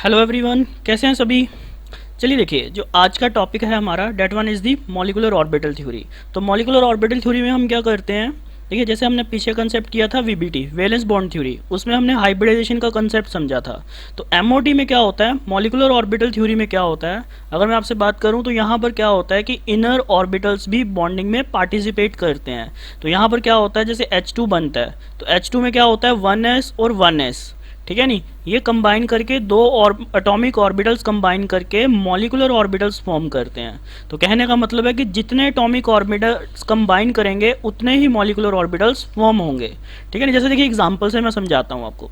Hello everyone, कैसे हैं सभी। चलिए देखिए, जो आज का टॉपिक है हमारा that one is the molecular orbital theory. तो मॉलिकुलर ऑर्बिटल थ्योरी में हम क्या करते हैं, देखिए जैसे हमने पीछे कंसेप्ट किया था वीबीटी, वैलेंस बॉन्ड थ्योरी, उसमें हमने हाइब्रिडाइजेशन का कंसेप्ट समझा था। तो एमओटी में क्या होता है, मॉलिकुलर ऑर्बिटल थ्योरी में क्या होता है, अगर मैं आपसे बात करूं तो यहाँ पर क्या होता है कि इनर ऑर्बिटल्स भी बॉन्डिंग में पार्टिसिपेट करते हैं। तो यहाँ पर क्या होता है, जैसे H2 बनता है तो H2 में क्या होता है 1s और 1s, ठीक है नहीं, ये कंबाइन करके दो और एटॉमिक ऑर्बिटल्स कंबाइन करके मॉलिकुलर ऑर्बिटल्स फॉर्म करते हैं। तो कहने का मतलब है कि जितने एटॉमिक ऑर्बिटल्स कंबाइन करेंगे उतने ही मॉलिकुलर ऑर्बिटल्स फॉर्म होंगे, ठीक है नहीं। जैसे देखिए एग्जांपल से मैं समझाता हूँ आपको।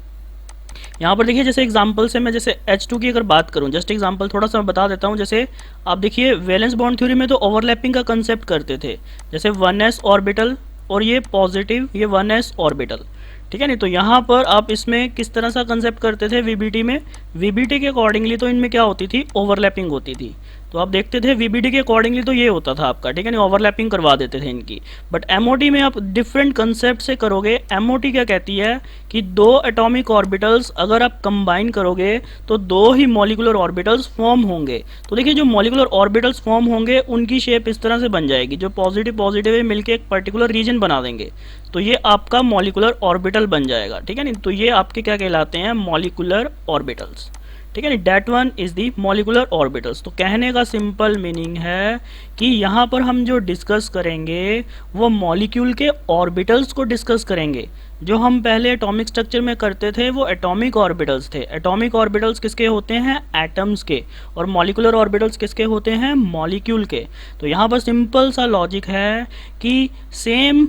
यहाँ पर देखिए जैसे एग्जांपल से मैं जैसे H2 की अगर बात करूँ, जस्ट एग्जांपल थोड़ा सा मैं बता देता हूँ। जैसे आप देखिए वैलेंस बॉन्ड थ्योरी में तो ओवरलैपिंग का कंसेप्ट करते थे, जैसे 1s ऑर्बिटल और ये पॉजिटिव ये 1s ऑर्बिटल, ठीक है नहीं। तो यहाँ पर आप इसमें किस तरह सा कंसेप्ट करते थे वीबीटी में, वीबीटी के अकॉर्डिंगली तो इनमें क्या होती थी, ओवरलैपिंग होती थी। तो आप देखते थे वीबीटी के अकॉर्डिंगली तो ये होता था आपका, ठीक है नहीं, ओवरलैपिंग करवा देते थे इनकी। बट एमओटी में आप डिफरेंट कंसेप्ट से करोगे। एमओटी क्या कहती है कि दो एटॉमिक ऑर्बिटल्स अगर आप कंबाइन करोगे तो दो ही मॉलिकुलर ऑर्बिटल्स फॉर्म होंगे। तो देखिए जो मॉलिकुलर ऑर्बिटल्स फॉर्म होंगे उनकी शेप इस तरह से बन जाएगी, जो पॉजिटिव पॉजिटिव है मिलकर एक पर्टिकुलर रीजन बना देंगे, तो ये आपका मॉलिकुलर ऑर्बिटल बन जाएगा, ठीक है नहीं। तो ये आपके क्या कहलाते हैं, मॉलिकुलर ऑर्बिटल्स, ठीक है नहीं। That one is the molecular orbitals. तो कहने का सिंपल मीनिंग है कि यहाँ पर हम जो डिस्कस करेंगे वो मॉलिक्यूल के ऑर्बिटल्स को डिस्कस करेंगे। जो हम पहले एटॉमिक स्ट्रक्चर में करते थे वो एटॉमिक ऑर्बिटल्स थे। एटॉमिक ऑर्बिटल्स किसके होते हैं, एटम्स के, और मॉलिकुलर ऑर्बिटल्स किसके होते हैं, मॉलिक्यूल के। तो यहाँ पर सिंपल सा लॉजिक है कि सेम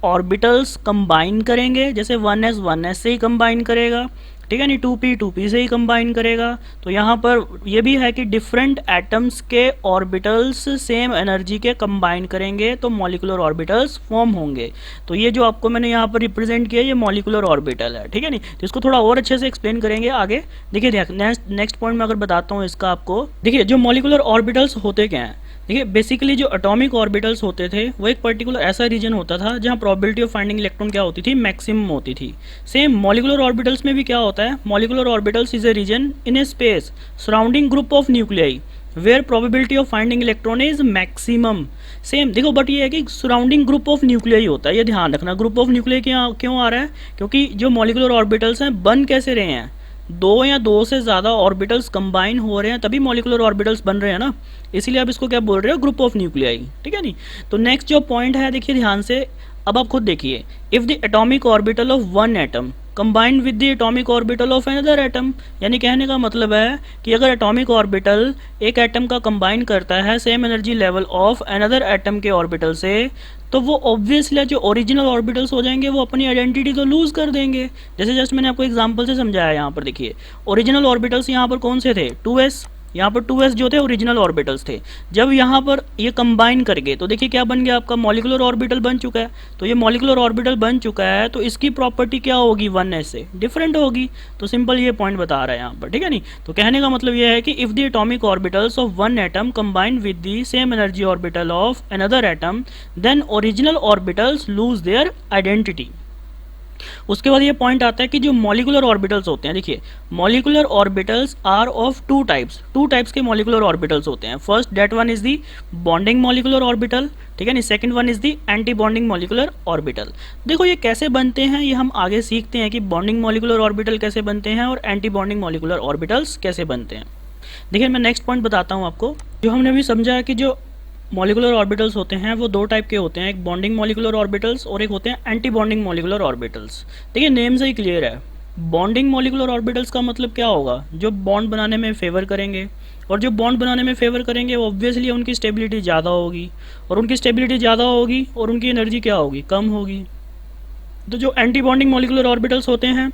ऑर्बिटल्स कंबाइन करेंगे, जैसे 1s से ही कंबाइन करेगा, ठीक है नहीं, 2p से ही कंबाइन करेगा। तो यहाँ पर ये भी है कि डिफरेंट एटम्स के ऑर्बिटल्स सेम एनर्जी के कंबाइन करेंगे तो मॉलिकुलर ऑर्बिटल्स फॉर्म होंगे। तो ये जो आपको मैंने यहाँ पर रिप्रेजेंट किया ये मॉलिकुलर ऑर्बिटल है, ठीक है नहीं। तो इसको थोड़ा और अच्छे से एक्सप्लेन करेंगे आगे। देखिए नेक्स्ट पॉइंट में अगर बताता हूँ इसका आपको, देखिए जो मॉलिकुलर ऑर्बिटल्स होते क्या हैं। देखिए बेसिकली जो एटॉमिक ऑर्बिटल्स होते थे वो एक पर्टिकुलर ऐसा रीजन होता था जहाँ प्रोबेबिलिटी ऑफ फाइंडिंग इलेक्ट्रॉन क्या होती थी, मैक्सिमम होती थी। सेम मॉलिकुलर ऑर्बिटल्स में भी क्या होता है, molecular orbitals is a region in a space surrounding group of nuclei where probability of finding electron is maximum. Same देखो, बट ये है कि सराउंडिंग ग्रुप ऑफ न्यूक्लियाई होता है, ये ध्यान रखना। ग्रुप ऑफ न्यूक्लियाई क्यों आ रहा है, क्योंकि जो मॉलिकुलर ऑर्बिटल्स हैं बन कैसे रहे हैं, दो या दो से ज़्यादा ऑर्बिटल्स कंबाइन हो रहे हैं तभी मॉलिकुलर ऑर्बिटल्स बन रहे हैं ना, इसीलिए आप इसको क्या बोल रहे हो, ग्रुप ऑफ न्यूक्लियाई, ठीक है नहीं। तो नेक्स्ट जो पॉइंट है देखिए ध्यान से, अब आप खुद देखिए, if the atomic orbital of one atom combined with the atomic orbital of another atom, यानी कहने का मतलब है कि अगर एटॉमिक ऑर्बिटल एक एटम का कंबाइन करता है same energy level of another atom के ऑर्बिटल से, तो वो ऑब्वियसली जो ओरिजिनल ऑर्बिटल्स हो जाएंगे वो अपनी आइडेंटिटी तो लूज कर देंगे। जैसे जस्ट मैंने आपको एग्जांपल से समझाया, यहाँ पर देखिए ओरिजिनल ऑर्बिटल्स यहाँ पर कौन से थे, 2s, यहाँ पर 2s जो थे ओरिजिनल ऑर्बिटल्स थे। जब यहाँ पर ये कंबाइन करके तो देखिए क्या बन गया, आपका मॉलिकुलर ऑर्बिटल बन चुका है। तो ये मॉलिकुलर ऑर्बिटल बन चुका है तो इसकी प्रॉपर्टी क्या होगी, 1s से डिफरेंट होगी। तो सिंपल ये पॉइंट बता रहा है यहाँ पर, ठीक है नहीं। तो कहने का मतलब ये है कि if the atomic orbitals of one atom combine with the same energy orbital of another atom then original orbitals lose their identity. उसके बाद ये पॉइंट आता है कि जो मॉलिकुलर ऑर्बिटल्स होते हैं, देखिए molecular orbitals are of two types के मॉलिकुलर ऑर्बिटल्स होते हैं। First that one is the bonding molecular orbital, ठीक है नहीं, second one is the anti bonding molecular orbital. देखो ये कैसे बनते हैं ये हम आगे सीखते हैं कि बॉन्डिंग मॉलिकुलर ऑर्बिटल कैसे बनते हैं और एंटी बॉन्डिंग मॉलिकुलर ऑर्बिटल्स कैसे बनते हैं। देखिए मैं नेक्स्ट पॉइंट बताता हूँ आपको। जो हमने अभी समझा है कि जो मॉलिकुलर ऑर्बिटल्स होते हैं वो दो टाइप के होते हैं, एक बॉन्डिंग मॉलिकुलर ऑर्बिटल्स और एक होते हैं एंटी बॉन्डिंग मॉलिकुलर ऑर्बिटल्स। देखिए नेम से ही क्लियर है, बॉन्डिंग मॉलिकुलर ऑर्बिटल्स का मतलब क्या होगा, जो बॉन्ड बनाने में फेवर करेंगे, और जो बॉन्ड बनाने में फेवर करेंगे वो ऑब्वियसली उनकी स्टेबिलिटी ज़्यादा होगी, और उनकी स्टेबिलिटी ज़्यादा होगी और उनकी एनर्जी क्या होगी, कम होगी। तो जो एंटी बॉन्डिंग मॉलिकुलर ऑर्बिटल्स होते हैं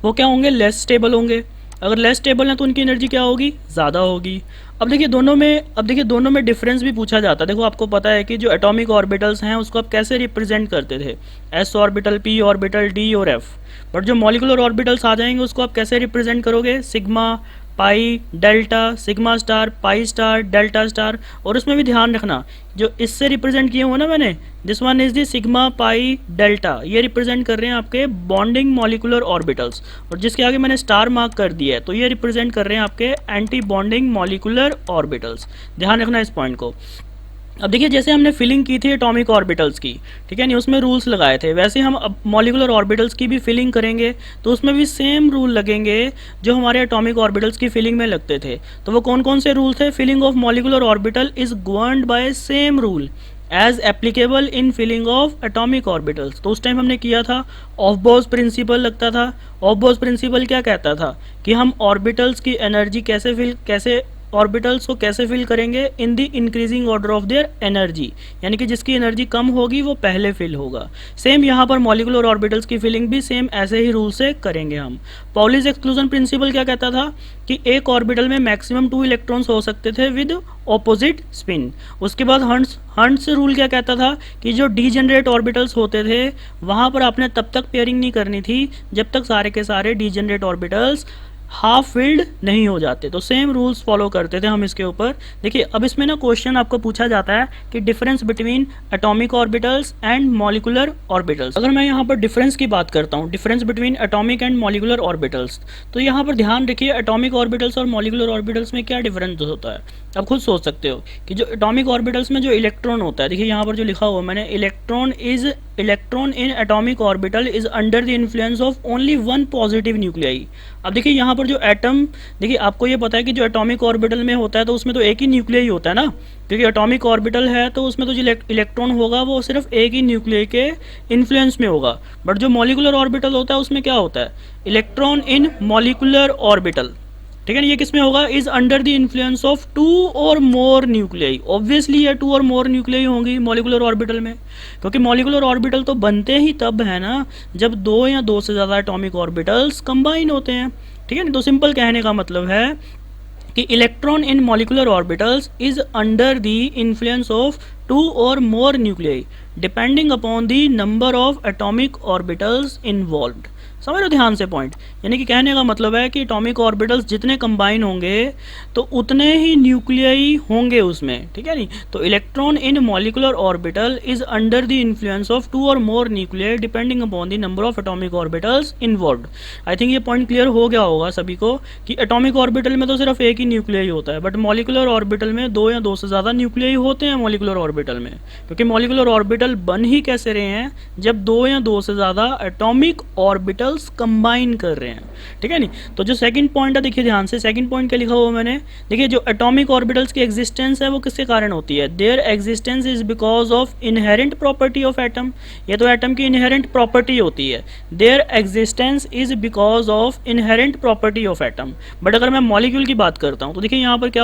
वो क्या होंगे, लेस स्टेबल होंगे। अगर लेस स्टेबल है तो उनकी एनर्जी क्या होगी, ज़्यादा होगी। अब देखिए दोनों में डिफरेंस भी पूछा जाता है। देखो आपको पता है कि जो एटॉमिक ऑर्बिटल्स हैं उसको आप कैसे रिप्रेजेंट करते थे, s orbital, p orbital, d और f। बट जो मॉलिकुलर ऑर्बिटल्स आ जाएंगे उसको आप कैसे रिप्रेजेंट करोगे, sigma, pi, delta, sigma star, pi star, delta star. और उसमें भी ध्यान रखना जो इससे रिप्रेजेंट किए हुए ना मैंने, this one is the sigma, pi, delta, ये रिप्रेजेंट कर रहे हैं आपके बॉन्डिंग मॉलिकुलर ऑर्बिटल्स। और जिसके आगे मैंने स्टार मार्क कर दिया है तो ये रिप्रेजेंट कर रहे हैं आपके एंटी बॉन्डिंग मॉलिकुलर ऑर्बिटल्स। ध्यान रखना इस पॉइंट को। अब देखिए जैसे हमने फिलिंग की थी एटॉमिक ऑर्बिटल्स की, ठीक है नहीं, उसमें रूल्स लगाए थे, वैसे हम अब मॉलिकुलर ऑर्बिटल्स की भी फिलिंग करेंगे तो उसमें भी सेम रूल लगेंगे जो हमारे एटॉमिक ऑर्बिटल्स की फिलिंग में लगते थे। तो वो कौन कौन से रूल थे? Filling of molecular orbital is governed by same rule as applicable in filling of atomic orbitals. तो उस टाइम हमने किया था ऑफ-बोस प्रिंसिपल लगता था। ऑफ-बोस प्रिंसिपल क्या कहता था कि हम ऑर्बिटल्स की एनर्जी कैसे ऑर्बिटल्स को कैसे फिल करेंगे? In the increasing order of their energy, यानी कि जिसकी एनर्जी कम होगी वो पहले फिल होगा। सेम यहाँ पर मॉलिकुलर ऑर्बिटल्स की फिलिंग भी सेम ऐसे ही रूल से करेंगे हम। पॉलीज एक्सक्लूजन प्रिंसिपल क्या कहता था कि एक ऑर्बिटल में मैक्सिमम 2 इलेक्ट्रॉन्स हो सकते थे विद ऑपोजिट स्पिन। उसके बाद हंट्स रूल क्या कहता था कि जो डीजेनरेट ऑर्बिटल्स होते थे वहाँ पर आपने तब तक पेयरिंग नहीं करनी थी जब तक सारे के सारे डीजेनरेट ऑर्बिटल्स हाफ फिल्ड नहीं हो जाते। तो सेम रूल्स फॉलो करते थे हम इसके ऊपर। देखिए अब इसमें ना क्वेश्चन आपको पूछा जाता है कि difference between atomic orbitals and molecular orbitals. अगर मैं यहाँ पर डिफरेंस की बात करता हूँ, difference between atomic and molecular orbitals, तो यहाँ पर ध्यान रखिए एटॉमिक ऑर्बिटल्स और मॉलिकुलर ऑर्बिटल्स में क्या डिफरेंस होता है। आप खुद सोच सकते हो कि जो एटॉमिक ऑर्बिटल्स में जो इलेक्ट्रॉन होता है, देखिए यहाँ पर जो लिखा हुआ मैंने, electron in atomic orbital is under the influence of only one positive nuclei. अब देखिए यहाँ पर जो एटम, देखिए आपको ये पता है कि जो एटॉमिक ऑर्बिटल में होता है तो उसमें तो एक ही न्यूक्लियाई होता है ना, क्योंकि एटॉमिक ऑर्बिटल है तो उसमें तो जो इलेक्ट्रॉन होगा वो सिर्फ एक ही न्यूक्लियाई के इन्फ्लुएंस में होगा। बट जो मॉलिकुलर ऑर्बिटल होता है उसमें क्या होता है? इलेक्ट्रॉन इन मॉलिकुलर ऑर्बिटल, ठीक है ना, ये किसमें होगा? Is under the influence of 2 or more nuclei. Obviously ये 2 और मोर न्यूक्लियाई होंगी मॉलिकुलर ऑर्बिटल में, क्योंकि मॉलिकुलर ऑर्बिटल तो बनते ही तब है ना जब 2 या 2 से ज़्यादा एटॉमिक ऑर्बिटल्स कंबाइन होते हैं, ठीक है ना। तो सिंपल कहने का मतलब है कि electron in molecular orbitals is under the influence of 2 or more nuclei depending upon the number of atomic orbitals involved. समझ रहे हो ध्यान से पॉइंट? यानी कि कहने का मतलब है कि एटॉमिक ऑर्बिटल्स जितने कंबाइन होंगे तो उतने ही न्यूक्लियाई होंगे उसमें, ठीक है नहीं। तो electron in molecular orbital is under the influence of 2 or more nuclei depending upon the number of atomic orbitals involved. I think ये पॉइंट क्लियर हो गया होगा सभी को कि एटॉमिक ऑर्बिटल में तो सिर्फ एक ही न्यूक्लियाई होता है, बट मॉलिकुलर ऑर्बिटल में 2 या 2 से ज़्यादा न्यूक्लियाई होते हैं मॉलिकुलर ऑर्बिटल में, क्योंकि मॉलिकुलर ऑर्बिटल बन ही कैसे रहे हैं जब 2 या 2 से ज़्यादा एटॉमिक ऑर्बिटल कंबाइन कर रहे हैं, ठीक है नहीं। तो जो सेकंड पॉइंट है देखिए ध्यान से, सेकंड पॉइंट क्या लिखा हुआ मैंने, देखिए जो एटॉमिक ऑर्बिटल्स की एग्जिस्टेंस है वो किसके कारण होती है? There existence is because of inherent property of atom. ये तो एटम की इनहेरेंट प्रॉपर्टी होती है, there existence is because of inherent property of atom. But अगर मैं मॉलिक्यूल की बात करता हूँ तो देखिए यहाँ पर क्या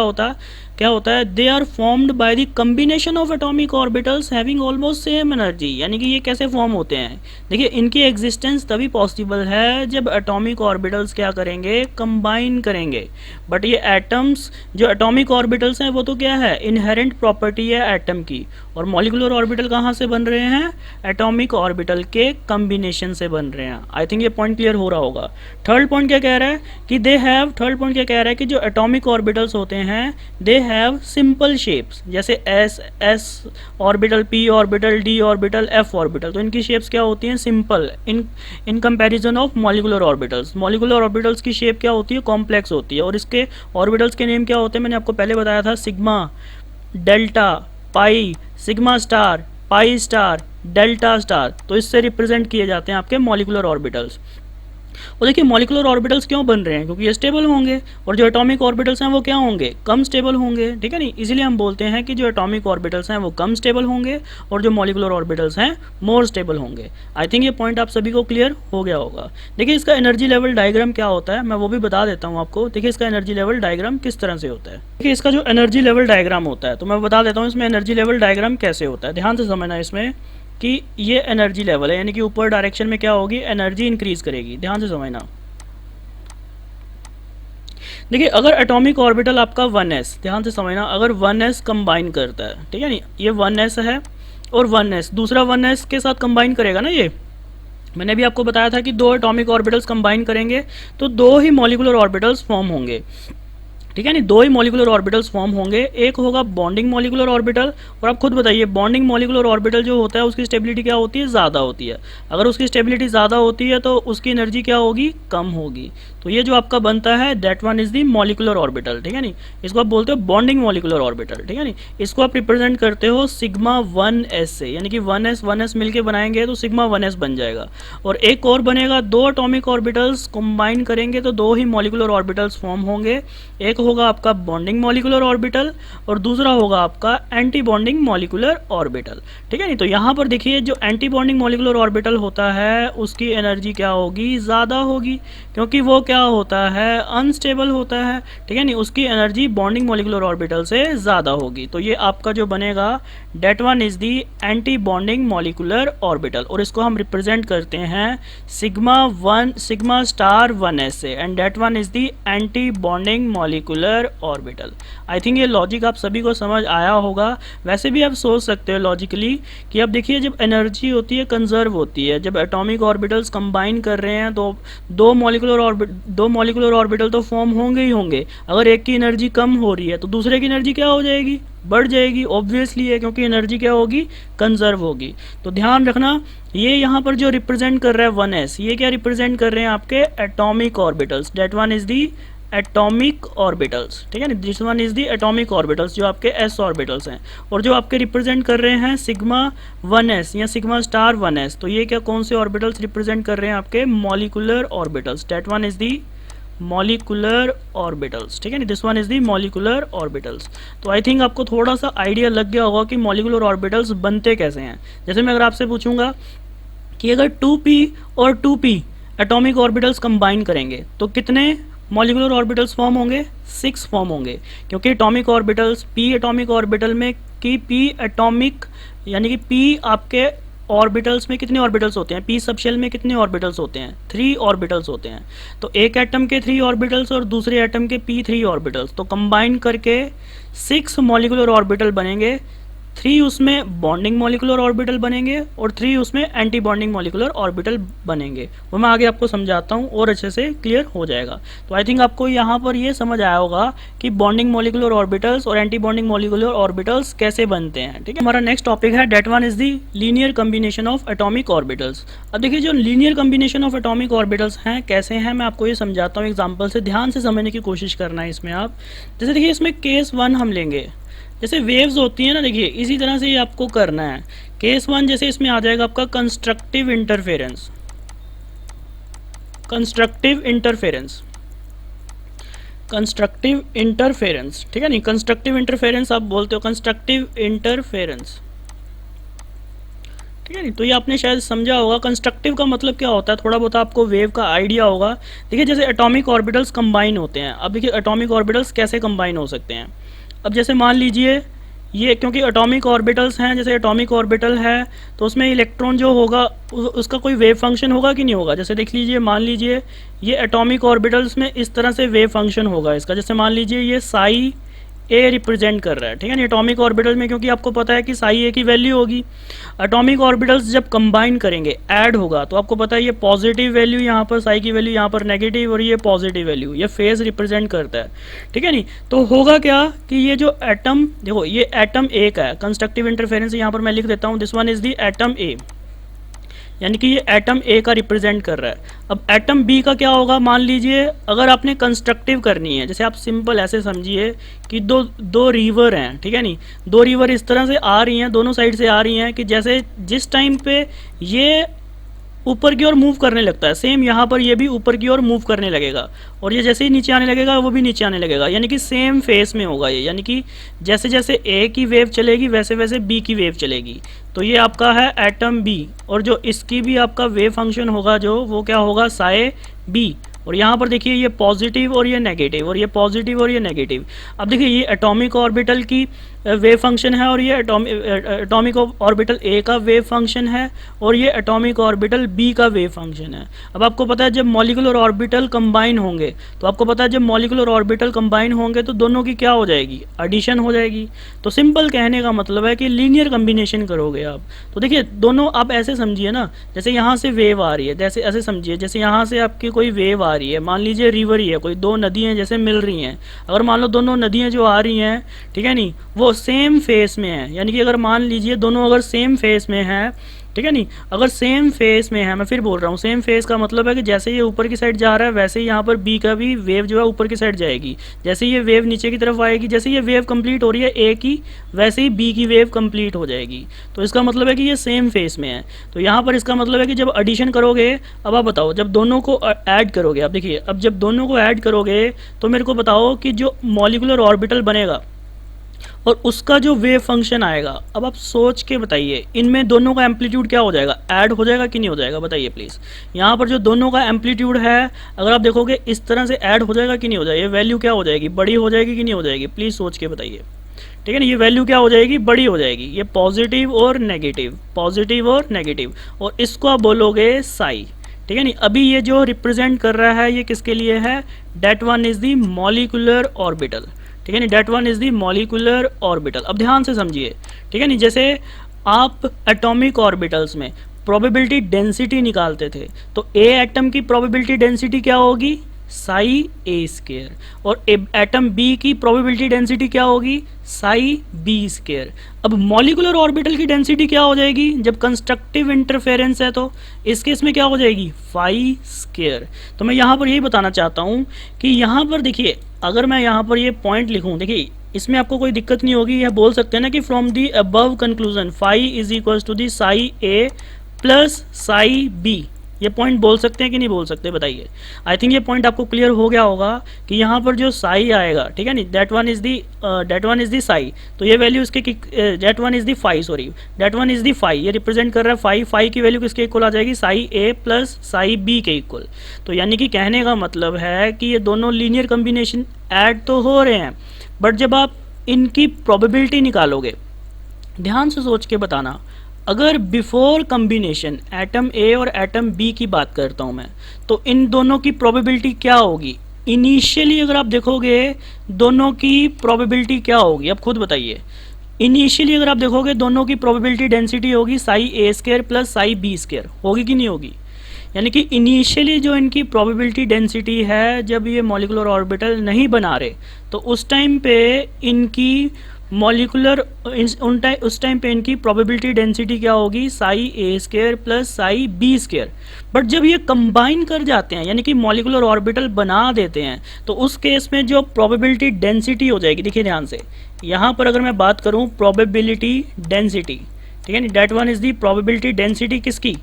होता है they are formed by the combination of atomic orbitals having almost same energy. यानी कि ये कैसे फॉर्म होते हैं? देखिए इनकी एग्जिस्टेंस तभी पॉसिबल है जब एटॉमिक ऑर्बिटल्स क्या करेंगे? कंबाइन करेंगे। बट ये एटम्स, जो एटॉमिक ऑर्बिटल्स हैं वो तो क्या है? इनहेरेंट प्रॉपर्टी है एटम की। और मॉलिकुलर ऑर्बिटल कहाँ से बन रहे हैं? एटॉमिक ऑर्बिटल के कम्बिनेशन से बन रहे हैं। आई थिंक ये पॉइंट क्लियर हो रहा होगा। थर्ड पॉइंट क्या कह रहा है कि थर्ड पॉइंट क्या कह रहा है कि जो एटॉमिक ऑर्बिटल्स होते हैं दे हैव सिंपल शेप्स, जैसे S orbital, P orbital, D orbital, F orbital. तो इनकी शेप्स क्या होती हैं? Simple in comparison of molecular orbitals. Molecular orbitals की शेप क्या होती है? कॉम्प्लेक्स होती है। और इसके ऑर्बिटल्स के नेम क्या होते हैं? मैंने आपको पहले बताया था, sigma, delta, pi, sigma star, pi star, delta star. तो इससे रिप्रेजेंट किए जाते हैं आपके मॉलिकुलर ऑर्बिटल्स। और देखिए मॉलिकुलर ऑर्बिटल्स क्यों बन रहे हैं? क्योंकि ये स्टेबल होंगे, और जो एटॉमिक ऑर्बिटल्स हैं वो क्या होंगे? कम स्टेबल होंगे, ठीक है नहीं। इसीलिए हम बोलते हैं कि जो एटॉमिक ऑर्बिटल्स हैं वो कम स्टेबल होंगे और जो मॉलिकुलर ऑर्बिटल्स हैं मोर स्टेबल होंगे। आई थिंक ये पॉइंट आप सभी को क्लियर हो गया होगा। देखिए इसका एनर्जी लेवल डायग्राम क्या होता है मैं वो भी बता देता हूँ आपको। देखिए इसका एनर्जी लेवल डायग्राम किस तरह से होता है। देखिए इसका जो एनर्जी लेवल डायग्राम होता है तो मैं बता देता हूँ इसमें एनर्जी लेवल डायग्राम कैसे होता है। ध्यान से समझना इसमें कि ये एनर्जी लेवल है, यानी कि ऊपर डायरेक्शन में क्या होगी? एनर्जी इंक्रीज करेगी। ध्यान से समझना। देखिए अगर एटॉमिक ऑर्बिटल आपका 1s, ध्यान से समझना, अगर 1s कंबाइन करता है, ठीक है नहीं, ये 1s है और 1s दूसरा 1s के साथ कंबाइन करेगा ना। ये मैंने भी आपको बताया था कि 2 एटॉमिक ऑर्बिटल्स कंबाइन करेंगे तो 2 ही मॉलिकुलर ऑर्बिटल्स फॉर्म होंगे। ठीक है नहीं, दो ही मॉलिकुलर ऑर्बिटल्स फॉर्म होंगे, एक होगा बॉन्डिंग मॉलिकुलर ऑर्बिटल, और आप खुद बताइए बॉन्डिंग मॉलिकुलर ऑर्बिटल जो होता है उसकी स्टेबिलिटी क्या होती है, ज़्यादा होती है। अगर उसकी स्टेबिलिटी ज़्यादा होती है तो उसकी एनर्जी क्या होगी, कम होगी। तो ये जो आपका बनता है that one is the molecular orbital, ठीक है नहीं, इसको आप बोलते हो बॉन्डिंग मॉलिकुलर ऑर्बिटल, ठीक है नहीं। इसको आप रिप्रेजेंट करते हो सिग्मा 1s से, यानी कि 1s मिलके बनाएंगे तो सिग्मा 1s बन जाएगा। और एक और बनेगा, दो एटॉमिक ऑर्बिटल्स कंबाइन करेंगे तो दो ही मॉलिकुलर ऑर्बिटल्स फॉर्म होंगे, एक होगा आपका बॉन्डिंग मॉलिकुलर ऑर्बिटल और दूसरा होगा आपका एंटी बॉन्डिंग मॉलिकुलर ऑर्बिटल, ठीक है नहीं। तो यहाँ पर देखिए जो एंटी बॉन्डिंग मॉलिकुलर ऑर्बिटल होता है उसकी एनर्जी क्या होगी, ज़्यादा होगी, क्योंकि वो क्या होता है, अनस्टेबल होता है, ठीक है नहीं, उसकी एनर्जी बॉन्डिंग मॉलिकुलर ऑर्बिटल से ज़्यादा होगी। तो ये आपका जो बनेगा that one is the anti bonding molecular orbital, और इसको हम रिप्रेजेंट करते हैं सिग्मा स्टार 1s से, and that one is the anti bonding molecular orbital. I think ये लॉजिक आप सभी को समझ आया होगा। वैसे भी आप सोच सकते हो लॉजिकली कि अब देखिए जब एनर्जी होती है कंजर्व होती है, जब एटॉमिक ऑर्बिटल्स कंबाइन कर रहे हैं तो दो मॉलिकुलर ऑर्बिटल तो फॉर्म होंगे ही होंगे। अगर एक की एनर्जी कम हो रही है तो दूसरे की एनर्जी क्या हो जाएगी, बढ़ जाएगी, ऑब्वियसली है, क्योंकि एनर्जी क्या होगी, कंजर्व होगी। तो ध्यान रखना ये यहाँ पर जो रिप्रेजेंट कर रहा है 1s, ये क्या रिप्रेजेंट कर रहे हैं आपके atomic orbitals, that one is the atomic orbitals, ठीक है ना, this one is the atomic orbitals जो आपके s ऑर्बिटल्स हैं। और जो आपके रिप्रेजेंट कर रहे हैं सिग्मा 1s या सिग्मा स्टार 1s, तो ये क्या कौन से ऑर्बिटल्स रिप्रेजेंट कर रहे हैं आपके molecular orbitals, that one is the molecular orbitals, ठीक है ना, this one is the molecular orbitals. तो आई थिंक आपको थोड़ा सा आइडिया लग गया होगा कि मॉलिकुलर ऑर्बिटल्स बनते कैसे हैं। जैसे मैं अगर आपसे पूछूंगा कि अगर 2p और 2p एटॉमिक ऑर्बिटल्स कंबाइन करेंगे तो कितने मॉलिकुलर ऑर्बिटल्स फॉर्म होंगे, 6 फॉर्म होंगे, क्योंकि atomic orbitals p atomic orbital में कि p एटॉमिक यानी कि p आपके ऑर्बिटल्स में कितने ऑर्बिटल्स होते हैं, p सबशेल में कितने ऑर्बिटल्स होते हैं, 3 ऑर्बिटल्स होते हैं। तो एक एटम के 3 ऑर्बिटल्स और दूसरे एटम के p3 ऑर्बिटल्स, तो कंबाइन करके 6 मॉलिकुलर ऑर्बिटल बनेंगे। 3 उसमें बॉन्डिंग मॉलिकुलर ऑर्बिटल बनेंगे और 3 उसमें एंटी बॉन्डिंग मॉलिकुलर ऑर्बिटल बनेंगे। वो मैं आगे आपको समझाता हूँ और अच्छे से क्लियर हो जाएगा। तो आई थिंक आपको यहाँ पर ये समझ आया होगा कि बॉन्डिंग मॉलिकुलर ऑर्बिटल्स और एंटी बॉन्डिंग मॉलिकुलर ऑर्बिटल्स कैसे बनते हैं, ठीक है। हमारा नेक्स्ट टॉपिक है that one is the linear combination of atomic orbitals. अब देखिए जो linear combination of atomic orbitals हैं कैसे हैं, मैं आपको ये समझाता हूँ एग्जाम्पल से, ध्यान से समझने की कोशिश करना है इसमें आप। जैसे देखिए इसमें केस 1 हम लेंगे, जैसे वेव्स होती है ना, देखिए इसी तरह से ये आपको करना है। केस 1 जैसे इसमें आ जाएगा आपका कंस्ट्रक्टिव इंटरफेरेंस, ठीक है नहीं, कंस्ट्रक्टिव इंटरफेरेंस आप बोलते हो, कंस्ट्रक्टिव इंटरफेरेंस, ठीक है नहीं। तो ये आपने शायद समझा होगा कंस्ट्रक्टिव का मतलब क्या होता है, थोड़ा बहुत आपको वेव का आइडिया होगा। देखिए जैसे एटॉमिक ऑर्बिटल्स कंबाइन होते हैं, अब देखिए एटॉमिक ऑर्बिटल्स कैसे कंबाइन हो सकते हैं। अब जैसे मान लीजिए ये क्योंकि एटॉमिक ऑर्बिटल्स हैं, जैसे एटॉमिक ऑर्बिटल है तो उसमें इलेक्ट्रॉन जो होगा उसका कोई वेव फंक्शन होगा कि नहीं होगा। जैसे देख लीजिए, मान लीजिए ये एटॉमिक ऑर्बिटल्स में इस तरह से वेव फंक्शन होगा इसका। जैसे मान लीजिए ये साई ए रिप्रेजेंट कर रहा है, ठीक है ना, एटॉमिक ऑर्बिटल में, क्योंकि आपको पता है कि साई ए की वैल्यू होगी। एटॉमिक ऑर्बिटल्स जब कंबाइन करेंगे, ऐड होगा, तो आपको पता है ये पॉजिटिव वैल्यू यहाँ पर, साई की वैल्यू यहाँ पर नेगेटिव और ये पॉजिटिव वैल्यू, ये फेज रिप्रेजेंट करता है, ठीक है नहीं। तो होगा क्या कि ये जो एटम, देखो ये एटम ए का है, कंस्ट्रक्टिव इंटरफेरेंस यहाँ पर मैं लिख देता हूँ, this one is the atom A, यानी कि ये एटम ए का रिप्रेजेंट कर रहा है। अब एटम बी का क्या होगा, मान लीजिए अगर आपने कंस्ट्रक्टिव करनी है, जैसे आप सिंपल ऐसे समझिए कि दो रिवर हैं, ठीक है नहीं, दो रिवर इस तरह से आ रही हैं, दोनों साइड से आ रही हैं कि जैसे जिस टाइम पे ये ऊपर की ओर मूव करने लगता है, सेम यहाँ पर ये भी ऊपर की ओर मूव करने लगेगा, और ये जैसे ही नीचे आने लगेगा वो भी नीचे आने लगेगा, यानी कि सेम फेस में होगा ये, यानी कि जैसे जैसे ए की वेव चलेगी वैसे वैसे बी की वेव चलेगी। तो ये आपका है एटम बी, और जो इसकी भी आपका वेव फंक्शन होगा जो वो क्या होगा, साए बी। और यहाँ पर देखिए ये पॉजिटिव और ये नेगेटिव, और ये पॉजिटिव और ये नेगेटिव। अब देखिए ये एटॉमिक ऑर्बिटल की वेव फंक्शन है और ये एटॉमिक ऑर्बिटल ए का वेव फंक्शन है और ये एटॉमिक ऑर्बिटल बी का वेव फंक्शन है। अब आपको पता है जब मॉलिक्यूलर ऑर्बिटल कंबाइन होंगे, तो आपको पता है जब मॉलिक्यूलर ऑर्बिटल कंबाइन होंगे तो दोनों की क्या हो जाएगी, एडिशन हो जाएगी। तो सिंपल कहने का मतलब है कि लीनियर कम्बिनेशन करोगे आप। तो देखिए दोनों आप ऐसे समझिए ना, जैसे यहाँ से वेव आ रही है, जैसे ऐसे समझिए जैसे यहाँ से आपकी कोई वेव आ रही है, मान लीजिए रिवर ही है, कोई दो नदियाँ जैसे मिल रही हैं। अगर मान लो दोनों नदियाँ जो आ रही हैं, ठीक है नहीं, वो सेम फेस में है, यानी कि अगर मान लीजिए दोनों अगर सेम फेस में है, ठीक है नहीं, अगर सेम फेस में है, मैं फिर बोल रहा हूँ सेम फेस का मतलब है कि जैसे ये ऊपर की साइड जा रहा है वैसे ही यहाँ पर बी का भी वेव जो है ऊपर की साइड जाएगी। जैसे ये वेव नीचे की तरफ आएगी, जैसे ये वेव कंप्लीट हो रही है ए की, वैसे ही बी की वेव कंप्लीट हो जाएगी। तो इसका मतलब है कि ये सेम फेस में है। तो यहाँ पर इसका मतलब है कि जब एडिशन करोगे, अब आप बताओ जब दोनों को ऐड करोगे, अब देखिए अब जब दोनों को ऐड करोगे तो मेरे को बताओ कि जो मॉलिक्यूलर ऑर्बिटल बनेगा और उसका जो वेव फंक्शन आएगा, अब आप सोच के बताइए इनमें दोनों का एम्पलीट्यूड क्या हो जाएगा, ऐड हो जाएगा कि नहीं हो जाएगा, बताइए प्लीज़। यहाँ पर जो दोनों का एम्पलीट्यूड है अगर आप देखोगे इस तरह से ऐड हो जाएगा कि नहीं हो जाएगा, ये वैल्यू क्या हो जाएगी, बड़ी हो जाएगी कि नहीं हो जाएगी, प्लीज़ सोच के बताइए। ठीक है ना, ये वैल्यू क्या हो जाएगी, बड़ी हो जाएगी। ये पॉजिटिव और नेगेटिव, पॉजिटिव और नेगेटिव, और इसको आप बोलोगे साई। ठीक है नहीं, अभी ये जो रिप्रेजेंट कर रहा है ये किसके लिए है, that one is the molecular orbital. ठीक है नहीं, that one is the molecular orbital. अब ध्यान से समझिए, ठीक है नहीं, जैसे आप एटॉमिक ऑर्बिटल्स में प्रोबेबिलिटी डेंसिटी निकालते थे तो ए एटम की प्रोबेबिलिटी डेंसिटी क्या होगी, साई ए स्केयर, और एटम बी की प्रोबेबिलिटी डेंसिटी क्या होगी, साई बी स्केयर। अब मॉलिक्यूलर ऑर्बिटल की डेंसिटी क्या हो जाएगी, जब कंस्ट्रक्टिव इंटरफेरेंस है तो इस केस में क्या हो जाएगी, फाई स्केयर। तो मैं यहाँ पर यही बताना चाहता हूँ कि यहाँ पर देखिए अगर मैं यहाँ पर ये पॉइंट लिखूँ, देखिए इसमें आपको कोई दिक्कत नहीं होगी, यह बोल सकते हैं ना कि from the above conclusion phi is equal to the psi A plus psi B, ये पॉइंट बोल सकते हैं कि नहीं बोल सकते, बताइए। आई थिंक ये पॉइंट आपको क्लियर हो गया होगा कि यहाँ पर जो साई आएगा, ठीक है नहीं, that one is the psi, तो ये वैल्यू इसके that one is the phi, sorry that one is the phi, ये रिप्रेजेंट कर रहा है फाई। फाई की वैल्यू किसके इक्वल आ जाएगी, psi A plus psi B के इक्वल। तो यानी कि कहने का मतलब है कि ये दोनों लीनियर कम्बिनेशन ऐड तो हो रहे हैं, बट जब आप इनकी प्रोबेबिलिटी निकालोगे, ध्यान से सोच के बताना, अगर बिफोर कम्बिनेशन एटम ए और एटम बी की बात करता हूँ मैं, तो इन दोनों की प्रोबेबिलिटी क्या होगी, इनिशियली अगर आप देखोगे दोनों की प्रोबेबिलिटी क्या होगी, अब खुद बताइए। इनिशियली अगर आप देखोगे दोनों की प्रोबेबिलिटी डेंसिटी होगी psi A square plus psi B square, होगी कि नहीं होगी। यानी कि इनिशियली जो इनकी प्रोबेबिलिटी डेंसिटी है जब ये मॉलिक्यूलर ऑर्बिटल नहीं बना रहे, तो उस टाइम पे इनकी मॉलिक्यूलर उस टाइम पे इनकी प्रोबेबिलिटी डेंसिटी क्या होगी, psi A square plus psi B square. But जब ये कंबाइन कर जाते हैं, यानी कि मॉलिक्यूलर ऑर्बिटल बना देते हैं, तो उस केस में जो प्रोबेबिलिटी डेंसिटी हो जाएगी, देखिए ध्यान से, यहाँ पर अगर मैं बात करूँ प्रोबेबिलिटी डेंसिटी, ठीक है नहीं, that one is the probability density किसकी,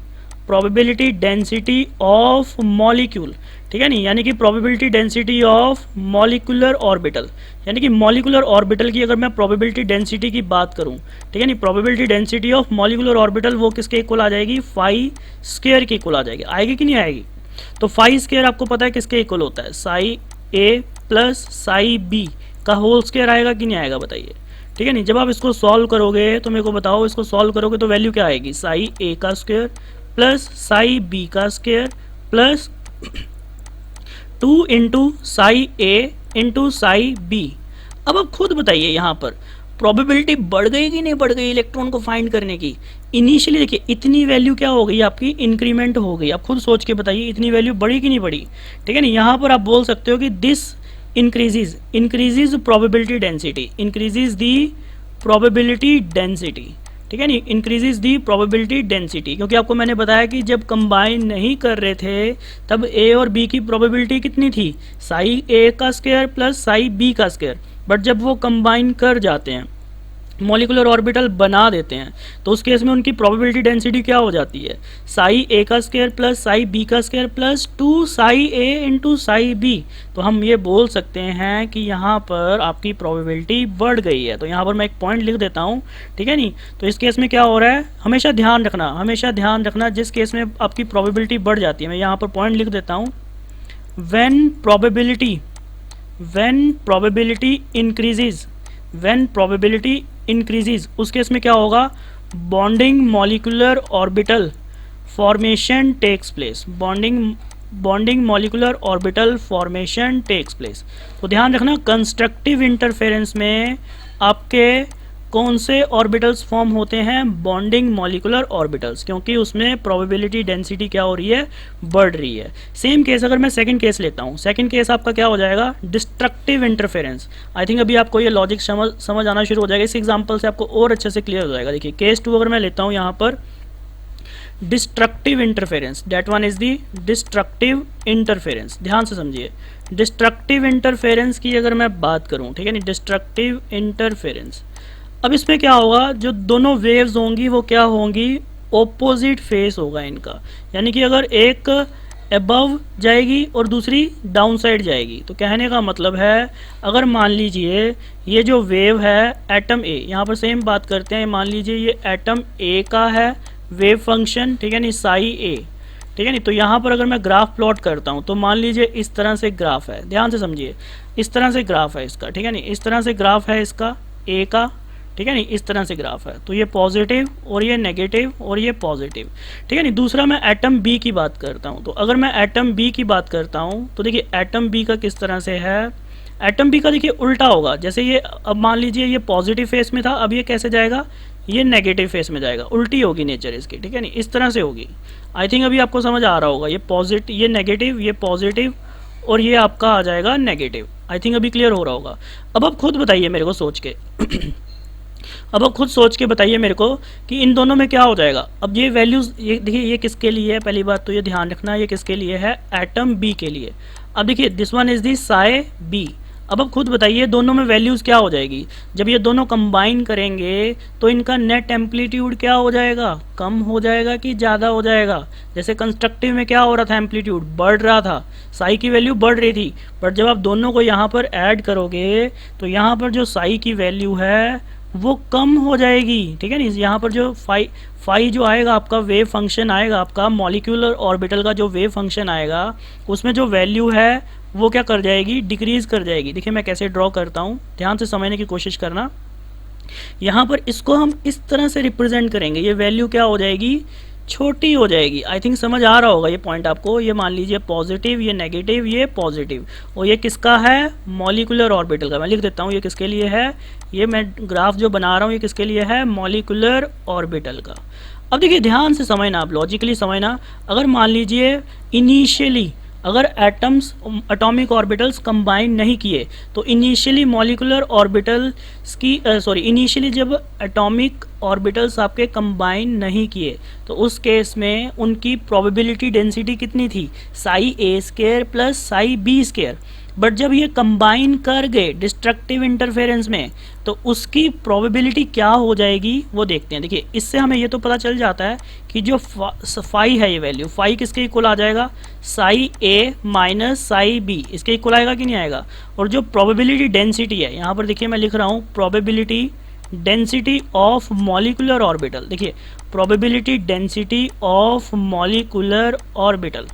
प्रोबेबिलिटी डेंसिटी ऑफ मॉलिक्यूल, ठीक है नहीं, यानी कि probability density of molecular orbital, यानी कि मॉलिक्यूलर ऑर्बिटल की अगर मैं प्रोबेबिलिटी डेंसिटी की बात करूं, ठीक है नहीं, probability density of molecular orbital वो किसके इक्वल आ जाएगी, फाई स्क्वायर के इक्वल आ जाएगी। आएगी कि नहीं आएगी, तो फाई स्क्वायर आपको पता है किसके इक्वल होता है, Sai A plus psi B का होल स्क्वायर आएगा कि नहीं आएगा, बताइए। ठीक है नहीं, जब आप इसको सॉल्व करोगे तो मेरे को बताओ, इसको सॉल्व करोगे तो वैल्यू क्या आएगी, साई ए का स्क्वायर प्लस साई बी का स्क्वायर प्लस 2 इंटू साई ए इंटू साई बी। अब आप खुद बताइए यहाँ पर प्रोबेबिलिटी बढ़ गई कि नहीं बढ़ गई इलेक्ट्रॉन को फाइंड करने की। इनिशियली देखिए इतनी वैल्यू क्या हो गई आपकी, इंक्रीमेंट हो गई। आप खुद सोच के बताइए इतनी वैल्यू बढ़ी कि नहीं बढ़ी। ठीक है ना, यहाँ पर आप बोल सकते हो कि this increases probability density, increases the probability density. ठीक है नहीं, इंक्रीजेज दी प्रोबेबिलिटी डेंसिटी, क्योंकि आपको मैंने बताया कि जब कंबाइन नहीं कर रहे थे तब ए और बी की प्रोबेबिलिटी कितनी थी, साई ए का स्क्वायर प्लस साई बी का स्क्वायर। बट जब वो कंबाइन कर जाते हैं, मॉलिक्यूलर ऑर्बिटल बना देते हैं, तो उस केस में उनकी प्रोबेबिलिटी डेंसिटी क्या हो जाती है, साई ए का स्क्वायर प्लस साई बी का स्क्वायर प्लस 2 साई ए इंटू साई बी। तो हम ये बोल सकते हैं कि यहाँ पर आपकी प्रोबेबिलिटी बढ़ गई है। तो यहाँ पर मैं एक पॉइंट लिख देता हूँ, ठीक है नहीं। तो इस केस में क्या हो रहा है, हमेशा ध्यान रखना जिस केस में आपकी प्रोबेबिलिटी बढ़ जाती है, मैं यहाँ पर पॉइंट लिख देता हूँ, when probability increases when probability increases, उस केस में क्या होगा, bonding molecular orbital formation takes place, bonding molecular orbital formation takes place. तो ध्यान रखना कंस्ट्रक्टिव इंटरफेरेंस में आपके कौन से ऑर्बिटल्स फॉर्म होते हैं, बॉन्डिंग मॉलिक्यूलर ऑर्बिटल्स, क्योंकि उसमें प्रोबेबिलिटी डेंसिटी क्या हो रही है, बढ़ रही है। सेम केस अगर मैं सेकंड केस लेता हूँ, सेकंड केस आपका क्या हो जाएगा, डिस्ट्रक्टिव इंटरफेरेंस। आई थिंक अभी आपको ये लॉजिक समझ आना शुरू हो जाएगा, इस एग्जांपल से आपको और अच्छे से क्लियर हो जाएगा। देखिए केस 2 अगर मैं लेता हूँ यहाँ पर, destructive interference, that one is the destructive interference. ध्यान से समझिए, डिस्ट्रक्टिव इंटरफेरेंस की अगर मैं बात करूँ, ठीक है नहीं, डिस्ट्रक्टिव इंटरफेरेंस, अब इसमें क्या होगा, जो दोनों वेव्स होंगी वो क्या होंगी, ओपोजिट फेस होगा इनका, यानी कि अगर एक अबव जाएगी और दूसरी डाउन साइड जाएगी। तो कहने का मतलब है, अगर मान लीजिए ये जो वेव है एटम ए, यहाँ पर सेम बात करते हैं, मान लीजिए ये एटम ए का है वेव फंक्शन, ठीक है नहीं, साई ए, ठीक है नहीं। तो यहाँ पर अगर मैं ग्राफ प्लॉट करता हूँ तो मान लीजिए इस तरह से ग्राफ है, ध्यान से समझिए, इस तरह से ग्राफ है इसका, ठीक है नहीं, इस तरह से ग्राफ है इसका ए का, ठीक है नहीं, इस तरह से ग्राफ है। तो ये पॉजिटिव और ये नेगेटिव और ये पॉजिटिव, ठीक है नहीं। दूसरा मैं एटम बी की बात करता हूँ, तो अगर मैं एटम बी की बात करता हूँ तो देखिए एटम बी का किस तरह से है, एटम बी का देखिए उल्टा होगा, जैसे ये अब मान लीजिए ये पॉजिटिव फेस में था, अब ये कैसे जाएगा, ये नेगेटिव फेस में जाएगा, उल्टी होगी नेचर इसकी, ठीक है नहीं, इस तरह से होगी। आई थिंक अभी आपको समझ आ रहा होगा, ये पॉजिटिव, ये नेगेटिव, ये पॉजिटिव और ये आपका आ जाएगा नेगेटिव। आई थिंक अभी क्लियर हो रहा होगा। अब आप खुद बताइए मेरे को सोच के अब आप खुद सोच के बताइए मेरे को कि इन दोनों में क्या हो जाएगा। अब ये वैल्यूज़, ये देखिए ये किसके लिए है, पहली बात तो ये ध्यान रखना, ये किसके लिए है, एटम बी के लिए। अब देखिए this one is the psi B. अब आप खुद बताइए दोनों में वैल्यूज़ क्या हो जाएगी, जब ये दोनों कंबाइन करेंगे तो इनका नेट एम्पलीट्यूड क्या हो जाएगा, कम हो जाएगा कि ज़्यादा हो जाएगा। जैसे कंस्ट्रक्टिव में क्या हो रहा था, एम्पलीट्यूड बढ़ रहा था, साई की वैल्यू बढ़ रही थी, बट जब आप दोनों को यहाँ पर ऐड करोगे तो यहाँ पर जो साई की वैल्यू है वो कम हो जाएगी, ठीक है नहीं। यहाँ पर जो फाई जो आएगा आपका वेव फंक्शन आएगा, आपका मॉलिक्यूलर ऑर्बिटल का जो वेव फंक्शन आएगा उसमें जो वैल्यू है वो क्या कर जाएगी, डिक्रीज कर जाएगी। देखिए मैं कैसे ड्रॉ करता हूँ, ध्यान से समझने की कोशिश करना। यहाँ पर इसको हम इस तरह से रिप्रेजेंट करेंगे, ये वैल्यू क्या हो जाएगी, छोटी हो जाएगी। आई थिंक समझ आ रहा होगा ये पॉइंट आपको। ये मान लीजिए पॉजिटिव, ये नेगेटिव, ये पॉजिटिव, और ये किसका है, मॉलिक्यूलर ऑर्बिटल का। मैं लिख देता हूँ ये किसके लिए है, ये मैं ग्राफ जो बना रहा हूँ ये किसके लिए है, मॉलिक्यूलर ऑर्बिटल का। अब देखिए ध्यान से समझना, आप लॉजिकली समझना। अगर मान लीजिए इनिशियली अगर एटम्स एटॉमिक ऑर्बिटल्स कंबाइन नहीं किए तो इनिशियली मॉलिक्यूलर ऑर्बिटल्स की इनिशियली जब एटॉमिक ऑर्बिटल्स आपके कंबाइन नहीं किए तो उस केस में उनकी प्रोबेबिलिटी डेंसिटी कितनी थी, psi A square plus psi B square. But जब ये कंबाइन कर गए डिस्ट्रक्टिव इंटरफेरेंस में तो उसकी प्रोबेबिलिटी क्या हो जाएगी वो देखते हैं। देखिए इससे हमें ये तो पता चल जाता है कि जो फाई है, ये वैल्यू फाई किसके इक्वल आ जाएगा, Sai A minus psi B, इसके इक्वल आएगा कि नहीं आएगा। और जो प्रोबेबिलिटी डेंसिटी है, यहाँ पर देखिए मैं लिख रहा हूँ probability density of molecular orbital. देखिए probability density of molecular orbital,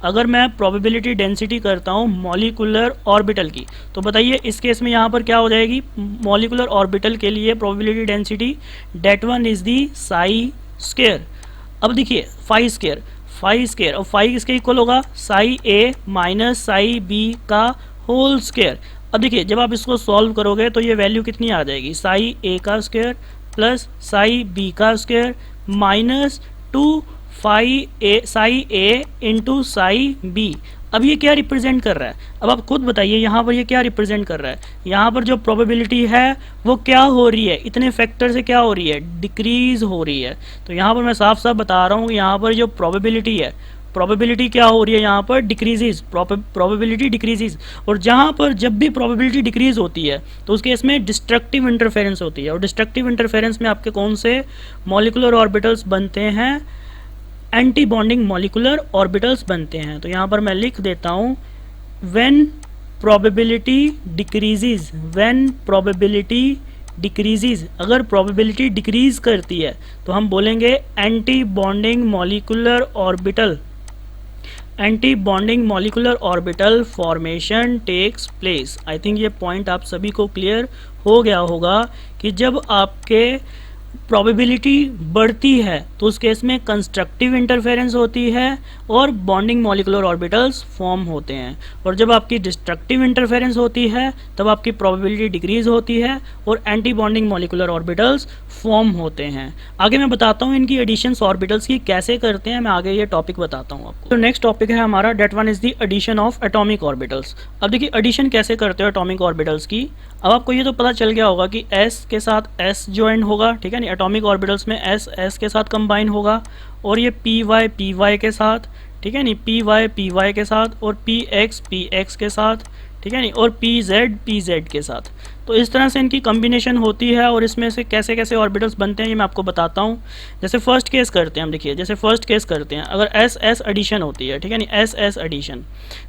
अगर मैं प्रोबेबिलिटी डेंसिटी करता हूँ मॉलिक्यूलर ऑर्बिटल की तो बताइए इस केस में यहाँ पर क्या हो जाएगी, मॉलिक्यूलर ऑर्बिटल के लिए probability density that one is the psi square. अब देखिए फाई स्क्वायर और फाई किसके इक्वल होगा, psi A minus psi B का होल स्क्वायर। अब देखिए जब आप इसको सॉल्व करोगे तो ये वैल्यू कितनी आ जाएगी, साई ए का स्क्वायर प्लस साई बी का स्क्वायर माइनस 2 साई ए इंटू साई बी। अब ये क्या रिप्रेजेंट कर रहा है, अब आप खुद बताइए यहाँ पर ये क्या रिप्रेजेंट कर रहा है। यहाँ पर जो प्रोबेबिलिटी है वो क्या हो रही है, इतने फैक्टर से क्या हो रही है, डिक्रीज हो रही है। तो यहाँ पर मैं साफ साफ बता रहा हूँ कि यहाँ पर जो प्रोबेबिलिटी है, प्रोबेबिलिटी क्या हो रही है, यहाँ पर डिक्रीजेज, प्रोबेबिलिटी डिक्रीजेज। और जहाँ पर जब भी प्रोबेबिलिटी डिक्रीज होती है तो उसके इसमें डिस्ट्रक्टिव इंटरफेरेंस होती है। और डिस्ट्रक्टिव इंटरफेरेंस में आपके कौन से मॉलिक्यूलर ऑर्बिटल्स बनते हैं, एंटी बॉन्डिंग मॉलिक्यूलर ऑर्बिटल्स बनते हैं। तो यहाँ पर मैं लिख देता हूँ when probability decreases, when probability decreases, अगर प्रोबेबिलिटी डिक्रीज करती है तो हम बोलेंगे anti bonding molecular orbital, anti bonding molecular orbital formation takes place. I think ये पॉइंट आप सभी को क्लियर हो गया होगा कि जब आपके प्रोबेबिलिटी बढ़ती है तो उस केस में कंस्ट्रक्टिव इंटरफेरेंस होती है और बॉन्डिंग मॉलिकुलर ऑर्बिटल्स फॉर्म होते हैं, और जब आपकी डिस्ट्रक्टिव इंटरफेरेंस होती है तब आपकी प्रोबेबिलिटी डिक्रीज होती है और anti bonding molecular orbitals form होते हैं। आगे मैं बताता हूँ इनकी एडिशंस ऑर्बिटल्स की कैसे करते हैं, मैं आगे ये टॉपिक बताता हूँ आपको। तो नेक्स्ट टॉपिक है हमारा, that one is the addition of atomic orbitals. अब देखिए एडिशन कैसे करते हो एटॉमिक ऑर्बिटल्स की। अब आपको ये तो पता चल गया होगा कि s के साथ s ज्वाइन होगा, ठीक है नहीं, एटॉमिक ऑर्बिटल्स में s s के साथ कंबाइन होगा, और ये py के साथ, ठीक है नहीं, py के साथ, और px के साथ, ठीक है नहीं, और pz के साथ। तो इस तरह से इनकी कॉम्बिनेशन होती है, और इसमें से कैसे कैसे ऑर्बिटल्स बनते हैं ये मैं आपको बताता हूँ। जैसे फर्स्ट केस करते हैं हम, देखिए जैसे फर्स्ट केस करते हैं, अगर एस एस एडिशन होती है, ठीक है नहीं, एस एस एडिशन।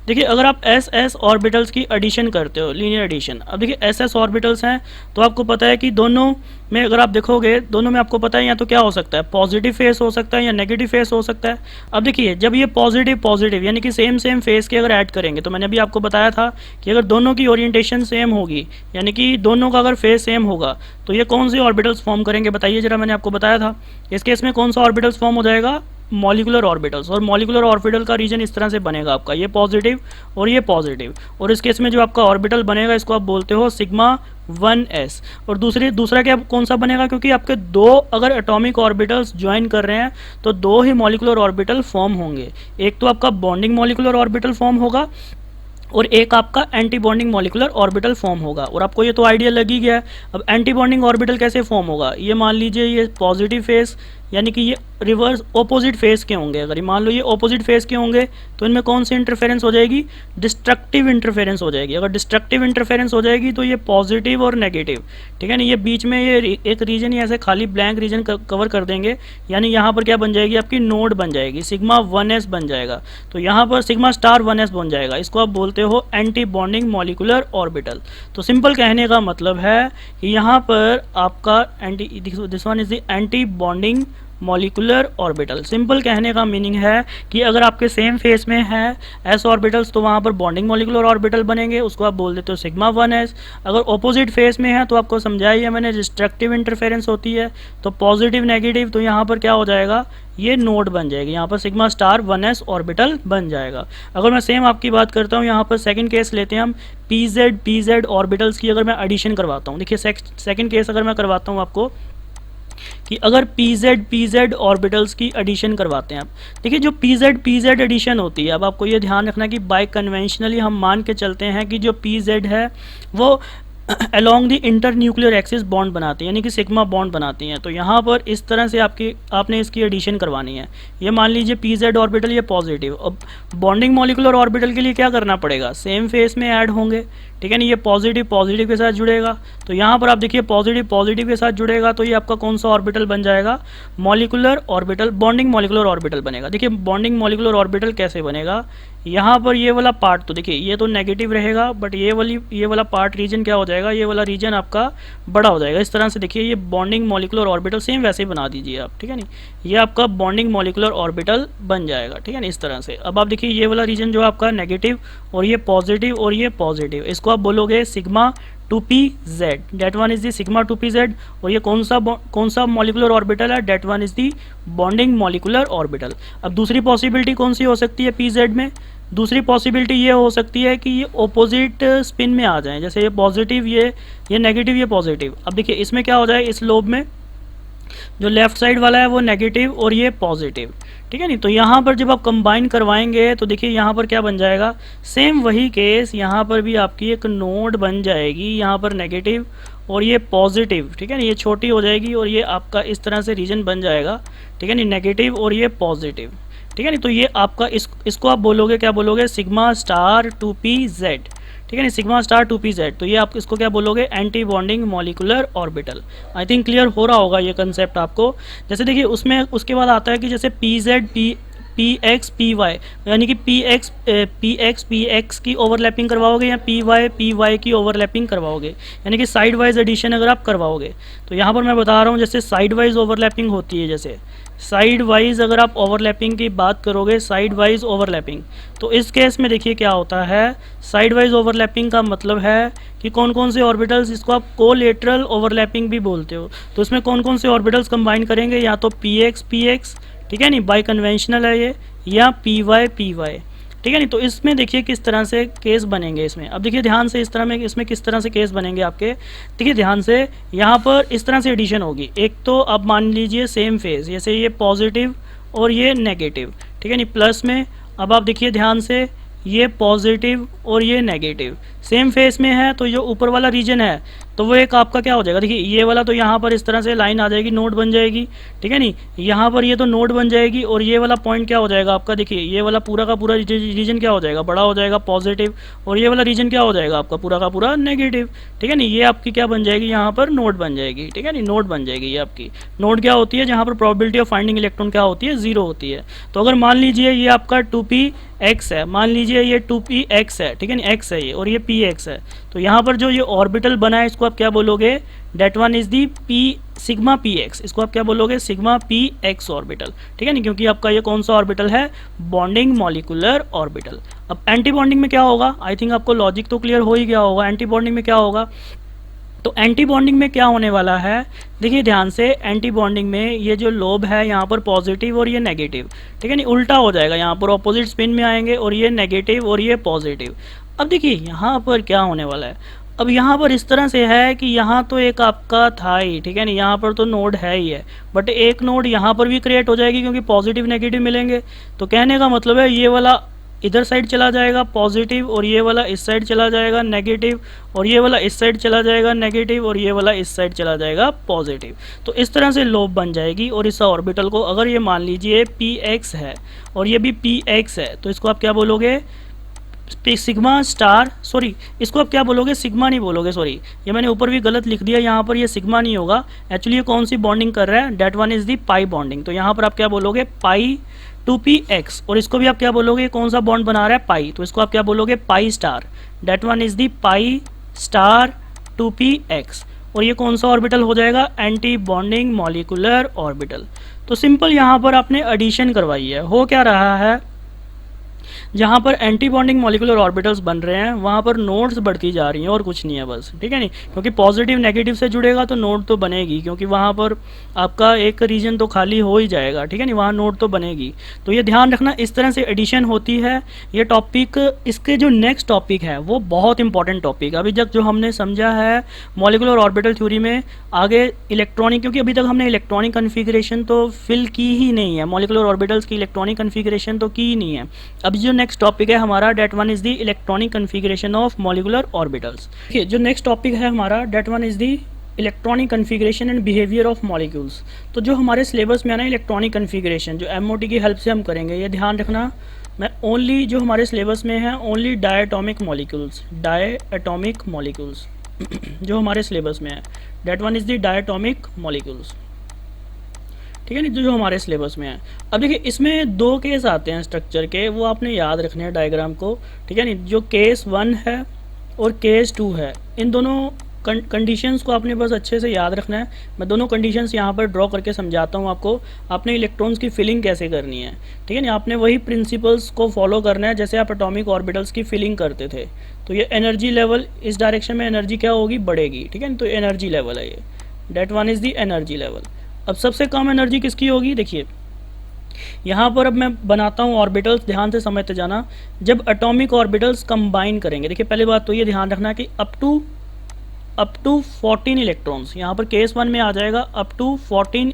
देखिए अगर आप एस एस ऑर्बिटल्स की एडिशन करते हो, लीनियर एडिशन। अब देखिए एस एस ऑर्बिटल्स हैं तो आपको पता है कि दोनों में अगर आप देखोगे, दोनों में आपको पता है या तो क्या हो सकता है, पॉजिटिव फेस हो सकता है या नेगेटिव फेस हो सकता है। अब देखिए जब ये पॉजिटिव यानी कि सेम फेस के अगर ऐड करेंगे, तो मैंने अभी आपको बताया था कि अगर दोनों की ओरिएंटेशन सेम होगी, यानी कि दोनों का अगर फेस सेम होगा, तो ये कौन सी ऑर्बिटल्स फॉर्म करेंगे बताइए जरा। मैंने आपको बताया था इस केस में कौन सा ऑर्बिटल्स फॉर्म हो जाएगा, मॉलिकुलर ऑर्बिटल्स। और मॉलिकुलर ऑर्बिटल का रीजन इस तरह से बनेगा आपका, ये पॉजिटिव और ये पॉजिटिव, और इस केस में जो आपका ऑर्बिटल बनेगा इसको आप बोलते हो सिग्मा 1s। और दूसरा क्या कौन सा बनेगा, क्योंकि आपके दो अगर एटॉमिक ऑर्बिटल्स ज्वाइन कर रहे हैं तो दो ही मॉलिकुलर ऑर्बिटल फॉर्म होंगे। एक तो आपका बॉन्डिंग मॉलिकुलर ऑर्बिटल फॉर्म होगा और एक आपका anti bonding molecular orbital form होगा। और आपको ये तो आइडिया लग ही गया। अब एंटी बॉन्डिंग ऑर्बिटल कैसे फॉर्म होगा, ये मान लीजिए ये पॉजिटिव फेस, यानी कि ये रिवर्स ऑपोजिट फेस के होंगे। अगर ये मान लो ये ऑपोजिट फेस के होंगे तो इनमें कौन सी इंटरफेरेंस हो जाएगी, डिस्ट्रक्टिव इंटरफेरेंस हो जाएगी। अगर डिस्ट्रक्टिव इंटरफेरेंस हो जाएगी तो ये पॉजिटिव और नेगेटिव, ठीक है ना, ये बीच में ये एक रीजन ही ऐसे खाली ब्लैंक रीजन कवर कर देंगे, यानी यहाँ पर क्या बन जाएगी, आपकी नोड बन जाएगी, सिग्मा 1s बन जाएगा। तो यहाँ पर सिग्मा स्टार 1s बन जाएगा, इसको आप बोलते हो एंटी बॉन्डिंग मॉलिकुलर ऑर्बिटल। तो सिंपल कहने का मतलब है कि यहाँ पर आपका this one is the anti bonding molecular orbital. Simple कहने का मीनिंग है कि अगर आपके सेम फेस में है एस ऑर्बिटल्स तो वहाँ पर बॉन्डिंग मॉलिकुलर ऑर्बिटल बनेंगे, उसको आप बोल देते हो सिग्मा 1s। अगर ऑपोजिट फेस में है तो आपको समझाया मैंने, डिस्ट्रक्टिव इंटरफेरेंस होती है तो पॉजिटिव नेगेटिव, तो यहाँ पर क्या हो जाएगा, ये नोड बन जाएगी, यहाँ पर सिग्मा स्टार 1s ऑर्बिटल बन जाएगा। अगर मैं सेम आपकी बात करता हूँ, यहाँ पर सेकंड केस लेते हैं हम, pz ऑर्बिटल्स की अगर मैं एडिशन करवाता हूँ। देखिए सेकंड केस अगर मैं करवाता हूँ आपको कि अगर pz ऑर्बिटल्स की एडिशन करवाते हैं आप, देखिए जो pz एडिशन होती है, अब आपको ये ध्यान रखना कि बाय कन्वेंशनली हम मान के चलते हैं कि जो pz है वो along the inter nuclear axis bond बनाती है, यानी कि सिग्मा बॉन्ड बनाती हैं। तो यहाँ पर इस तरह से आपने इसकी एडिशन करवानी है। ये मान लीजिए pz ऑर्बिटल ये पॉजिटिव, अब बॉन्डिंग मॉलिकुलर ऑर्बिटल के लिए क्या करना पड़ेगा, सेम फेस में ऐड होंगे, ठीक है ना, ये पॉजिटिव के साथ जुड़ेगा। तो यहाँ पर आप देखिए पॉजिटिव के साथ जुड़ेगा तो ये आपका कौन सा ऑर्बिटल बन जाएगा, molecular orbital, bonding molecular orbital बनेगा। देखिए बॉन्डिंग मॉलिकुलर ऑर्बिटल कैसे बनेगा, यहाँ पर ये वाला पार्ट तो देखिए ये तो नेगेटिव रहेगा, बट ये वाला पार्ट रीजन क्या हो जाएगा, ये वाला रीजन आपका बड़ा हो जाएगा। इस तरह से देखिए ये बॉन्डिंग मॉलिकुलर ऑर्बिटल सेम वैसे ही बना दीजिए आप, ठीक है नहीं, ये आपका बॉन्डिंग मॉलिकुलर ऑर्बिटल बन जाएगा, ठीक है ना, इस तरह से। अब आप देखिए ये वाला रीजन जो आपका नेगेटिव और ये पॉजिटिव, इसको आप बोलोगे sigma 2pz, that one is the sigma 2pz। और ये कौन सा मॉलिकुलर ऑर्बिटल है, that one is the bonding molecular orbital. अब दूसरी पॉसिबिलिटी कौन सी हो सकती है pz में, दूसरी पॉसिबिलिटी ये हो सकती है कि ये ऑपोजिट स्पिन में आ जाएं, जैसे ये पॉजिटिव ये नेगेटिव ये पॉजिटिव। अब देखिए इसमें क्या हो जाए, इस लोब में जो लेफ्ट साइड वाला है वो नेगेटिव और ये पॉजिटिव, ठीक है नहीं। तो यहाँ पर जब आप कंबाइन करवाएंगे तो देखिए यहाँ पर क्या बन जाएगा, सेम वही केस, यहाँ पर भी आपकी एक नोड बन जाएगी, यहाँ पर नेगेटिव और ये पॉजिटिव, ठीक है ना, ये छोटी हो जाएगी और ये आपका इस तरह से रीजन बन जाएगा, ठीक है नहीं, नेगेटिव और ये पॉजिटिव, ठीक है नहीं। तो ये आपका इसको आप बोलोगे, क्या बोलोगे, सिग्मा स्टार 2pz, ठीक है ना, सिग्मा स्टार 2pz। तो ये आप इसको क्या बोलोगे, anti bonding molecular orbital. I think clear हो रहा होगा ये कंसेप्ट आपको। जैसे देखिए उसमें उसके बाद आता है कि जैसे पी एक्स पी वाई, यानी कि पी एक्स की ओवरलैपिंग करवाओगे या पी वाई की ओवरलैपिंग करवाओगे, यानी कि साइड वाइज एडिशन अगर आप करवाओगे। तो यहाँ पर मैं बता रहा हूँ जैसे साइड वाइज ओवरलैपिंग होती है, जैसे साइड वाइज अगर आप ओवरलैपिंग की बात करोगे, साइड वाइज ओवरलैपिंग, तो इस केस में देखिए क्या होता है। साइड वाइज ओवरलैपिंग का मतलब है कि कौन कौन से ऑर्बिटल्स, इसको आप कोलेटरल ओवरलैपिंग भी बोलते हो, तो इसमें कौन कौन से ऑर्बिटल्स कंबाइन करेंगे, या तो पी एक्स, ठीक है नहीं, बाई कन्वेंशनल है ये, या पी वाई, ठीक है नहीं। तो इसमें देखिए किस तरह से केस बनेंगे इसमें। अब देखिए ध्यान से इस तरह में इसमें किस तरह से केस बनेंगे आपके, देखिए ध्यान से, यहाँ पर इस तरह से एडिशन होगी। एक तो अब मान लीजिए सेम फेज, जैसे ये पॉजिटिव और ये नेगेटिव, ठीक है नहीं, प्लस में। अब आप देखिए ध्यान से, ये पॉजिटिव और ये नेगेटिव सेम फेस में है, तो जो ऊपर वाला रीजन है तो वो एक आपका क्या हो जाएगा, देखिए ये वाला तो यहाँ पर इस तरह से लाइन आ जाएगी, नोड बन जाएगी, ठीक है नहीं, यहाँ पर ये तो नोड बन जाएगी, और ये वाला पॉइंट क्या हो जाएगा आपका, देखिए ये वाला पूरा का पूरा रीजन क्या हो जाएगा, बड़ा हो जाएगा पॉजिटिव, और ये वाला रीजन क्या हो जाएगा आपका पूरा का पूरा नेगेटिव, ठीक है नहीं। ये आपकी क्या बन जाएगी, यहाँ पर नोड बन जाएगी, ठीक है नहीं, नोड बन जाएगी। ये आपकी नोड क्या होती है, जहाँ पर प्रोबेबिलिटी ऑफ फाइंडिंग इलेक्ट्रॉन क्या होती है, 0 होती है। तो अगर मान लीजिए ये आपका 2p है, मान लीजिए ये 2p है, ठीक है नहीं, x है ये, और ये px है, तो यहाँ पर जो ये ऑर्बिटल बना है इसको आप क्या बोलोगे, that one is the P sigma P X, इसको आप क्या बोलोगे, सिग्मा पी एक्स ऑर्बिटल, ठीक है नहीं, क्योंकि आपका ये कौन सा ऑर्बिटल है, बॉन्डिंग मॉलिक्यूलर ऑर्बिटल। अब एंटी बॉन्डिंग में क्या होगा, आई थिंक आपको लॉजिक तो क्लियर हो ही गया होगा। एंटी बॉन्डिंग में क्या होगा, तो एंटी बॉन्डिंग में क्या होने वाला है, देखिए ध्यान से, एंटी बॉन्डिंग में ये जो लोब है यहाँ पर पॉजिटिव और ये नेगेटिव, ठीक है नहीं, उल्टा हो जाएगा, यहाँ पर ऑपोजिट स्पिन में आएंगे, और ये नेगेटिव और ये पॉजिटिव। अब देखिए यहाँ पर क्या होने वाला है, अब यहाँ पर इस तरह से है कि यहाँ तो एक आपका था ही, ठीक है नहीं, यहाँ पर तो नोड है ही है, बट एक नोड यहाँ पर भी क्रिएट हो जाएगी क्योंकि पॉजिटिव नेगेटिव मिलेंगे। तो कहने का मतलब है ये वाला इधर साइड चला जाएगा पॉजिटिव, और ये वाला इस साइड चला जाएगा नेगेटिव, और ये वाला इस साइड चला जाएगा नेगेटिव, और ये वाला इस साइड चला जाएगा पॉजिटिव। तो इस तरह से लोब बन जाएगी, और इस ऑर्बिटल को अगर ये मान लीजिए पी एक्स है और ये भी पी एक्स है, तो इसको आप क्या बोलोगे, सिग्मा स्टार, सॉरी इसको आप क्या बोलोगे, सिग्मा नहीं बोलोगे, सॉरी ये मैंने ऊपर भी गलत लिख दिया, यहाँ पर ये सिग्मा नहीं होगा, एक्चुअली ये कौन सी बॉन्डिंग कर रहा है, that one is the pi bonding. तो यहाँ पर आप क्या बोलोगे, पाई 2px, और इसको भी आप क्या बोलोगे, कौन सा बॉन्ड बना रहा है, पाई, तो इसको आप क्या बोलोगे, pi star, that one is the pi star 2px, और ये कौन सा ऑर्बिटल हो जाएगा, एंटी बॉन्डिंग मॉलिक्यूलर ऑर्बिटल। तो सिंपल यहाँ पर आपने एडिशन करवाई है, हो क्या रहा है, जहाँ पर एंटी बॉन्डिंग मॉलिक्यूलर ऑर्बिटल्स बन रहे हैं वहाँ पर नोड्स बढ़ती जा रही हैं, और कुछ नहीं है बस, ठीक है नहीं, क्योंकि पॉजिटिव नेगेटिव से जुड़ेगा तो नोड तो बनेगी, क्योंकि वहाँ पर आपका एक रीजन तो खाली हो ही जाएगा, ठीक है नहीं, वहाँ नोड तो बनेगी। तो ये ध्यान रखना, इस तरह से एडिशन होती है। ये टॉपिक, इसके जो नेक्स्ट टॉपिक है वो बहुत इंपॉर्टेंट टॉपिक है। अभी तक जो हमने समझा है मॉलिक्यूलर ऑर्बिटल थ्योरी में, आगे इलेक्ट्रॉनिक, क्योंकि अभी तक हमने इलेक्ट्रॉनिक कन्फिग्रेशन तो फिल की ही नहीं है, मॉलिक्यूलर ऑर्बिटल्स की इलेक्ट्रॉनिक कन्फिग्रेशन तो की ही नहीं है। अभी जो नेक्स्ट टॉपिक है हमारा, that one is the electronic configuration of molecular orbitals. देखिए जो नेक्स्ट टॉपिक है हमारा, that one is the electronic configuration and behaviour of molecules. तो जो हमारे सिलेबस में है ना इलेक्ट्रॉनिक कन्फिगरेशन, जो एमओटी की हेल्प से हम करेंगे, ये ध्यान रखना, मैं ओनली जो हमारे सिलेबस में है ओनली डायटोमिक मॉलिक्यूल्स जो हमारे सिलेबस में है, that one is the diatomic molecules, ठीक है नहीं, जो हमारे सिलेबस में है। अब देखिए इसमें दो केस आते हैं स्ट्रक्चर के, वो आपने याद रखने हैं डायग्राम को, ठीक है नहीं, जो केस 1 है और केस 2 है, इन दोनों कंडीशंस को आपने बस अच्छे से याद रखना है। मैं दोनों कंडीशंस यहाँ पर ड्रॉ करके समझाता हूँ आपको, आपने इलेक्ट्रॉन्स की फिलिंग कैसे करनी है, ठीक है नहीं, आपने वही प्रिंसिपल्स को फॉलो करना है जैसे आप एटॉमिक ऑर्बिटल्स की फिलिंग करते थे। तो ये एनर्जी लेवल, इस डायरेक्शन में एनर्जी क्या होगी, बढ़ेगी, ठीक है ना, तो एनर्जी लेवल है ये, that one is the energy level. अब सबसे कम एनर्जी किसकी होगी, देखिए यहाँ पर अब मैं बनाता हूँ ऑर्बिटल्स, ध्यान से समझते जाना। जब एटॉमिक ऑर्बिटल्स कंबाइन करेंगे, देखिए पहली बात तो ये ध्यान रखना है कि अप टू 14 इलेक्ट्रॉन्स, यहाँ पर केस 1 में आ जाएगा अप टू 14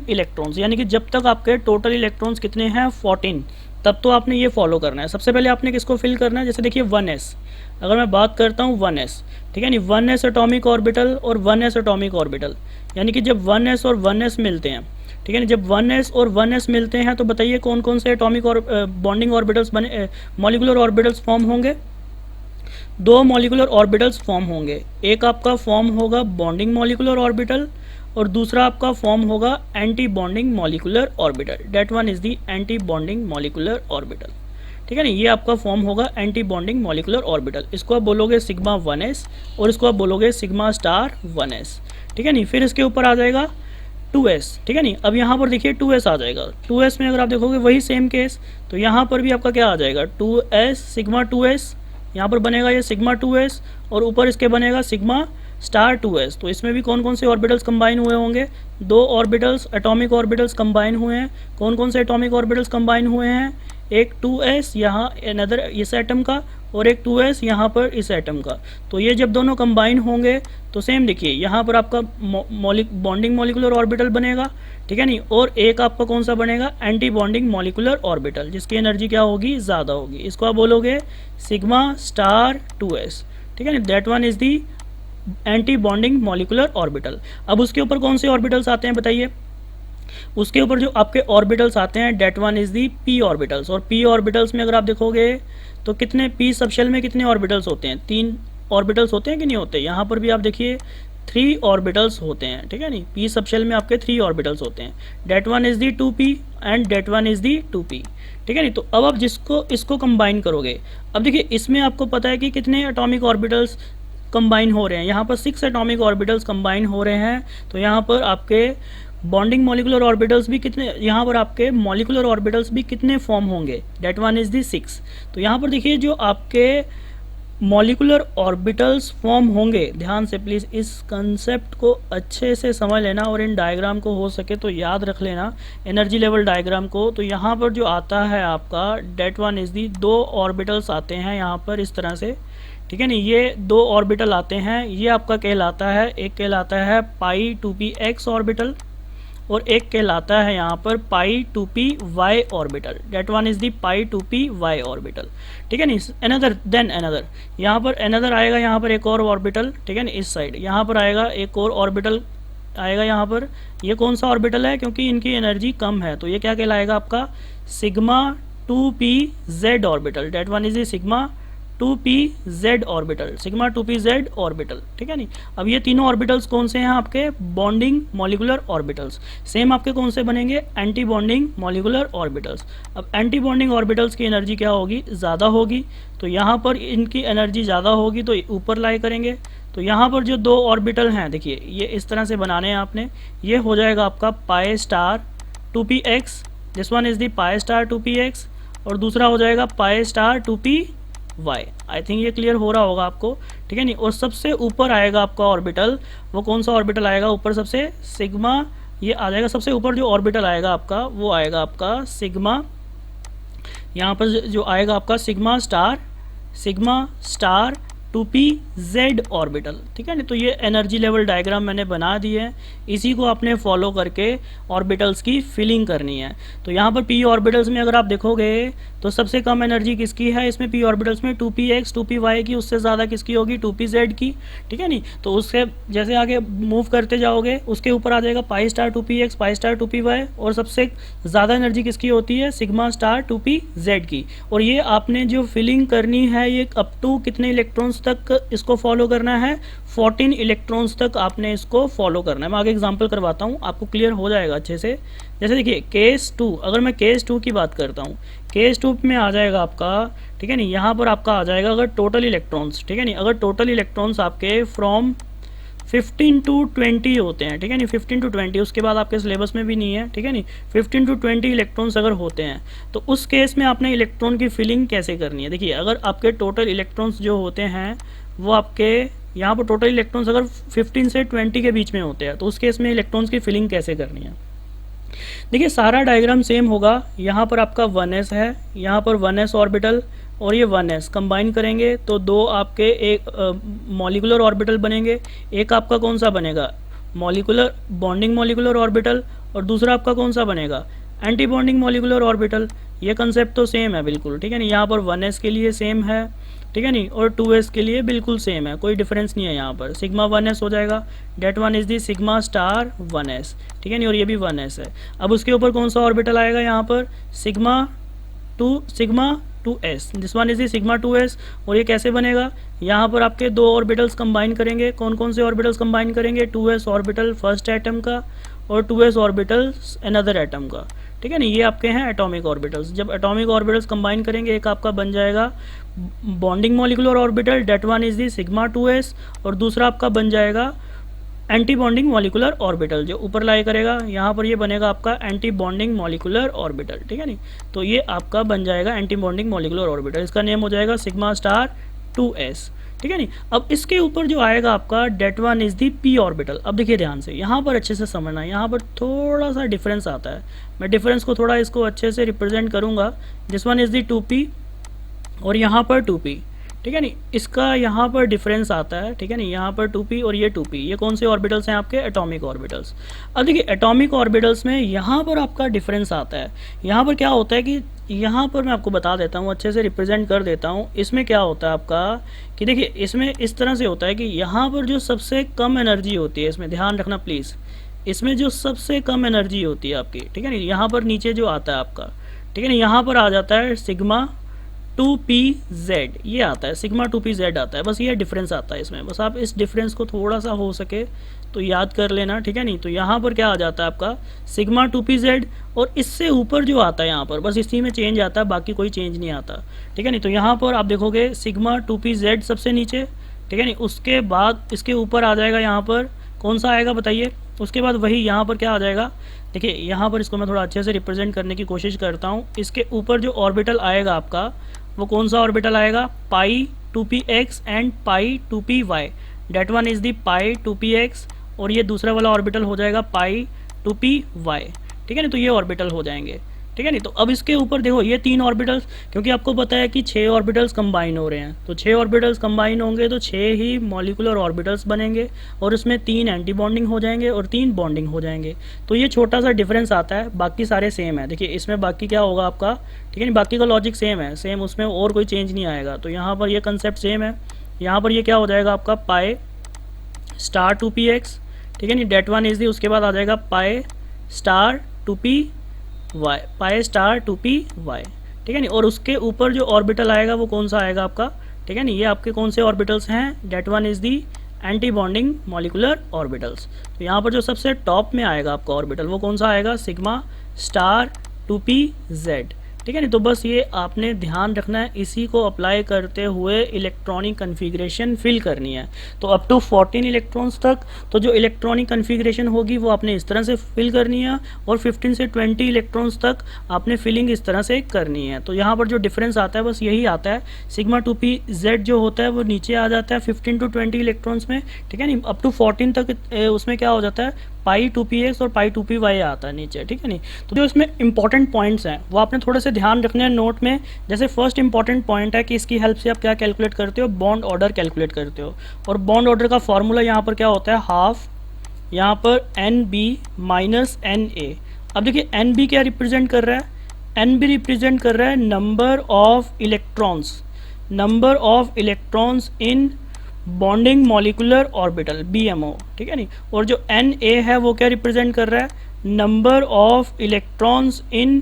इलेक्ट्रॉन्स, यानी कि जब तक आपके टोटल इलेक्ट्रॉन्स कितने हैं 14, तब तो आपने ये फॉलो करना है। सबसे पहले आपने किसको फिल करना है, जैसे देखिए 1s, अगर मैं बात करता हूँ 1s, ठीक है नहीं, 1s एटॉमिक ऑर्बिटल और 1s एटॉमिक ऑर्बिटल, यानी कि जब 1s और 1s मिलते हैं, ठीक है ना, जब 1s और 1s मिलते हैं तो बताइए कौन कौन से एटॉमिक और बॉन्डिंग ऑर्बिटल्स बने, मॉलिक्यूलर ऑर्बिटल्स फॉर्म होंगे। 2 मॉलिक्यूलर ऑर्बिटल्स फॉर्म होंगे, एक आपका फॉर्म होगा बॉन्डिंग मॉलिक्यूलर ऑर्बिटल और दूसरा आपका फॉर्म होगा anti bonding molecular orbital, that one is the anti bonding molecular orbital, ठीक है ना। ये आपका फॉर्म होगा एंटी बॉन्डिंग मॉलिकुलर ऑर्बिटल, इसको आप बोलोगे सिग्मा 1s और इसको आप बोलोगे सिग्मा स्टार 1s, ठीक है नहीं। फिर इसके ऊपर आ जाएगा 2s, ठीक है नहीं। अब यहाँ पर देखिए 2s आ जाएगा, 2s में अगर आप देखोगे वही सेम केस, तो यहाँ पर भी आपका क्या आ जाएगा 2s सिग्मा 2s, यहाँ पर बनेगा ये सिग्मा 2s और ऊपर इसके बनेगा सिग्मा स्टार 2s। तो इसमें भी कौन कौन से ऑर्बिटल्स कंबाइन हुए होंगे, दो ऑर्बिटल्स एटॉमिक ऑर्बिटल्स कंबाइन हुए हैं। कौन कौन से एटॉमिक ऑर्बिटल्स कंबाइन हुए हैं, एक 2s यहाँ अनदर इस एटम का और एक 2s यहाँ पर इस एटम का। तो ये जब दोनों कंबाइन होंगे तो सेम देखिए यहाँ पर आपका बॉन्डिंग मॉलिकुलर ऑर्बिटल बनेगा, ठीक है नहीं। और एक आपका कौन सा बनेगा, एंटी बॉन्डिंग मॉलिकुलर ऑर्बिटल, जिसकी एनर्जी क्या होगी, ज़्यादा होगी। इसको आप बोलोगे सिग्मा स्टार 2s, ठीक है ना। That one is the anti bonding molecular orbital. अब उसके ऊपर कौन से ऑर्बिटल्स आते हैं बताइए, उसके ऊपर जो आपके ऑर्बिटल्स आते हैं that one is the P orbitals. और पी ऑर्बिटल्स में अगर आप देखोगे तो कितने पी सबशेल में कितने ऑर्बिटल्स होते हैं, 3 ऑर्बिटल्स होते हैं कि नहीं होते। यहाँ पर भी आप देखिए 3 ऑर्बिटल्स होते हैं, ठीक है नहीं। पी सबशेल में आपके 3 ऑर्बिटल्स होते हैं, that one is the 2p and that one is the 2p, ठीक है नहीं। तो अब आप इसको कंबाइन करोगे, अब देखिए इसमें आपको पता है कि कितने एटॉमिक ऑर्बिटल्स कंबाइन हो रहे हैं, यहाँ पर 6 एटॉमिक ऑर्बिटल्स कंबाइन हो रहे हैं। तो यहाँ पर आपके बॉन्डिंग मॉलिकुलर ऑर्बिटल्स भी कितने, यहाँ पर आपके मॉलिकुलर ऑर्बिटल्स भी कितने फॉर्म होंगे, डेट वन इज दी 6। तो यहाँ पर देखिए जो आपके मॉलिकुलर ऑर्बिटल्स फॉर्म होंगे, ध्यान से प्लीज़ इस कंसेप्ट को अच्छे से समझ लेना और इन डायग्राम को हो सके तो याद रख लेना, एनर्जी लेवल डायग्राम को। तो यहाँ पर जो आता है आपका that one is the 2 orbitals आते हैं यहाँ पर इस तरह से, ठीक है नहीं। ये 2 ऑर्बिटल आते हैं, ये आपका कहलाता है, एक कहलाता है पाई 2px ऑर्बिटल और एक कहलाता है यहाँ पर pi 2py orbital, that one is the pi 2py orbital, ठीक है नहीं। अनदर देन अनदर, यहाँ पर अनदर आएगा, यहाँ पर एक और ऑर्बिटल, ठीक है ना, इस साइड यहाँ पर आएगा एक और ऑर्बिटल आएगा यहाँ पर। ये कौन सा ऑर्बिटल है, क्योंकि इनकी एनर्जी कम है तो ये क्या कहलाएगा आपका sigma 2pz orbital, that one is the sigma 2pz orbital, sigma 2pz orbital, ठीक है नहीं। अब ये तीनों ऑर्बिटल्स कौन से हैं आपके, बॉन्डिंग मॉलिकुलर ऑर्बिटल्स। सेम आपके कौन से बनेंगे, एंटी बॉन्डिंग मॉलिकुलर ऑर्बिटल्स। अब एंटी बॉन्डिंग ऑर्बिटल्स की एनर्जी क्या होगी, ज़्यादा होगी, तो यहाँ पर इनकी एनर्जी ज़्यादा होगी तो ऊपर लाई करेंगे। तो यहाँ पर जो 2 ऑर्बिटल हैं देखिए ये इस तरह से बनाने हैं आपने, ये हो जाएगा आपका पाई star 2px, this one is the pi star 2px और दूसरा हो जाएगा पाई स्टार 2py। आई थिंक ये क्लियर हो रहा होगा आपको, ठीक है नहीं। और सबसे ऊपर आएगा आपका ऑर्बिटल, वो कौन सा ऑर्बिटल आएगा ऊपर सबसे, सिग्मा, ये आ जाएगा सबसे ऊपर जो ऑर्बिटल आएगा आपका वो आएगा आपका सिग्मा, यहाँ पर जो आएगा आपका सिग्मा स्टार 2pz ऑर्बिटल, ठीक है ना। तो ये एनर्जी लेवल डायग्राम मैंने बना दी है, इसी को आपने फॉलो करके ऑर्बिटल्स की फिलिंग करनी है। तो यहाँ पर p ऑर्बिटल्स में अगर आप देखोगे तो सबसे कम एनर्जी किसकी है इसमें, p ऑर्बिटल्स में 2px 2py की, उससे ज़्यादा किसकी होगी 2pz की, ठीक है नहीं। तो उससे जैसे आगे मूव करते जाओगे उसके ऊपर आ जाएगा पाई star 2px pi star 2py और सबसे ज़्यादा एनर्जी किसकी होती है सिग्मा स्टार 2pz की। और ये आपने जो फिलिंग करनी है ये अप टू कितने इलेक्ट्रॉन्स तक इसको फॉलो करना है, 14 इलेक्ट्रॉन्स तक आपने इसको फॉलो करना है। मैं आगे एग्जांपल करवाता हूँ आपको क्लियर हो जाएगा अच्छे से। जैसे देखिए केस 2, अगर मैं केस 2 की बात करता हूँ, केस 2 में आ जाएगा आपका, ठीक है नहीं, यहाँ पर आपका आ जाएगा अगर टोटल इलेक्ट्रॉन्स, ठीक है नहीं, अगर टोटल इलेक्ट्रॉन्स आपके फ्रॉम 15 to 20 होते हैं, ठीक है नहीं, 15 to 20, उसके बाद आपके सिलेबस में भी नहीं है, ठीक है नहीं, 15 to 20 इलेक्ट्रॉन्स अगर होते हैं तो उस केस में आपने इलेक्ट्रॉन की फिलिंग कैसे करनी है। देखिए अगर आपके टोटल इलेक्ट्रॉन्स जो होते हैं वो आपके यहाँ पर टोटल इलेक्ट्रॉन्स अगर 15 से 20 के बीच में होते हैं तो उस केस में इलेक्ट्रॉन्स की फिलिंग कैसे करनी है। देखिए सारा डायग्राम सेम होगा, यहाँ पर आपका 1s है, यहाँ पर 1s ऑर्बिटल और ये 1s कंबाइन करेंगे तो 2 आपके एक मॉलिकुलर ऑर्बिटल बनेंगे। एक आपका कौन सा बनेगा मॉलिकुलर बॉन्डिंग मॉलिकुलर ऑर्बिटल और दूसरा आपका कौन सा बनेगा एंटी बॉन्डिंग मॉलिकुलर ऑर्बिटल। ये कंसेप्ट तो सेम है बिल्कुल, ठीक है नहीं, यहाँ पर 1s के लिए सेम है, ठीक है नहीं, और 2s के लिए बिल्कुल सेम है, कोई डिफरेंस नहीं है। यहाँ पर सिग्मा 1s हो जाएगा, that one is the sigma star 1s, ठीक है नहीं, और ये भी 1s है। अब उसके ऊपर कौन सा ऑर्बिटल आएगा यहाँ पर sigma 2s, this one is the sigma 2s। और ये कैसे बनेगा, यहाँ पर आपके दो ऑर्बिटल्स कंबाइन करेंगे, कौन कौन से ऑर्बिटल्स कंबाइन करेंगे, 2s ऑर्बिटल फर्स्ट एटम का और 2s ऑर्बिटल्स अनदर एटम का, ठीक है ना। ये आपके हैं एटॉमिक ऑर्बिटल्स। जब एटॉमिक ऑर्बिटल्स कंबाइन करेंगे एक आपका बन जाएगा bonding molecular orbital, that one is the sigma 2s, और दूसरा आपका बन जाएगा एंटी बॉन्डिंग मॉलिक्यूलर ऑर्बिटल, जो ऊपर लाई करेगा यहाँ पर ये बनेगा आपका एंटी बॉन्डिंग मॉलिक्यूलर ऑर्बिटल, ठीक है नहीं। तो ये आपका बन जाएगा एंटी बॉन्डिंग मॉलिक्यूलर ऑर्बिटल, इसका नेम हो जाएगा सिग्मा स्टार 2s, ठीक है नहीं। अब इसके ऊपर जो आएगा आपका that one is the P orbital. अब देखिए ध्यान से, यहाँ पर अच्छे से समझना है, यहाँ पर थोड़ा सा डिफरेंस आता है, मैं डिफरेंस को थोड़ा इसको अच्छे से रिप्रेजेंट करूँगा। This one is the 2p और यहाँ पर 2p, ठीक है नहीं, इसका यहाँ पर डिफरेंस आता है, ठीक है नहीं, यहाँ पर 2p और ये 2p, ये कौन से ऑर्बिटल्स हैं आपके एटॉमिक ऑर्बिटल्स। अब देखिए एटॉमिक ऑर्बिटल्स में यहाँ पर आपका डिफरेंस आता है। यहाँ पर क्या होता है कि यहाँ पर मैं आपको बता देता हूँ, अच्छे से रिप्रेजेंट कर देता हूँ। इसमें क्या होता है आपका कि देखिए इसमें इस तरह से होता है कि यहाँ पर जो सबसे कम एनर्जी होती है, इसमें ध्यान रखना प्लीज़, इसमें जो सबसे कम एनर्जी होती है आपकी, ठीक है नहीं, यहाँ पर नीचे जो आता है आपका, ठीक है ना, यहाँ पर आ जाता है सिग्मा 2pz, ये आता है सिग्मा 2pz आता है, बस ये डिफरेंस आता है इसमें। बस आप इस डिफरेंस को थोड़ा सा हो सके तो याद कर लेना, ठीक है नहीं। तो यहाँ पर क्या आ जाता है आपका सिग्मा 2pz, और इससे ऊपर जो आता है यहाँ पर बस इसी में चेंज आता है, बाकी कोई चेंज नहीं आता, ठीक है नहीं। तो यहाँ पर आप देखोगे सिग्मा 2pz सबसे नीचे, ठीक है नहीं, उसके बाद इसके ऊपर आ जाएगा यहाँ पर कौन सा आएगा बताइए, उसके बाद वही यहाँ पर क्या आ जाएगा, देखिए यहाँ पर इसको मैं थोड़ा अच्छे से रिप्रेजेंट करने की कोशिश करता हूँ। इसके ऊपर जो ऑर्बिटल आएगा आपका वो कौन सा ऑर्बिटल आएगा, pi 2px and pi 2py, that one is the pi 2px और ये दूसरा वाला ऑर्बिटल हो जाएगा पाई 2py, ठीक है ना। तो ये ऑर्बिटल हो जाएंगे, ठीक है नहीं। तो अब इसके ऊपर देखो ये तीन ऑर्बिटल्स, क्योंकि आपको पता है कि 6 ऑर्बिटल्स कंबाइन हो रहे हैं, तो 6 ऑर्बिटल्स कंबाइन होंगे तो 6 ही मॉलिक्यूलर ऑर्बिटल्स बनेंगे और उसमें 3 एंटी बॉन्डिंग हो जाएंगे और 3 बॉन्डिंग हो जाएंगे। तो ये छोटा सा डिफरेंस आता है, बाकी सारे सेम है। देखिए इसमें बाकी क्या होगा आपका, ठीक है नहीं, बाकी का लॉजिक सेम है, सेम, उसमें और कोई चेंज नहीं आएगा। तो यहाँ पर ये कंसेप्ट सेम है, यहाँ पर ये क्या हो जाएगा आपका पाई स्टार 2px, ठीक है नहीं, डेट वन इज दी, उसके बाद आ जाएगा pi star 2py, pi star 2py, ठीक है नहीं। और उसके ऊपर जो ऑर्बिटल आएगा वो कौन सा आएगा आपका, ठीक है नहीं, ये आपके कौन से ऑर्बिटल्स हैं, that one is the anti bonding molecular orbitals. तो यहाँ पर जो सबसे टॉप में आएगा आपका ऑर्बिटल वो कौन सा आएगा, सिग्मा स्टार 2pz, ठीक है नहीं। तो बस ये आपने ध्यान रखना है, इसी को अप्लाई करते हुए इलेक्ट्रॉनिक कन्फिग्रेशन फिल करनी है। तो अप टू 14 इलेक्ट्रॉन्स तक तो जो इलेक्ट्रॉनिक कन्फिग्रेशन होगी वो आपने इस तरह से फिल करनी है, और 15 से 20 इलेक्ट्रॉन्स तक आपने फिलिंग इस तरह से करनी है। तो यहाँ पर जो डिफरेंस आता है बस यही आता है, सिग्मा 2pz जो होता है वो नीचे आ जाता है 15 to 20 इलेक्ट्रॉन्स में, ठीक है नहीं। अप टू 14 तक उसमें क्या हो जाता है, पाई 2px और पाई 2py आता है नीचे, ठीक है नहीं। तो जो इसमें इंपॉर्टेंट पॉइंट्स हैं वो आपने थोड़े से ध्यान रखने हैं नोट में। जैसे फर्स्ट इंपॉर्टेंट पॉइंट है कि इसकी हेल्प से आप क्या कैलकुलेट करते हो, बॉन्ड ऑर्डर कैलकुलेट करते हो, और बॉन्ड ऑर्डर का फॉर्मूला यहाँ पर क्या होता है, हाफ यहाँ पर NB माइनस NA। अब देखिए NB क्या रिप्रेजेंट कर रहा है, NB रिप्रेजेंट कर रहा है number of electrons, number of electrons in bonding molecular orbital BMO, ठीक है नहीं। और जो NA है वो क्या रिप्रेजेंट कर रहा है, number of electrons in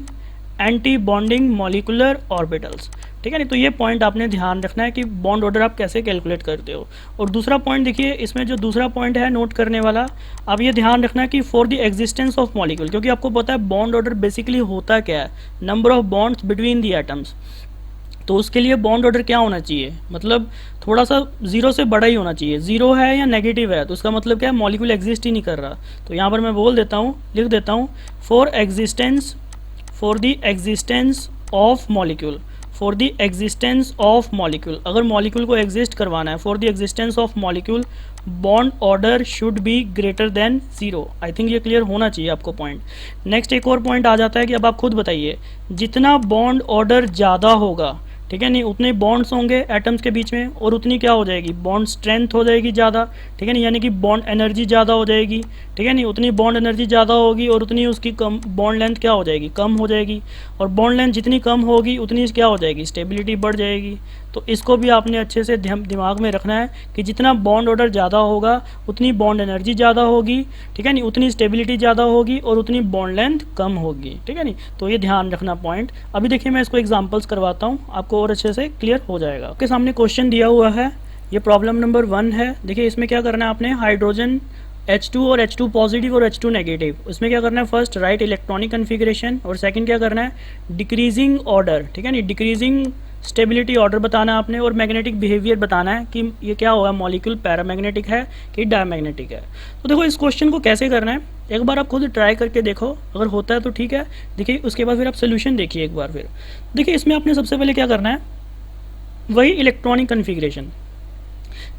anti bonding molecular orbitals, ठीक है नहीं। तो ये पॉइंट आपने ध्यान रखना है कि बॉन्ड ऑर्डर आप कैसे कैलकुलेट करते हो। और दूसरा पॉइंट देखिए, इसमें जो दूसरा पॉइंट है नोट करने वाला, आप ये ध्यान रखना है कि for the existence of molecule, क्योंकि आपको पता है बॉन्ड ऑर्डर बेसिकली होता क्या है, number of bonds between the atoms. तो उसके लिए बॉन्ड ऑर्डर क्या होना चाहिए, मतलब थोड़ा सा 0 से बड़ा ही होना चाहिए। 0 है या नेगेटिव है तो उसका मतलब क्या है, मॉलिक्यूल एग्जिस्ट ही नहीं कर रहा। तो यहाँ पर मैं बोल देता हूँ, लिख देता हूँ, for the existence of molecule, for the existence of molecule, अगर मॉलिक्यूल को एग्जिस्ट करवाना है, for the existence of molecule bond order should be greater than 0। I think ये क्लियर होना चाहिए आपको पॉइंट। नेक्स्ट एक और पॉइंट आ जाता है कि अब आप खुद बताइए, जितना बॉन्ड ऑर्डर ज़्यादा होगा, ठीक है नहीं, उतने बॉन्ड्स होंगे एटम्स के बीच में, और उतनी क्या हो जाएगी, बॉन्ड स्ट्रेंथ हो जाएगी ज़्यादा, ठीक है नहीं, यानी कि बॉन्ड एनर्जी ज़्यादा हो जाएगी, ठीक है नहीं। उतनी बॉन्ड एनर्जी ज़्यादा होगी और उतनी उसकी कम बॉन्ड लेंथ क्या हो जाएगी, कम हो जाएगी, और बॉन्ड लेंथ जितनी कम होगी उतनी क्या हो जाएगी, स्टेबिलिटी बढ़ जाएगी। तो इसको भी आपने अच्छे से दिमाग में रखना है कि जितना बॉन्ड ऑर्डर ज़्यादा होगा उतनी बॉन्ड एनर्जी ज़्यादा होगी, ठीक है नहीं, उतनी स्टेबिलिटी ज़्यादा होगी और उतनी बॉन्ड लेंथ कम होगी, ठीक है नहीं। तो ये ध्यान रखना पॉइंट। अभी देखिए मैं इसको एग्जांपल्स करवाता हूँ, आपको आपको और अच्छे से क्लियर हो जाएगा। आपके सामने क्वेश्चन दिया हुआ है, ये प्रॉब्लम नंबर 1 है। देखिए इसमें क्या करना है आपने, हाइड्रोजन H2 और H2 पॉजिटिव और H2 नेगेटिव, उसमें क्या करना है, फर्स्ट राइट इलेक्ट्रॉनिक कन्फिग्रेशन, और सेकंड क्या करना है, डिक्रीजिंग ऑर्डर, ठीक है नहीं, डिक्रीजिंग स्टेबिलिटी ऑर्डर बताना है आपने, और मैग्नेटिक बिहेवियर बताना है कि ये क्या होगा, मॉलिक्यूल पैरामैग्नेटिक है कि डायमैग्नेटिक है। तो देखो इस क्वेश्चन को कैसे करना है, एक बार आप खुद ट्राई करके देखो, अगर होता है तो ठीक है। देखिए उसके बाद फिर आप सोल्यूशन देखिए एक बार फिर। देखिए इसमें आपने सबसे पहले क्या करना है, वही इलेक्ट्रॉनिक कन्फिग्रेशन।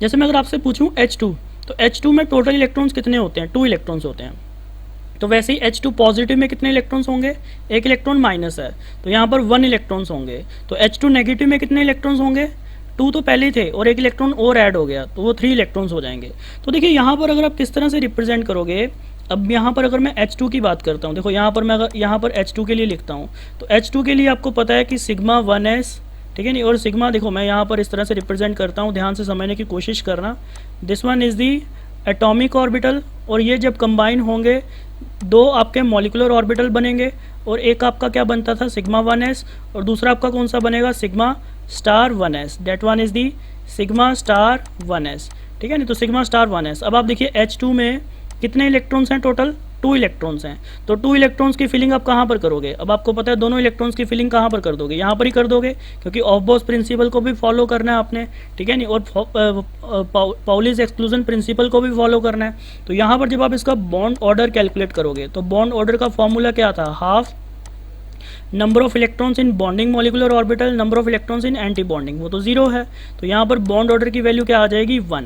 जैसे मैं अगर आपसे पूछूं H2, तो H2 में टोटल इलेक्ट्रॉन्स कितने होते हैं, 2 इलेक्ट्रॉन्स होते हैं। तो वैसे ही H2 पॉजिटिव में कितने इलेक्ट्रॉन्स होंगे, 1 इलेक्ट्रॉन माइनस है, तो यहाँ पर 1 इलेक्ट्रॉन्स होंगे। तो H2 नेगेटिव में कितने इलेक्ट्रॉन्स होंगे, 2 तो पहले ही थे और 1 इलेक्ट्रॉन और ऐड हो गया, तो वो 3 इलेक्ट्रॉन्स हो जाएंगे। तो देखिए यहाँ पर अगर आप किस तरह से रिप्रेजेंट करोगे, अब यहाँ पर अगर मैं H2 की बात करता हूँ, देखो यहाँ पर मैं अगर यहाँ पर H2 के लिए लिखता हूँ, तो H2 के लिए आपको पता है कि सिग्मा 1s, ठीक है नहीं, और सिग्मा देखो मैं यहाँ पर इस तरह से रिप्रेजेंट करता हूँ, ध्यान से समझने की कोशिश करना। This one is the atomic orbital, और ये जब कंबाइन होंगे 2 आपके मॉलिकुलर ऑर्बिटल बनेंगे, और एक आपका क्या बनता था, सिग्मा 1s, और दूसरा आपका कौन सा बनेगा, sigma star 1s, that one is the sigma star 1s, ठीक है नहीं, तो सिग्मा स्टार 1s। अब आप देखिए H2 में कितने इलेक्ट्रॉन्स हैं, टोटल 2 इलेक्ट्रॉन्स हैं। तो 2 इलेक्ट्रॉन्स की फिलिंग आप कहाँ पर करोगे, अब आपको पता है दोनों इलेक्ट्रॉन्स की फिलिंग कहाँ पर कर दोगे, यहाँ पर ही कर दोगे, क्योंकि ऑफ-बॉक्स प्रिंसिपल को भी फॉलो करना है आपने, ठीक है नहीं, और पाउलीज एक्सक्लूजन प्रिंसिपल को भी फॉलो करना है। तो यहाँ पर जब आप इसका बॉन्ड ऑर्डर कैलकुलेट करोगे, तो बॉन्ड ऑर्डर का फॉर्मूला क्या था, half number of electrons in bonding molecular orbital, number of electrons in anti bonding, वो तो 0 है, तो यहाँ पर बॉन्ड ऑर्डर की वैल्यू क्या आ जाएगी, 1।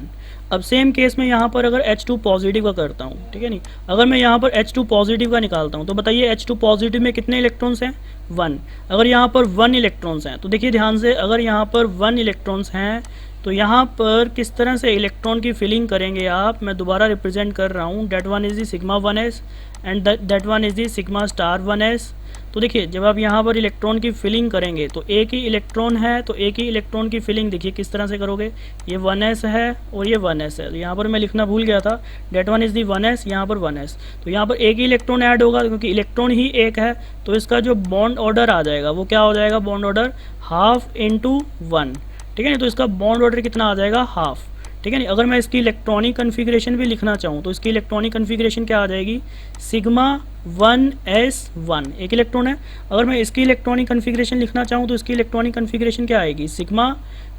अब सेम केस में यहाँ पर अगर H2 पॉजिटिव का करता हूँ, ठीक है नहीं, अगर मैं यहाँ पर H2 पॉजिटिव का निकालता हूँ, तो बताइए H2 पॉजिटिव में कितने इलेक्ट्रॉन्स हैं, 1। अगर यहाँ पर 1 इलेक्ट्रॉन्स हैं, तो देखिए ध्यान से, अगर यहाँ पर 1 इलेक्ट्रॉन्स हैं, तो यहाँ पर किस तरह से इलेक्ट्रॉन की फिलिंग करेंगे आप, मैं दोबारा रिप्रेजेंट कर रहा हूँ, that one is the sigma 1s and that one is the sigma star 1s। तो देखिए जब आप यहाँ पर इलेक्ट्रॉन की फिलिंग करेंगे, तो एक ही इलेक्ट्रॉन है, तो एक ही इलेक्ट्रॉन की फिलिंग देखिए किस तरह से करोगे, ये 1s है और ये 1s है, तो यहाँ पर मैं लिखना भूल गया था, date one is the 1s, यहाँ पर 1s, तो यहाँ पर एक ही इलेक्ट्रॉन ऐड होगा, क्योंकि इलेक्ट्रॉन ही एक है, तो इसका जो बॉन्ड ऑर्डर आ जाएगा वो क्या हो जाएगा, बॉन्ड ऑर्डर हाफ इंटू 1, ठीक है नहीं, तो इसका बॉन्ड ऑर्डर कितना आ जाएगा, हाफ, ठीक है नहीं। अगर मैं इसकी इलेक्ट्रॉनिक कन्फिग्रेशन भी लिखना चाहूँ, तो इसकी इलेक्ट्रॉनिक कन्फिग्रेशन क्या आ जाएगी, सिग्मा 1s1, एक इलेक्ट्रॉन है। अगर मैं इसकी इलेक्ट्रॉनिक कन्फिग्रेशन लिखना चाहूँ, तो इसकी इलेक्ट्रॉनिक कन्फिग्रेशन क्या आएगी, सिग्मा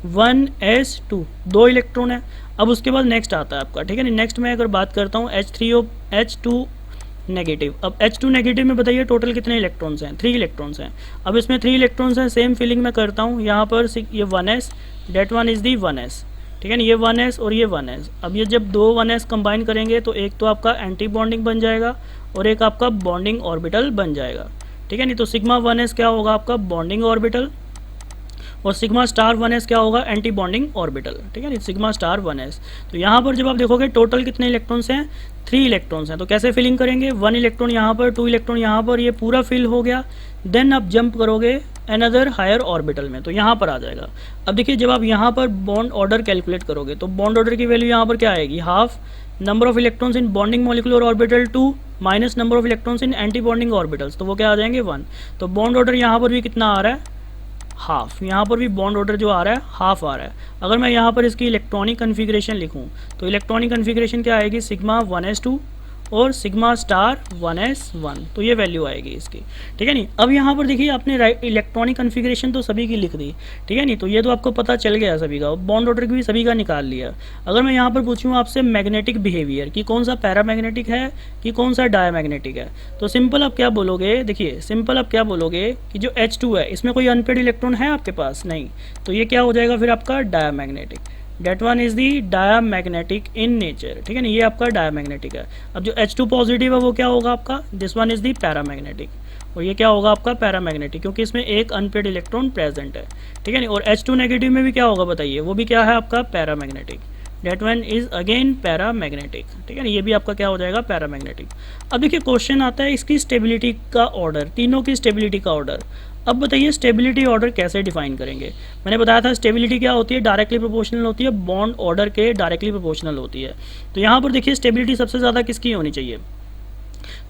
1s2, 2 इलेक्ट्रॉन है। अब उसके बाद नेक्स्ट आता है आपका, ठीक है नहीं, नेक्स्ट मैं अगर बात करता हूँ H2 नेगेटिव। अब H2 नेगेटिव में बताइए टोटल कितने इलेक्ट्रॉन्स हैं, 3 इलेक्ट्रॉन्स हैं। अब इसमें 3 इलेक्ट्रॉन्स हैं, सेम फिलिंग मैं करता हूँ, यहाँ पर ये 1s, that one is the 1s, ठीक है ना, ये 1s और ये 1s। अब ये जब 2 1s कंबाइन करेंगे, तो एक तो आपका एंटी बॉन्डिंग बन जाएगा और एक आपका बॉन्डिंग ऑर्बिटल बन जाएगा, ठीक है नहीं। तो सिग्मा 1s क्या होगा आपका, बॉन्डिंग ऑर्बिटल, और सिग्मा स्टार 1s क्या होगा, एंटी बॉन्डिंग ऑर्बिटल, ठीक है नहीं, सिग्मा स्टार 1s। तो यहाँ पर जब आप देखोगे टोटल कितने इलेक्ट्रॉन्स हैं, 3 इलेक्ट्रॉन्स हैं। तो कैसे फिलिंग करेंगे, 1 इलेक्ट्रॉन यहाँ पर, 2 इलेक्ट्रॉन यहाँ पर, ये पूरा फिल हो गया। देन आप जंप करोगे अनदर हायर ऑर्बिटल में, तो यहाँ पर आ जाएगा। अब देखिए जब आप यहाँ पर बॉन्ड ऑर्डर कैलकुलेट करोगे, तो बॉन्ड ऑर्डर की वैल्यू यहाँ पर क्या आएगी, half number of electrons in bonding molecular orbital 2 minus number of electrons in anti bonding orbitals, तो वो क्या आ जाएंगे, 1। तो बॉन्ड ऑर्डर यहाँ पर भी कितना आ रहा है, हाफ, यहाँ पर भी बॉन्ड ऑर्डर जो आ रहा है हाफ आ रहा है। अगर मैं यहाँ पर इसकी इलेक्ट्रॉनिक कन्फिग्रेशन लिखूँ, तो इलेक्ट्रॉनिक कन्फिग्रेशन क्या आएगी, सिग्मा 1s2 और सिग्मा स्टार 1s1, तो ये वैल्यू आएगी इसकी, ठीक है नहीं। अब यहाँ पर देखिए आपने इलेक्ट्रॉनिक कन्फिग्रेशन तो सभी की लिख दी, ठीक है नहीं, तो ये तो आपको पता चल गया सभी का, बॉन्ड ऑर्डर भी सभी का निकाल लिया। अगर मैं यहाँ पर पूछूँ आपसे मैग्नेटिक बिहेवियर कि कौन सा पैरामैग्नेटिक है कि कौन सा डायमैग्नेटिक है, तो सिंपल आप क्या बोलोगे, देखिए सिंपल आप क्या बोलोगे कि जो H2 है इसमें कोई अनपेड इलेक्ट्रॉन है आपके पास, नहीं, तो ये क्या हो जाएगा फिर आपका diamagnetic, that one is the diamagnetic in nature, ठीक है ना, ये आपका डायमैग्नेटिक है। अब जो H2 पॉजिटिव है वो क्या होगा आपका, this one is the paramagnetic, और ये क्या होगा आपका पैरामैग्नेटिक, क्योंकि इसमें एक अनपेड इलेक्ट्रॉन प्रेजेंट है, ठीक है ना। और H2 नेगेटिव में भी क्या होगा बताइए, वो भी क्या है आपका paramagnetic, that one is again paramagnetic, ठीक है ना, ये भी आपका क्या हो जाएगा पैरामैग्नेटिक। अब देखिए क्वेश्चन आता है इसकी स्टेबिलिटी का ऑर्डर, तीनों की स्टेबिलिटी का ऑर्डर। अब बताइए स्टेबिलिटी ऑर्डर कैसे डिफाइन करेंगे। मैंने बताया था स्टेबिलिटी क्या होती है, डायरेक्टली प्रोपोर्शनल होती है, बॉन्ड ऑर्डर के डायरेक्टली प्रोपोर्शनल होती है। तो यहाँ पर देखिए स्टेबिलिटी सबसे ज़्यादा किसकी होनी चाहिए,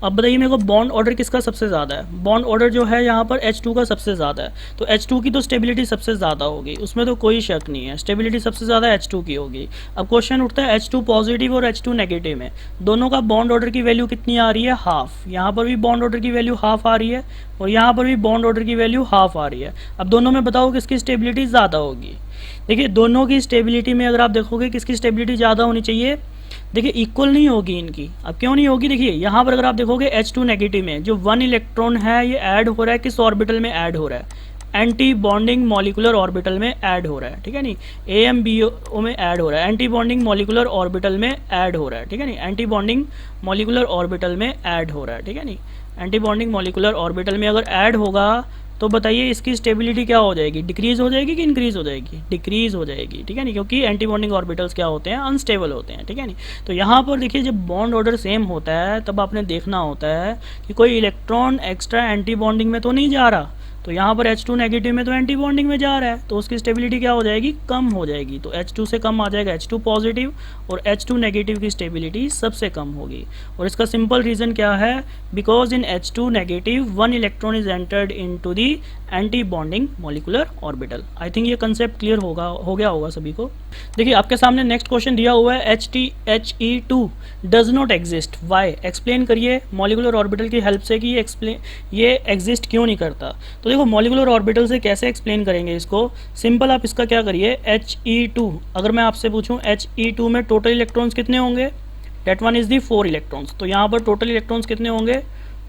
अब बताइए मेरे को बॉन्ड ऑर्डर किसका सबसे ज़्यादा है। बॉन्ड ऑर्डर जो है यहाँ पर H2 का सबसे ज़्यादा है, तो H2 की तो स्टेबिलिटी सबसे ज़्यादा होगी, उसमें तो कोई शक नहीं है, स्टेबिलिटी सबसे ज़्यादा H2 की होगी। अब क्वेश्चन उठता है H2 पॉजिटिव और H2 नेगेटिव में दोनों का बॉन्ड ऑर्डर की वैल्यू कितनी आ रही है, हाफ। यहाँ पर भी बॉन्ड ऑर्डर की वैल्यू हाफ आ रही है और यहाँ पर भी बॉन्ड ऑर्डर की वैल्यू हाफ आ रही है। अब दोनों में बताओ किसकी स्टेबिलिटी ज़्यादा होगी। देखिए दोनों की स्टेबिलिटी में अगर आप देखोगे किसकी स्टेबिलिटी ज़्यादा होनी चाहिए, देखिए इक्वल नहीं होगी इनकी। अब क्यों नहीं होगी, देखिए यहाँ पर अगर आप देखोगे H2 नेगेटिव में जो 1 इलेक्ट्रॉन है ये ऐड हो रहा है किस ऑर्बिटल में ऐड हो रहा है, एंटी बॉन्डिंग मॉलिकुलर ऑर्बिटल में ऐड हो रहा है, ठीक है नहीं, AMBO में ऐड हो रहा है, एंटी बॉन्डिंग मॉलिकुलर ऑर्बिटल में ऐड हो रहा है, ठीक है नहीं, एंटी बॉन्डिंग मॉलिकुलर ऑर्बिटल में ऐड हो रहा है, ठीक है नहीं, एंटी बॉन्डिंग मॉलिकुलर ऑर्बिटल में अगर ऐड होगा तो बताइए इसकी स्टेबिलिटी क्या हो जाएगी, डिक्रीज हो जाएगी कि इंक्रीज हो जाएगी, डिक्रीज हो जाएगी, ठीक है नहीं, क्योंकि एंटी बॉन्डिंग ऑर्बिटल्स क्या होते हैं, अनस्टेबल होते हैं, ठीक है नहीं। तो यहाँ पर देखिए जब बॉन्ड ऑर्डर सेम होता है तब आपने देखना होता है कि कोई इलेक्ट्रॉन एक्स्ट्रा एंटी बॉन्डिंग में तो नहीं जा रहा, तो यहाँ पर H2 नेगेटिव में तो एंटी बॉन्डिंग में जा रहा है, तो उसकी स्टेबिलिटी क्या हो जाएगी, कम हो जाएगी। तो H2 से कम आ जाएगा H2 पॉजिटिव और H2 नेगेटिव की स्टेबिलिटी सबसे कम होगी। और इसका सिंपल रीज़न क्या है, because in H2 negative 1 electron is entered into the anti bonding molecular orbital. I think ये कंसेप्ट क्लियर हो गया होगा सभी को। देखिए आपके सामने नेक्स्ट क्वेश्चन दिया हुआ है HE2 does not exist, why, explain करिए मॉलिकुलर ऑर्बिटल की हेल्प से कि ये एग्जिस्ट क्यों नहीं करता। तो देखो मॉलिकुलर ऑर्बिटल से कैसे एक्सप्लेन करेंगे इसको, सिंपल आप इसका क्या करिए, HE2 अगर मैं आपसे पूछूं HE2 में टोटल इलेक्ट्रॉन्स कितने होंगे, that one is the 4 electrons, तो यहाँ पर टोटल इलेक्ट्रॉन्स कितने होंगे,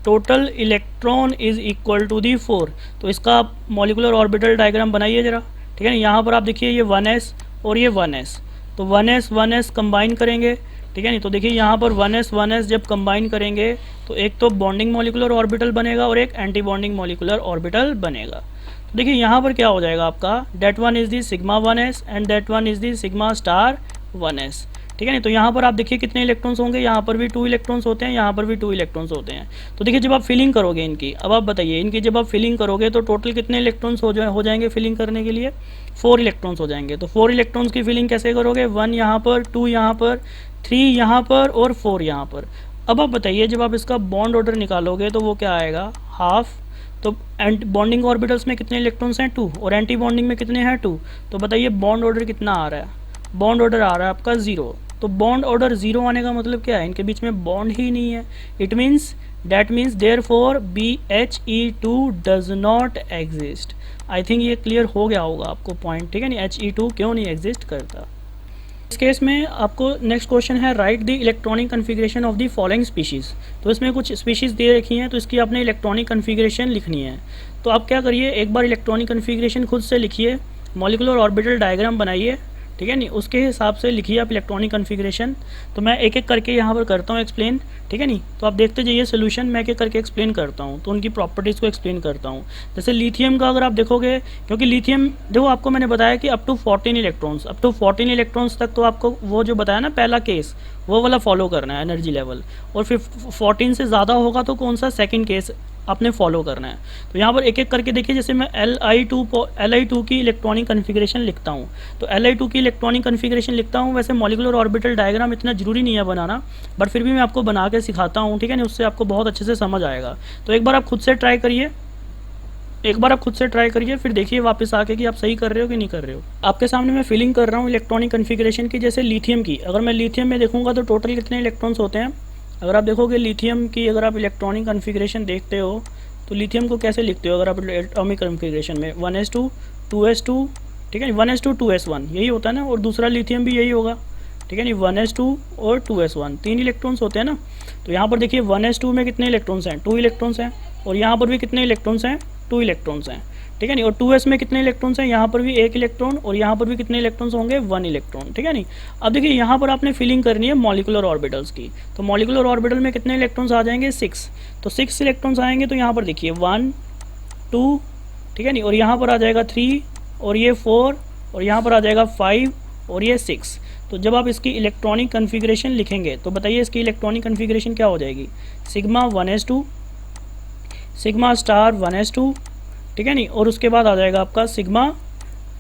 total electron is equal to the 4। तो इसका आप मॉलिकुलर ऑर्बिटल डायग्राम बनाइए जरा, ठीक है ना। यहाँ पर आप देखिए ये 1s और ये 1s, तो 1s कंबाइन करेंगे, ठीक है नहीं, तो देखिए यहाँ पर 1s जब कंबाइन करेंगे तो एक तो बॉन्डिंग मॉलिकुलर ऑर्बिटल बनेगा और एक एंटी बॉन्डिंग मॉलिकुलर ऑर्बिटल बनेगा। तो देखिए यहाँ पर क्या हो जाएगा आपका, that one is the sigma 1s and that one is the sigma star 1s, ठीक है नहीं। तो यहाँ पर आप देखिए कितने इलेक्ट्रॉन्स होंगे, यहाँ पर भी 2 इलेक्ट्रॉन्स होते हैं, यहाँ पर भी 2 इलेक्ट्रॉन्स होते हैं। तो देखिए जब आप फिलिंग करोगे इनकी, अब आप बताइए इनकी जब आप फिलिंग करोगे तो टोटल कितने इलेक्ट्रॉन्स हो जाएंगे फिलिंग करने के लिए, 4 इलेक्ट्रॉन्स हो जाएंगे। तो 4 इलेक्ट्रॉन्स की फिलिंग कैसे करोगे, 1 यहाँ पर, 2 यहाँ पर, 3 यहाँ पर और 4 यहाँ पर। अब आप बताइए जब आप इसका बॉन्ड ऑर्डर निकालोगे तो वो क्या आएगा, हाफ। तो एंटी बॉन्डिंग ऑर्बिटल्स में कितने इलेक्ट्रॉन्स हैं, 2, और एंटी बॉन्डिंग में कितने हैं, 2। तो बताइए बॉन्ड ऑर्डर कितना आ रहा है, बॉन्ड ऑर्डर आ रहा है आपका 0। तो बॉन्ड ऑर्डर 0 आने का मतलब क्या है, इनके बीच में बॉन्ड ही नहीं है। It means that means therefore BHE2 does not exist. I think ये क्लियर हो गया होगा आपको पॉइंट, ठीक है नहीं, HE2 क्यों नहीं एग्जिस्ट करता। इस केस में आपको नेक्स्ट क्वेश्चन है, right the electronic configuration of the following species. तो इसमें कुछ स्पीशीज़ दे रखी हैं तो इसकी आपने इलेक्ट्रॉनिक कन्फिग्रेशन लिखनी है। तो आप क्या करिए, एक बार इलेक्ट्रॉनिक कन्फिग्रेशन खुद से लिखिए, मॉलिकुलर ऑर्बिटल डायग्राम बनाइए, ठीक है नहीं, उसके हिसाब से लिखिए आप इलेक्ट्रॉनिक कन्फिग्रेशन। तो मैं एक एक करके यहाँ पर करता हूँ एक्सप्लेन, ठीक है नहीं। तो आप देखते जाइए सोल्यूशन, मैं एक एक करके एक्सप्लेन करता हूँ, तो उनकी प्रॉपर्टीज़ को एक्सप्लेन करता हूँ। जैसे लिथियम का अगर आप देखोगे, क्योंकि लिथियम देखो आपको मैंने बताया कि अप टू 14 इलेक्ट्रॉन्स तक तो आपको वो जो बताया ना पहला केस वो वाला फॉलो करना है एनर्जी लेवल, और फिर 14 से ज़्यादा होगा तो कौन सा सेकेंड केस आपने फॉलो करना है। तो यहाँ पर एक एक करके देखिए, जैसे मैं Li2 की इलेक्ट्रॉनिक कन्फिग्रेशन लिखता हूँ, तो Li2 की इलेक्ट्रॉनिक कन्फिग्रेशन लिखता हूँ। वैसे मॉलिकुलर ऑर्बिटल डायग्राम इतना जरूरी नहीं है बनाना, बट फिर भी मैं आपको बना के सिखाता हूँ, ठीक है नहीं, उससे आपको बहुत अच्छे से समझ आएगा। तो एक बार आप खुद से ट्राई करिए, फिर देखिए वापस आके कि आप सही कर रहे हो कि नहीं कर रहे हो। आपके सामने मैं फिलिंग कर रहा हूँ इलेक्ट्रॉनिक कन्फिग्रेशन की। जैसे लिथियम की, अगर मैं लिथियम में देखूँगा तो टोटल कितने इलेक्ट्रॉन्स होते हैं, अगर आप देखोगे लिथियम की अगर आप इलेक्ट्रॉनिक कन्फिग्रेशन देखते हो तो लिथियम को कैसे लिखते हो, अगर आप एटॉमिक कन्फिग्रेशन में 1s2 2s2, ठीक है, 1s2 2s1 यही होता है ना, और दूसरा लिथियम भी यही होगा, ठीक है नहीं, 1s2 और 2s1 3 इलेक्ट्रॉन्स होते हैं ना। तो यहाँ पर देखिए 1s2 में कितने इलेक्ट्रॉन्स हैं, 2 इलेक्ट्रॉन्स हैं, और यहाँ पर भी कितने इलेक्ट्रॉन्स हैं, 2 इलेक्ट्रॉन्स हैं, ठीक है नहीं, और 2s में कितने इलेक्ट्रॉन्स हैं, यहाँ पर भी 1 इलेक्ट्रॉन, और यहाँ पर भी कितने इलेक्ट्रॉन्स होंगे, 1 इलेक्ट्रॉन, ठीक है नहीं। अब देखिए यहाँ पर आपने फिलिंग करनी है मॉलिकुलर ऑर्बिटल्स की, तो मॉलिकुलर ऑर्बिटल में कितने इलेक्ट्रॉन्स आ जाएंगे, 6। तो 6 इलेक्ट्रॉन्स आएंगे, तो यहाँ पर देखिए 1 2, ठीक है नहीं, और यहाँ पर आ जाएगा 3, और ये 4, और यहाँ पर आ जाएगा 5, और ये 6। तो जब आप इसकी इलेक्ट्रॉनिक कन्फिग्रेशन लिखेंगे तो बताइए इसकी इलेक्ट्रॉनिक कन्फिग्रेशन क्या हो जाएगी, sigma 1s2 sigma star 1s2, ठीक है नहीं, और उसके बाद आ जाएगा आपका सिग्मा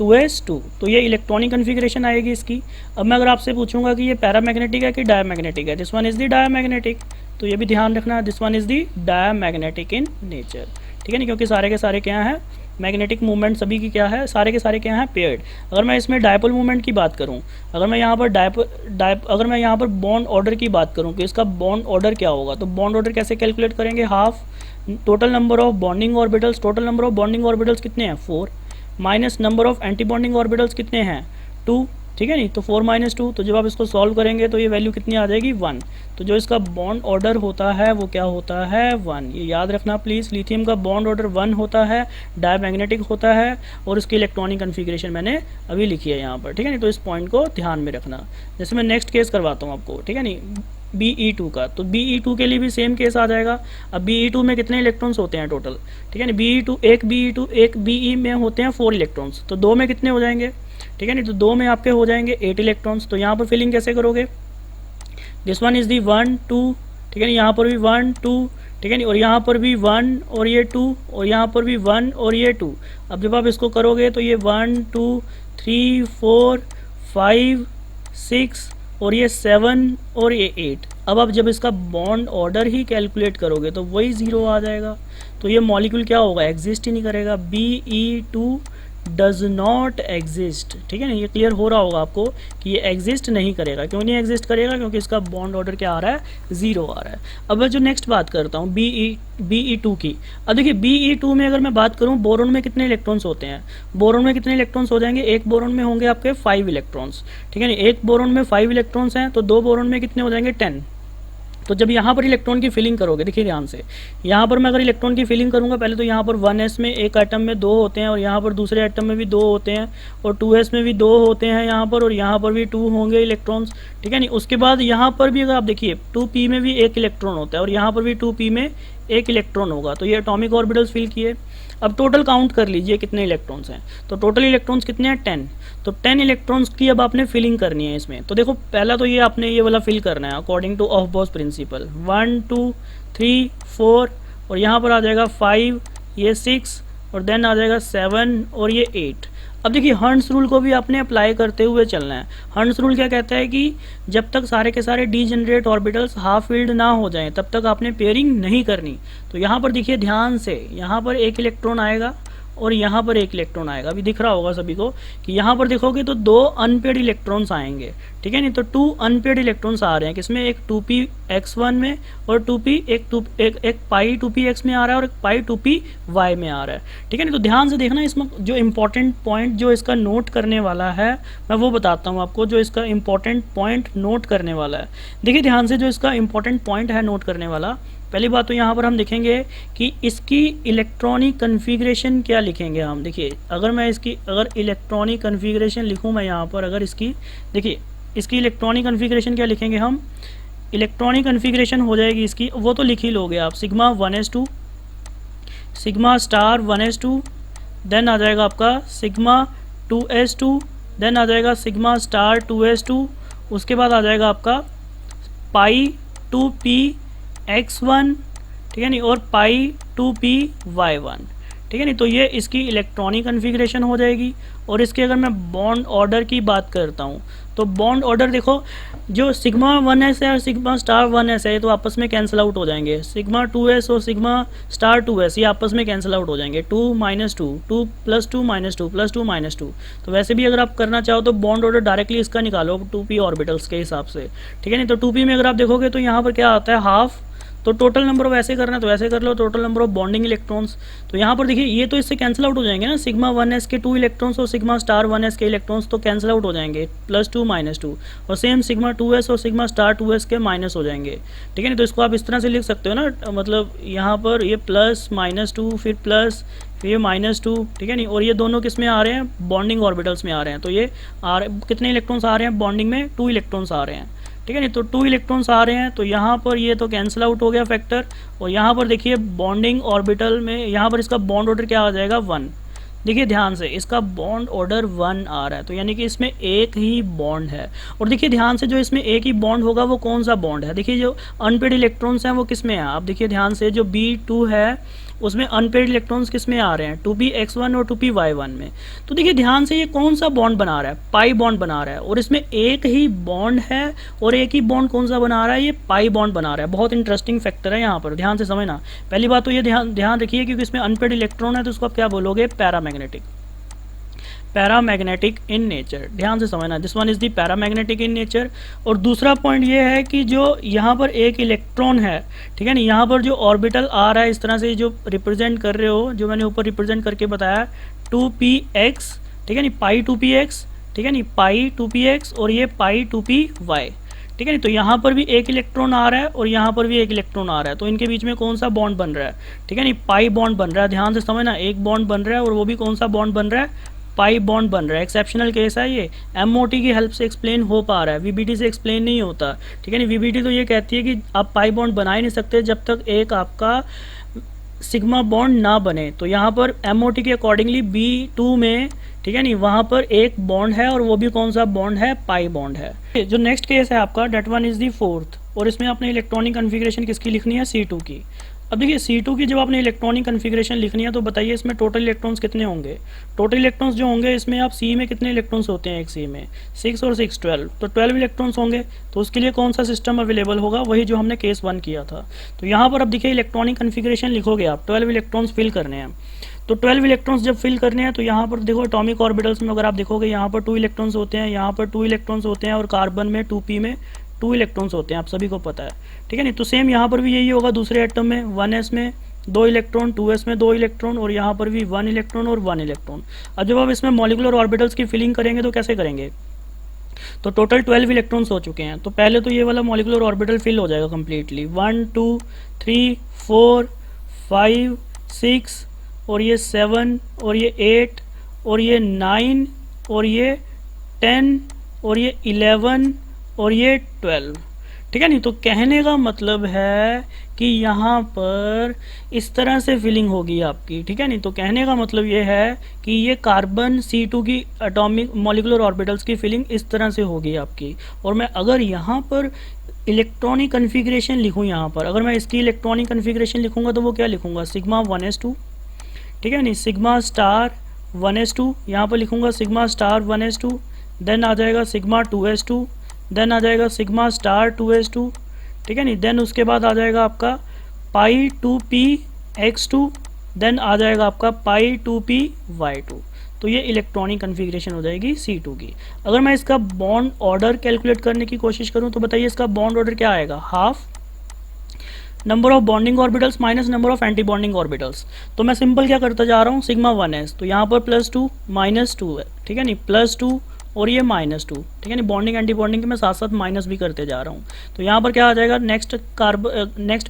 2s2, तो ये इलेक्ट्रॉनिक कन्फिग्रेशन आएगी इसकी। अब मैं अगर आपसे पूछूंगा कि ये पैरामैग्नेटिक है कि डायमैग्नेटिक है, this one is the diamagnetic, तो ये भी ध्यान रखना, this one is the diamagnetic in nature, ठीक है ना, क्योंकि सारे के सारे क्या हैं, मैग्नेटिक मूवमेंट सभी की क्या है, सारे के सारे क्या हैं, पेयर्ड। अगर मैं इसमें डायपोल मूवमेंट की बात करूं, अगर मैं यहाँ पर अगर मैं यहाँ पर बॉन्ड ऑर्डर की बात करूं कि इसका बॉन्ड ऑर्डर क्या होगा, तो बॉन्ड ऑर्डर कैसे कैलकुलेट करेंगे, half total number of bonding orbitals, total number of bonding orbitals कितने हैं 4, minus number of anti bonding orbitals कितने हैं 2, ठीक है नहीं, तो 4 - 2, तो जब आप इसको सॉल्व करेंगे तो ये वैल्यू कितनी आ जाएगी 1। तो जो इसका बॉन्ड ऑर्डर होता है वो क्या होता है 1, ये याद रखना प्लीज़। लिथियम का बॉन्ड ऑर्डर 1 होता है, डायमैग्नेटिक होता है, और उसकी इलेक्ट्रॉनिक कन्फिग्रेशन मैंने अभी लिखी है यहाँ पर, ठीक है नहीं, तो इस पॉइंट को ध्यान में रखना। जैसे मैं नेक्स्ट केस करवाता हूँ आपको, ठीक है नहीं, BE2 का, तो BE2 के लिए भी सेम केस आ जाएगा। अब BE2 में कितने इलेक्ट्रॉन्स होते हैं टोटल, ठीक है ना, एक BE में होते हैं 4 इलेक्ट्रॉन्स, तो 2 में कितने हो जाएंगे, ठीक है नहीं, तो 2 में आपके हो जाएंगे 8 इलेक्ट्रॉन्स। तो यहाँ पर फिलिंग कैसे करोगे, दिस वन इज़ दी 1 2, ठीक है नहीं, यहाँ पर भी 1 2, ठीक है नहीं, और यहाँ पर भी 1 और ये 2, और यहाँ पर भी 1 और ये 2। अब जब आप इसको करोगे तो ये 1 2 3 4 5 6 और ये 7 और ये 8। अब आप जब इसका बॉन्ड ऑर्डर ही कैलकुलेट करोगे तो वही 0 आ जाएगा, तो ये मॉलिक्यूल क्या होगा, एग्जिस्ट ही नहीं करेगा, BE2 डज नॉट एग्जिस्ट, ठीक है ना, ये क्लियर हो रहा होगा आपको कि ये एग्जिस्ट नहीं करेगा। क्यों नहीं एग्जिस्ट करेगा, क्योंकि इसका बॉन्ड ऑर्डर क्या आ रहा है 0 आ रहा है। अब मैं जो नेक्स्ट बात करता हूँ BE2 की, अब देखिए BE2 में अगर मैं बात करूँ बोरोन में कितने इलेक्ट्रॉन्स होते हैं, बोरोन में कितने इलेक्ट्रॉन्स हो जाएंगे, एक बोरोन में होंगे आपके 5 इलेक्ट्रॉन्स, ठीक है ना, एक बोरोन में 5 इलेक्ट्रॉन्स हैं, तो 2 बोरोन में कितने हो जाएंगे 10। तो जब यहाँ पर इलेक्ट्रॉन की फिलिंग करोगे, देखिए ध्यान से, यहाँ पर मैं अगर इलेक्ट्रॉन की फिलिंग करूँगा, पहले तो यहाँ पर 1s में एक एटम में 2 होते हैं, और यहाँ पर दूसरे एटम में भी 2 होते हैं, और 2s में भी 2 होते हैं यहाँ पर, और यहाँ पर भी 2 होंगे इलेक्ट्रॉन्स, ठीक है नहीं। उसके बाद यहाँ पर भी अगर आप देखिए 2p में भी एक इलेक्ट्रॉन होता है, और यहाँ पर भी 2p में एक इलेक्ट्रॉन होगा, तो ये एटॉमिक ऑर्बिटल्स फिल किए। अब टोटल काउंट कर लीजिए कितने इलेक्ट्रॉन्स हैं, तो टोटल इलेक्ट्रॉन्स कितने हैं 10, तो 10 इलेक्ट्रॉन्स की अब आपने फिलिंग करनी है इसमें। तो देखो पहला तो ये आपने ये वाला फिल करना है अकॉर्डिंग टू ऑफ-बॉस प्रिंसिपल, 1 2 3 4, और यहाँ पर आ जाएगा 5, ये 6, और देन आ जाएगा 7 और ये 8। अब देखिए हर्ट्ज रूल को भी आपने अप्लाई करते हुए चलना है। हर्ट्ज रूल क्या कहता है कि जब तक सारे के सारे डीजेनरेट ऑर्बिटल्स हाफ फील्ड ना हो जाएं तब तक आपने पेयरिंग नहीं करनी। तो यहाँ पर देखिए ध्यान से, यहाँ पर एक इलेक्ट्रॉन आएगा और यहाँ पर एक इलेक्ट्रॉन आएगा, अभी दिख रहा होगा सभी को कि यहाँ पर देखोगे तो 2 अनपेड इलेक्ट्रॉन्स आएंगे, ठीक है नहीं, तो 2 अनपेड इलेक्ट्रॉन्स आ रहे हैं, किसमें, एक 2px1 में, और 2p एक पाई 2px में आ रहा है, और एक पाई 2py में आ रहा है, ठीक है नहीं। तो ध्यान से देखना, इसमें जो इंपॉर्टेंट पॉइंट जो इसका नोट करने वाला है मैं वो बताता हूँ आपको, जो इसका इंपॉर्टेंट पॉइंट नोट करने वाला है। देखिए ध्यान से, जो इसका इंपॉर्टेंट पॉइंट है नोट करने वाला, पहली बात तो यहाँ पर हम देखेंगे कि इसकी इलेक्ट्रॉनिक कन्फिग्रेशन क्या लिखेंगे हम। देखिए अगर मैं इसकी अगर इलेक्ट्रॉनिक कन्फिग्रेशन लिखूँ मैं यहाँ पर, अगर इसकी देखिए इसकी इलेक्ट्रॉनिक कन्फिग्रेशन क्या लिखेंगे हम, इलेक्ट्रॉनिक कन्फिग्रेशन हो जाएगी इसकी, वो तो लिख ही लोगे आप, sigma 1s2, sigma star 1s2, then आ जाएगा आपका सिग्मा 2s2, देन आ जाएगा सिग्मा स्टार 2s2, उसके बाद आ जाएगा आपका पाई 2px1, ठीक है नहीं, और पाई 2py1, ठीक है नहीं। तो ये इसकी इलेक्ट्रॉनिक कन्फिग्रेशन हो जाएगी। और इसके अगर मैं बॉन्ड ऑर्डर की बात करता हूँ तो बॉन्ड ऑर्डर देखो, जो सिग्मा 1s है और सिग्मा स्टार 1s है ये तो आपस में कैंसिल आउट हो जाएंगे, सिग्मा 2s और सिग्मा स्टार 2s ये आपस में कैंसिल आउट हो जाएंगे, 2 - 2 2 + 2 - 2 + 2 - 2। तो वैसे भी अगर आप करना चाहो तो बॉन्ड ऑर्डर डायरेक्टली इसका निकालो 2p ऑर्बिटल्स के हिसाब से, ठीक है नहीं। तो 2p में अगर आप देखोगे तो यहाँ पर क्या आता है हाफ, तो टोटल नंबर ऑफ ऐसे करना है तो ऐसे कर लो, total number of bonding electrons, तो यहाँ पर देखिए ये तो इससे कैंसिल आउट हो जाएंगे ना, सिग्मा 1s के 2 इलेक्ट्रॉन्स और सिग्मा स्टार 1s के इलेक्ट्रॉन्स तो कैंसिल आउट हो जाएंगे, +2 - 2, और सेम सिग्मा 2s और सिग्मा स्टार 2s के माइनस हो जाएंगे, ठीक है ना। तो इसको आप इस तरह से लिख सकते हो ना, मतलब यहाँ पर ये प्लस -2 फिर प्लस फिर ये -2, ठीक है नहीं, और ये दोनों किस में आ रहे हैं, बॉन्डिंग ऑर्बिटल्स में आ रहे हैं। तो ये कितने इलेक्ट्रॉन्स आ रहे हैं बॉन्डिंग में, 2 इलेक्ट्रॉन्स आ रहे हैं, ठीक है नहीं। तो 2 इलेक्ट्रॉन्स आ रहे हैं, तो यहाँ पर ये तो कैंसिल आउट हो गया फैक्टर, और यहाँ पर देखिए बॉन्डिंग ऑर्बिटल में यहाँ पर इसका बॉन्ड ऑर्डर क्या आ जाएगा 1। देखिए ध्यान से, इसका बॉन्ड ऑर्डर 1 आ रहा है, तो यानी कि इसमें एक ही बॉन्ड है। और देखिए ध्यान से, जो इसमें एक ही बॉन्ड होगा वो कौन सा बॉन्ड है, देखिए जो अनपेड इलेक्ट्रॉन्स हैं वो किस में है, आप देखिए ध्यान से, जो B2 है उसमें अनपेयर्ड इलेक्ट्रॉन्स किस में आ रहे हैं, 2p(x1) और 2p(y1) में। तो देखिए ध्यान से ये कौन सा बॉन्ड बना रहा है, पाई बॉन्ड बना रहा है, और इसमें एक ही बॉन्ड है और एक ही बॉन्ड कौन सा बना रहा है, ये पाई बॉन्ड बना रहा है। बहुत इंटरेस्टिंग फैक्टर है यहाँ पर, ध्यान से समझना। पहली बात तो ये ध्यान रखिए, क्योंकि इसमें अनपेयर्ड इलेक्ट्रॉन है तो उसको आप क्या बोलोगे, पैरामैग्नेटिक, पैरामैग्नेटिक इन नेचर। ध्यान से समझना, this one is the paramagnetic in nature. और दूसरा पॉइंट ये है कि जो यहाँ पर एक इलेक्ट्रॉन है, ठीक है ना, यहाँ पर जो ऑर्बिटल आ रहा है इस तरह से जो रिप्रेजेंट कर रहे हो, जो मैंने ऊपर रिप्रेजेंट करके बताया 2px, ठीक है नी, पाई 2px, ठीक है नी, पाई 2px और ये पाई 2py, ठीक है नी। तो यहाँ पर भी एक इलेक्ट्रॉन आ रहा है और यहाँ पर भी एक इलेक्ट्रॉन आ रहा है, तो इनके बीच में कौन सा बॉन्ड बन रहा है, ठीक है नी, पाई बॉन्ड बन रहा है। ध्यान से समझना, एक बॉन्ड बन रहा है और वो भी कौन सा बॉन्ड बन रहा है, पाई बॉन्ड बन रहा है। एक्सेप्शनल केस है ये, एमओटी की हेल्प से एक्सप्लेन हो पा रहा है, वीबीटी से एक्सप्लेन नहीं होता, ठीक है नी। वीबीटी तो ये कहती है कि आप पाई बॉन्ड बना ही नहीं सकते जब तक एक आपका सिग्मा बॉन्ड ना बने। तो यहाँ पर एमओटी के अकॉर्डिंगली B2 में, ठीक है नी, वहाँ पर एक बॉन्ड है और वो भी कौन सा बॉन्ड है, पाई बॉन्ड है। जो नेक्स्ट केस है आपका, that one is the fourth, और इसमें आपने इलेक्ट्रॉनिक कन्फिग्रेशन किसकी लिखनी है, C2 की। अब देखिए C2 की जब आपने इलेक्ट्रॉनिक कन्फिग्रेशन लिखनी है तो बताइए इसमें टोटल इलेक्ट्रॉन्स कितने होंगे। टोटल इलेक्ट्रॉन्स जो होंगे इसमें आप C में कितने इलेक्ट्रॉन्स होते हैं, एक C में 6 और 6 12, तो 12 इलेक्ट्रॉन्स होंगे। तो उसके लिए कौन सा सिस्टम अवेलेबल होगा, वही जो हमने केस 1 किया था। तो यहाँ पर अब देखिए इलेक्ट्रॉनिक कन्फिग्रेशन लिखोगे आप, 12 इलेक्ट्रॉन्स फिल करने हैं। तो 12 इलेक्ट्रॉन्स जब फिल करने हैं तो यहाँ पर देखो एटॉमिक ऑर्बिटल्स में अगर आप देखोगे यहाँ पर 2 इलेक्ट्रॉन्स होते हैं, यहाँ पर 2 इलेक्ट्रॉन्स होते हैं, और कार्बन में 2p में 2 इलेक्ट्रॉन्स होते हैं, आप सभी को पता है, ठीक है नहीं। तो सेम यहाँ पर भी यही होगा, दूसरे एटम में 1s में 2 इलेक्ट्रॉन, 2s में 2 इलेक्ट्रॉन, और यहाँ पर भी 1 इलेक्ट्रॉन और 1 इलेक्ट्रॉन। अब जब आप इसमें मॉलिक्यूलर ऑर्बिटल्स की फिलिंग करेंगे तो कैसे करेंगे, तो टोटल 12 इलेक्ट्रॉन्स हो चुके हैं। तो पहले तो ये वाला मॉलिक्यूलर ऑर्बिटल फिल हो जाएगा कम्प्लीटली, 1 2 3 4 5 6 और ये 7 और ये 8 और ये 9 और ये 10 और ये 11 और ये 12, ठीक है नहीं। तो कहने का मतलब है कि यहाँ पर इस तरह से फिलिंग होगी आपकी, ठीक है नहीं। तो कहने का मतलब ये है कि ये कार्बन C2 की एटॉमिक मॉलिक्यूलर ऑर्बिटल्स की फिलिंग इस तरह से होगी आपकी। और मैं अगर यहाँ पर इलेक्ट्रॉनिक कन्फिग्रेशन लिखूँ, यहाँ पर अगर मैं इसकी इलेक्ट्रॉनिक कन्फिग्रेशन लिखूँगा तो वो क्या लिखूँगा, सिग्मा 1s2, ठीक है नहीं, सिग्मा स्टार 1s2, यहाँ पर लिखूँगा सिग्मा स्टार 1s2, देन आ जाएगा सिग्मा 2s2, देन आ जाएगा सिग्मा स्टार 2s2, ठीक है नहीं। देन उसके बाद आ जाएगा आपका पाई 2px2, देन आ जाएगा आपका पाई 2py2। तो ये इलेक्ट्रॉनिक कन्फिग्रेशन हो जाएगी C2 की। अगर मैं इसका बॉन्ड ऑर्डर कैलकुलेट करने की कोशिश करूं तो बताइए इसका बॉन्ड ऑर्डर क्या आएगा, half number of bonding orbitals minus number of anti bonding orbitals. तो मैं सिंपल क्या करता जा रहा हूँ, सिग्मा 1s, तो यहाँ पर +2 -2 है, ठीक है नहीं, +2 और ये -2, ठीक है नहीं। बॉन्डिंग एंटी बॉन्डिंग के मैं साथ साथ माइनस भी करते जा रहा हूँ। तो यहाँ पर क्या आ जाएगा, नेक्स्ट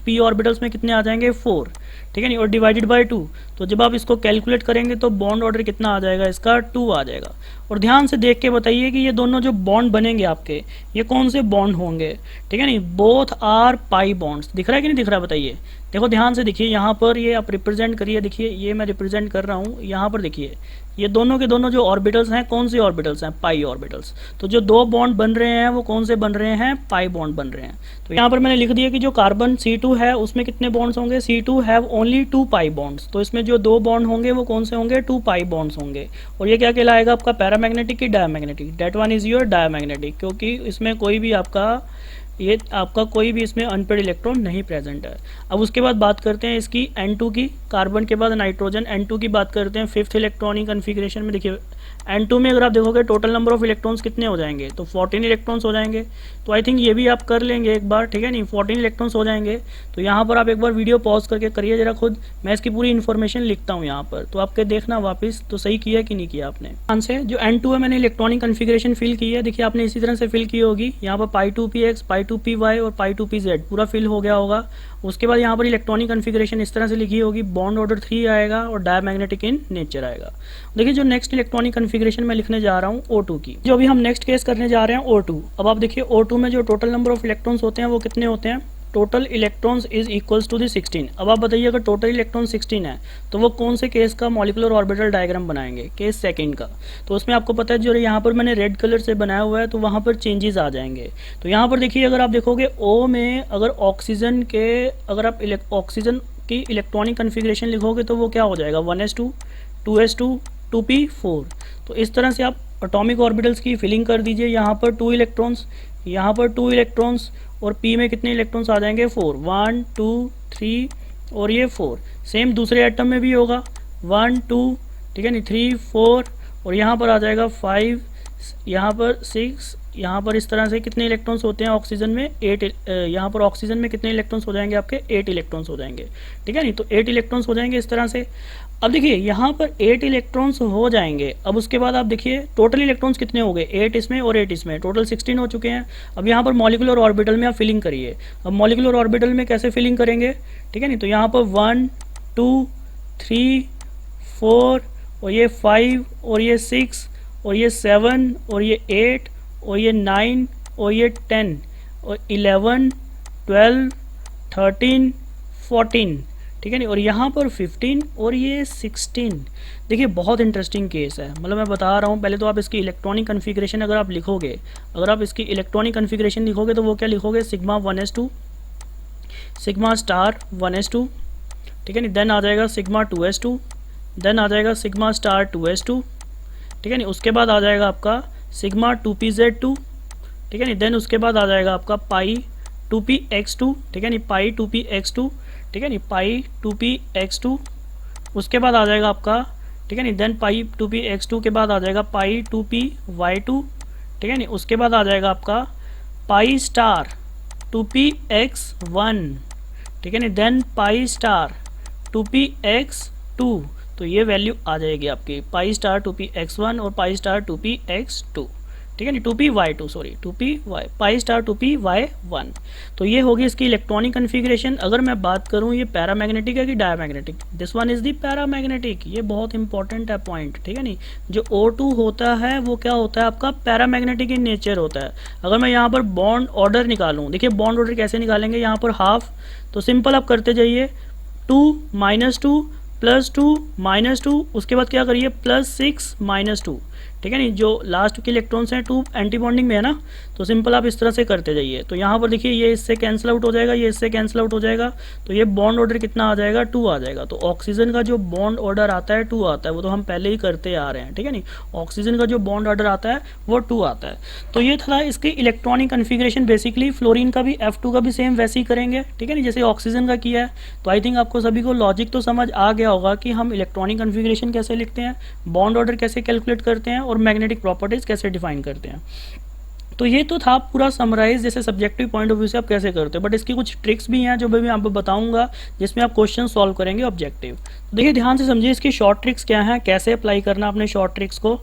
p ऑर्बिटल्स में कितने आ जाएंगे, 4, ठीक है नहीं, और डिवाइडेड बाय 2। तो जब आप इसको कैलकुलेट करेंगे तो बॉन्ड ऑर्डर कितना आ जाएगा, इसका 2 आ जाएगा। और ध्यान से देख के बताइए कि ये दोनों जो बॉन्ड बनेंगे आपके, ये कौन से बॉन्ड होंगे, ठीक है नहीं, बोथ आर पाई बॉन्ड्स। दिख रहा है कि नहीं दिख रहा है, बताइए। देखो ध्यान से देखिए, यहाँ पर ये आप रिप्रेजेंट करिए, देखिए ये मैं रिप्रेजेंट कर रहा हूँ, यहाँ पर देखिए ये दोनों के दोनों जो ऑर्बिटल्स हैं, कौन सी ऑर्बिटल्स हैं, पाई ऑर्बिटल्स। तो जो 2 बॉन्ड बन रहे हैं वो कौन से बन रहे हैं, पाई बॉन्ड बन रहे हैं। तो यहाँ पर मैंने लिख दिया कि जो कार्बन C2 है उसमें कितने बॉन्ड्स होंगे, C2 have only 2 pi bonds. तो इसमें जो 2 बॉन्ड होंगे वो कौन से होंगे, 2 पाई बॉन्ड्स होंगे। और ये क्या कहलाएगा आपका, पैरामैग्नेटिक की diamagnetic, that one is your diamagnetic, क्योंकि इसमें कोई भी आपका कोई भी इसमें अनपेयर्ड इलेक्ट्रॉन नहीं प्रेजेंट है। अब उसके बाद बात करते हैं इसकी N2 की, कार्बन के बाद नाइट्रोजन, N2 की बात करते हैं। 5th इलेक्ट्रॉनिक कन्फिग्रेशन में देखिए N2 में अगर आप देखोगे टोटल नंबर ऑफ इलेक्ट्रॉन्स कितने हो जाएंगे, तो 14 इलेक्ट्रॉन्स हो जाएंगे। तो आई थिंक ये भी आप कर लेंगे एक बार, ठीक है नहीं, 14 इलेक्ट्रॉन्स हो जाएंगे। तो यहाँ पर आप एक बार वीडियो पॉज करके करिए जरा खुद, मैं इसकी पूरी इन्फॉर्मेशन लिखता हूँ यहाँ पर, तो आपके देखना वापस तो सही किया कि नहीं किया आपने। ध्यान से जो N2 है मैंने इलेक्ट्रॉनिक कन्फिग्रेशन फिल की है, देखिए आपने इसी तरह से फिल की होगी। यहाँ पर पाई 2px, पाई 2py और पाई 2pz पूरा फिल हो गया होगा। उसके बाद यहाँ पर इलेक्ट्रॉनिक कन्फिग्रेशन इस तरह से लिखी होगी, बॉन्ड ऑर्डर 3 आएगा और डायमैग्नेटिक इन नेचर आएगा। देखिए जो नेक्स्ट इलेक्ट्रॉनिक कन्फिग्रेशन मैं लिखने जा रहा हूँ O2 की, जो अभी हम नेक्स्ट केस करने जा रहे हैं O2। अब आप देखिए O2 में जो टोटल नंबर ऑफ इलेक्ट्रॉन्स होते हैं वो कितने होते हैं, total electrons is equals to the 16। अब आप बताइए अगर टोटल इलेक्ट्रॉन 16 है तो वो कौन से केस का मॉलिक्यूलर ऑर्बिटल डायग्राम बनाएंगे, केस सेकंड का। तो उसमें आपको पता है जो यहाँ पर मैंने रेड कलर से बनाया हुआ है तो वहाँ पर चेंजेस आ जाएंगे। तो यहाँ पर देखिए अगर आप देखोगे O में अगर ऑक्सीजन इसकी इलेक्ट्रॉनिक कन्फिग्रेशन लिखोगे तो वो क्या हो जाएगा 1s2 2s2 2p4। तो इस तरह से आप एटॉमिक ऑर्बिटल्स की फिलिंग कर दीजिए। यहाँ पर 2 इलेक्ट्रॉन्स, यहाँ पर 2 इलेक्ट्रॉन्स, और p में कितने इलेक्ट्रॉन्स आ जाएंगे 4, 1 2 3 और ये 4। सेम दूसरे एटम में भी होगा 1 2, ठीक है नहीं, 3 4, और यहाँ पर आ जाएगा 5, यहाँ पर 6, यहाँ पर इस तरह से कितने इलेक्ट्रॉन्स होते हैं ऑक्सीजन में 8, यहाँ पर ऑक्सीजन में कितने इलेक्ट्रॉन्स हो जाएंगे आपके 8 इलेक्ट्रॉन्स हो जाएंगे, ठीक है नहीं। तो 8 इलेक्ट्रॉन्स हो जाएंगे इस तरह से। अब देखिए यहाँ पर 8 इलेक्ट्रॉन्स हो जाएंगे। अब उसके बाद आप देखिए टोटल इलेक्ट्रॉन्स कितने हो गए, 8 इसमें और 8 इसमें, टोटल 16 हो चुके हैं। अब यहाँ पर मॉलिक्यूलर ऑर्बिटल में आप फिलिंग करिए। अब मॉलिक्यूलर ऑर्बिटल में कैसे फिलिंग करेंगे, ठीक है नहीं। तो यहाँ पर 1 2 3 4 और ये 5 और ये 6 और ये 7 और ये 8 और ये 9 और ये 10 और 11 12 13 14, ठीक है नहीं, और यहाँ पर 15 और ये 16। देखिए बहुत इंटरेस्टिंग केस है, मतलब मैं बता रहा हूँ। पहले तो आप इसकी इलेक्ट्रॉनिक कन्फिग्रेशन अगर आप लिखोगे, अगर आप इसकी इलेक्ट्रॉनिक कन्फिग्रेशन लिखोगे तो वो क्या लिखोगे, sigma 1s2 sigma star 1s2, ठीक है नहीं, देन आ जाएगा सिग्मा 2s2, देन आ जाएगा सिग्मा स्टार 2s2, ठीक है नहीं। उसके बाद आ जाएगा आपका सिग्मा 2pz2, ठीक है नहीं, देन उसके बाद आ जाएगा आपका पाई 2px2, ठीक है नहीं, पाई 2px2, ठीक है नहीं, पाई 2px2। उसके बाद आ जाएगा आपका, ठीक है नहीं, देन पाई 2px2 के बाद आ जाएगा पाई 2py2, ठीक है नहीं। उसके बाद आ जाएगा आपका पाई स्टार 2px1, ठीक है नहीं, देन पाई स्टार 2px2। तो ये वैल्यू आ जाएगी आपकी पाई स्टार 2px1 और पाई स्टार 2px2, ठीक है नहीं, 2py2 sorry 2py, pi star 2py1। तो ये होगी इसकी इलेक्ट्रॉनिक कन्फिग्रेशन। अगर मैं बात करूँ ये पैरामैग्नेटिक है कि diamagnetic, this one is the paramagnetic. ये बहुत इंपॉर्टेंट है पॉइंट, ठीक है नहीं। जो O2 होता है वो क्या होता है आपका पैरामैग्नेटिक इन नेचर होता है। अगर मैं यहाँ पर बॉन्ड ऑर्डर निकालूँ, देखिए बॉन्ड ऑर्डर कैसे निकालेंगे, यहाँ पर हाफ, तो सिंपल आप करते जाइए 2 -2 +2 -2, उसके बाद क्या करिए +6 -2, ठीक है नहीं। जो लास्ट के इलेक्ट्रॉन्स हैं 2 एंटी बॉन्डिंग में है ना, तो सिंपल आप इस तरह से करते जाइए। तो यहाँ पर देखिए ये इससे कैंसिल आउट हो जाएगा, ये इससे कैंसिल आउट हो जाएगा, तो ये बॉन्ड ऑर्डर कितना आ जाएगा 2 आ जाएगा। तो ऑक्सीजन का जो बॉन्ड ऑर्डर आता है 2 आता है, वो तो हम पहले ही करते आ रहे हैं, ठीक है नहीं। ऑक्सीजन का जो बॉन्ड ऑर्डर आता है वो 2 आता है। तो ये था इसकी इलेक्ट्रॉनिक कन्फिग्रेशन। बेसिकली फ्लोरीन का भी F2 का भी सेम वैसे ही करेंगे, ठीक है नहीं, जैसे ऑक्सीजन का किया है। तो आई थिंक आपको सभी को लॉजिक तो समझ आ गया होगा कि हम इलेक्ट्रॉनिक कन्फिग्रेशन कैसे लिखते हैं, बॉन्ड ऑर्डर कैसे कैलकुलेट करते हैं और मैग्नेटिक प्रॉपर्टीज कैसे डिफाइन करते हैं। तो ये तो था पूरा समराइज, जैसे सब्जेक्टिव पॉइंट ऑफ व्यू से आप कैसे करते हो, बट इसकी कुछ ट्रिक्स भी हैं जो मैं आपको बताऊंगा, जिसमें आप क्वेश्चन सॉल्व करेंगे ऑब्जेक्टिव। तो देखिए ध्यान से समझिए इसकी शॉर्ट ट्रिक्स क्या हैं, कैसे अप्लाई करना अपने शॉर्ट ट्रिक्स को।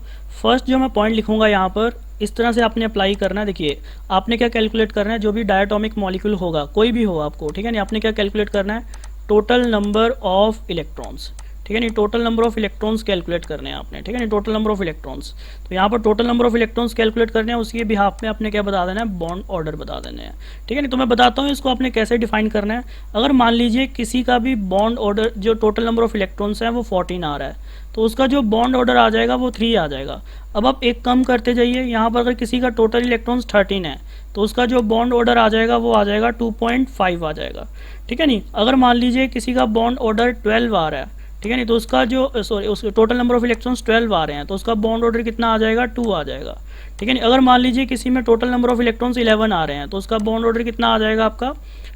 फर्स्ट जो मैं पॉइंट लिखूंगा यहाँ पर, इस तरह से आपने अप्लाई करना है। देखिए आपने क्या कैलकुलेट करना है, जो भी डायटोमिक मॉलिक्यूल होगा, कोई भी हो आपको, ठीक है नहीं, आपने क्या कैलकुलेट करना है, टोटल नंबर ऑफ इलेक्ट्रॉन्स, ठीक है नहीं, total number of electrons calculate करने हैं आपने, ठीक है नहीं, टोटल नंबर ऑफ इलेक्ट्रॉन्स। तो यहाँ पर total number of electrons calculate करने हैं, उसके बिहाफ में आपने क्या बता देना है, बॉन्ड ऑर्डर बता देने हैं, ठीक है नहीं। तो मैं बताता हूँ इसको आपने कैसे डिफाइन करना है। अगर मान लीजिए किसी का भी बॉन्ड ऑर्डर, जो टोटल नंबर ऑफ इलेक्ट्रॉन्स है वो 14 आ रहा है, तो उसका जो बॉन्ड ऑर्डर आ जाएगा वो 3 आ जाएगा। अब आप एक कम करते जाइए, यहाँ पर अगर किसी का टोटल इलेक्ट्रॉन्स 13 है, तो उसका जो बॉन्ड ऑर्डर आ जाएगा वो आ जाएगा 2.5 आ जाएगा, ठीक है नहीं। अगर मान लीजिए किसी का बॉन्ड ऑर्डर 12 आ रहा है, ठीक है नहीं, तो उसका जो सॉरी उसके टोटल नंबर ऑफ इलेक्ट्रॉन्स 12 आ रहे हैं, तो उसका बॉन्ड ऑर्डर कितना आ जाएगा 2 आ जाएगा, ठीक है नहीं। अगर मान लीजिए किसी में टोटल नंबर ऑफ इलेक्ट्रॉन्स 11 आ रहे हैं, तो उसका बॉन्ड ऑर्डर कितना आ जाएगा आपका,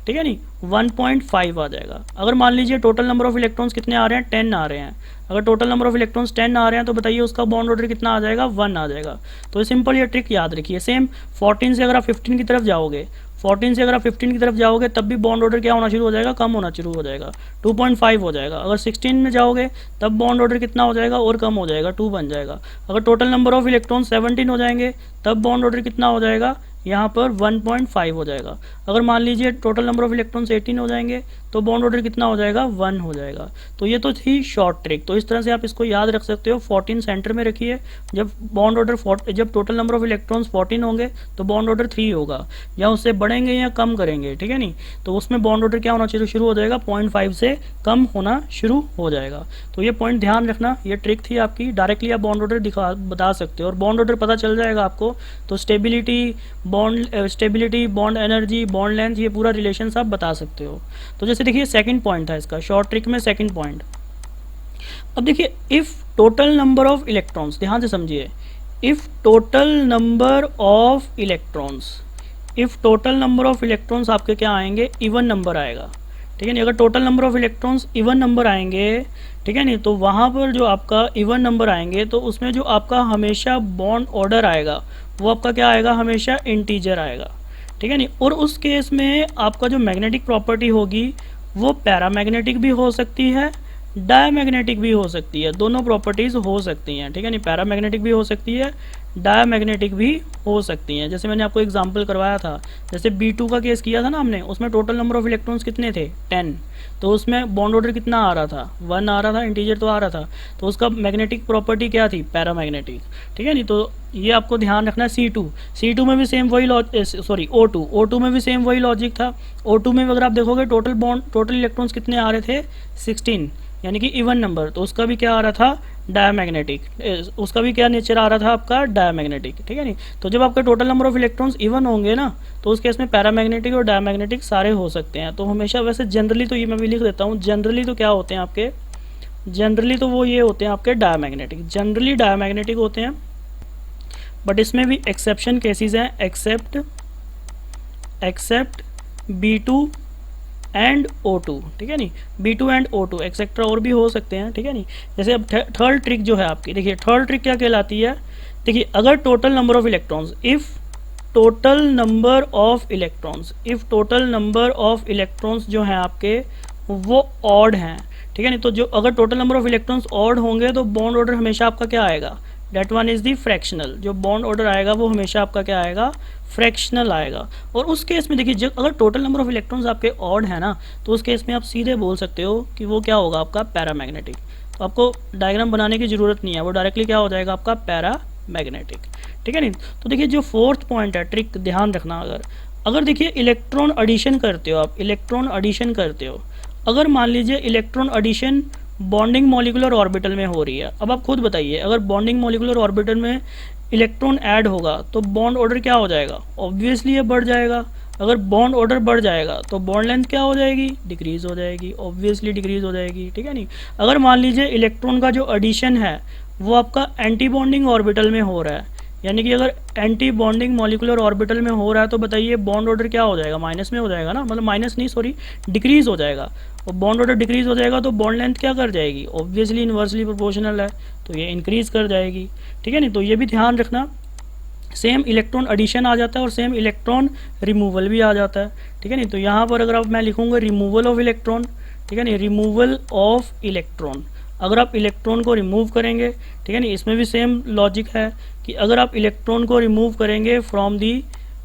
ठीक है नहीं, 1.5 आ जाएगा। अगर मान लीजिए टोटल नंबर ऑफ इलेक्ट्रॉन्स कितने आ रहे हैं, 10 आ रहे हैं, अगर टोटल नंबर ऑफ इलेक्ट्रॉन्स 10 आ रहे हैं, तो बताइए उसका बॉन्ड ऑर्डर कितना आ जाएगा, 1 आ जाएगा। तो सिंपल ये ट्रिक याद रखिए। सेम 14 से अगर आप 15 की तरफ जाओगे, 14 से अगर आप 15 की तरफ जाओगे, तब भी बॉन्ड ऑर्डर क्या होना शुरू हो जाएगा, कम होना शुरू हो जाएगा, 2.5 हो जाएगा। अगर 16 में जाओगे तब बॉन्ड ऑर्डर कितना हो जाएगा, और कम हो जाएगा, 2 बन जाएगा। अगर टोटल नंबर ऑफ इलेक्ट्रॉन 17 हो जाएंगे, तब बॉन्ड ऑर्डर कितना हो जाएगा, यहाँ पर 1.5 हो जाएगा। अगर मान लीजिए टोटल नंबर ऑफ इलेक्ट्रॉन्स 18 हो जाएंगे, तो बॉन्ड ऑर्डर कितना हो जाएगा, 1 हो जाएगा। तो ये तो थी शॉर्ट ट्रिक। तो इस तरह से आप इसको याद रख सकते हो। 14 सेंटर में रखिए। जब बॉन्ड ऑर्डर जब टोटल नंबर ऑफ इलेक्ट्रॉन्स 14 होंगे, तो बॉन्ड ऑर्डर 3 होगा, या उससे बढ़ेंगे या कम करेंगे, ठीक है नहीं, तो उसमें बॉन्ड ऑर्डर क्या होना शुरू हो जाएगा, 0.5 से कम होना शुरू हो जाएगा। तो ये पॉइंट ध्यान रखना, ये ट्रिक थी आपकी। डायरेक्टली आप बॉन्ड ऑर्डर बता सकते हो, और बॉन्ड ऑर्डर पता चल जाएगा आपको, तो stability, bond stability, bond energy, bond length, ये पूरा रिलेशन आप बता सकते हो। तो जैसे देखिए सेकंड पॉइंट था इसका शॉर्ट ट्रिक में, सेकंड पॉइंट। अब देखिए if total number of electrons, ध्यान से समझिए, if total number of electrons, if total number of electrons आपके क्या आएंगे, इवन नंबर आएगा, ठीक है नहीं। अगर total number of electrons even number आएंगे, ठीक है नहीं, तो वहाँ पर जो आपका इवन नंबर आएंगे तो उसमें जो आपका हमेशा बॉन्ड ऑर्डर आएगा वो आपका क्या आएगा, हमेशा इंटीजर आएगा, ठीक है नहीं। और उस केस में आपका जो मैग्नेटिक प्रॉपर्टी होगी वो पैरामैग्नेटिक भी हो सकती है, डायमैग्नेटिक भी हो सकती है, दोनों प्रॉपर्टीज़ हो सकती हैं, ठीक है नहीं। पैरामैग्नेटिक भी हो सकती है, डायमैग्नेटिक भी हो सकती हैं। जैसे मैंने आपको एग्जांपल करवाया था, जैसे B2 का केस किया था ना हमने, उसमें टोटल नंबर ऑफ इलेक्ट्रॉन्स कितने थे, 10, तो उसमें बॉन्ड ऑर्डर कितना आ रहा था, 1 आ रहा था, इंटीजर तो आ रहा था, तो उसका मैग्नेटिक प्रॉपर्टी क्या थी, पैरामैग्नेटिक, ठीक है नहीं। तो ये आपको ध्यान रखना है। C2 में भी सेम वही O2 में भी सेम वही लॉजिक था। O2 में अगर आप देखोगे टोटल इलेक्ट्रॉन्स कितने आ रहे थे, 16, यानी कि इवन नंबर, तो उसका भी क्या आ रहा था, डायमैग्नेटिक, उसका भी क्या नेचर आ रहा था आपका, डायमैग्नेटिक, ठीक है नहीं। तो जब आपका total number of electrons even होंगे ना, तो उस केस में पैरामैग्नेटिक और डायमैग्नेटिक सारे हो सकते हैं। तो हमेशा वैसे जनरली तो ये मैं भी लिख देता हूँ, जनरली तो क्या होते हैं आपके, जनरली तो वो ये होते हैं आपके डायमैग्नेटिक, जनरली डायमैग्नेटिक होते हैं। बट इसमें भी एक्सेप्शन केसेस हैं, एक्सेप्ट B2 एंड O2, ठीक है नहीं, B2 एंड O2 एक्सेट्रा और भी हो सकते हैं, ठीक है नहीं। जैसे अब थर्ड ट्रिक जो है आपकी, देखिए थर्ड ट्रिक क्या कहलाती है, देखिए अगर total number of electrons, if total number of electrons जो हैं आपके वो ऑड हैं, ठीक है नहीं, तो जो अगर total number of electrons odd होंगे तो बॉन्ड ऑर्डर हमेशा आपका क्या आएगा, that one is the fractional, जो बॉन्ड ऑर्डर आएगा वो हमेशा आपका क्या आएगा, फ्रैक्शनल आएगा। और उस केस में देखिए जब अगर टोटल नंबर ऑफ इलेक्ट्रॉन्स आपके ऑड है ना, तो उस केस में आप सीधे बोल सकते हो कि वो क्या होगा आपका, पैरामैग्नेटिक। तो आपको डायग्राम बनाने की ज़रूरत नहीं है, वो डायरेक्टली क्या हो जाएगा आपका, पैरामैग्नेटिक, ठीक है नहीं। तो देखिए जो फोर्थ पॉइंट है, ट्रिक ध्यान रखना, अगर देखिए इलेक्ट्रॉन एडिशन करते हो आप, इलेक्ट्रॉन एडिशन करते हो, अगर मान लीजिए electron addition bonding molecular orbital में हो रही है, अब आप खुद बताइए अगर बॉन्डिंग मॉलिक्यूलर ऑर्बिटल में इलेक्ट्रॉन ऐड होगा तो बॉन्ड ऑर्डर क्या हो जाएगा, ऑब्वियसली ये बढ़ जाएगा। अगर बॉन्ड ऑर्डर बढ़ जाएगा तो बॉन्ड लेंथ क्या हो जाएगी, डिक्रीज हो जाएगी, ऑब्वियसली डिक्रीज हो जाएगी, ठीक है नहीं। अगर मान लीजिए इलेक्ट्रॉन का जो एडिशन है वो आपका एंटी बॉन्डिंग ऑर्बिटल में हो रहा है, यानी कि अगर एंटी बॉन्डिंग मॉलिक्यूलर ऑर्बिटल में हो रहा है तो बताइए बॉन्ड ऑर्डर क्या हो जाएगा, माइनस में हो जाएगा ना, मतलब माइनस नहीं सॉरी डिक्रीज हो जाएगा। और बॉन्ड ऑर्डर डिक्रीज हो जाएगा तो बॉन्ड लेंथ क्या कर जाएगी, ऑब्वियसली इन्वर्सली प्रोपोर्शनल है, तो ये इंक्रीज कर जाएगी, ठीक है नहीं। तो ये भी ध्यान रखना, सेम इलेक्ट्रॉन एडिशन आ जाता है और सेम इलेक्ट्रॉन रिमूवल भी आ जाता है, ठीक है नहीं। तो यहाँ पर अगर आप मैं लिखूँगा रिमूवल ऑफ इलेक्ट्रॉन, ठीक है नहीं, रिमूवल ऑफ इलेक्ट्रॉन, अगर आप इलेक्ट्रॉन को रिमूव करेंगे, ठीक है नहीं, इसमें भी सेम लॉजिक है कि अगर आप इलेक्ट्रॉन को रिमूव करेंगे from the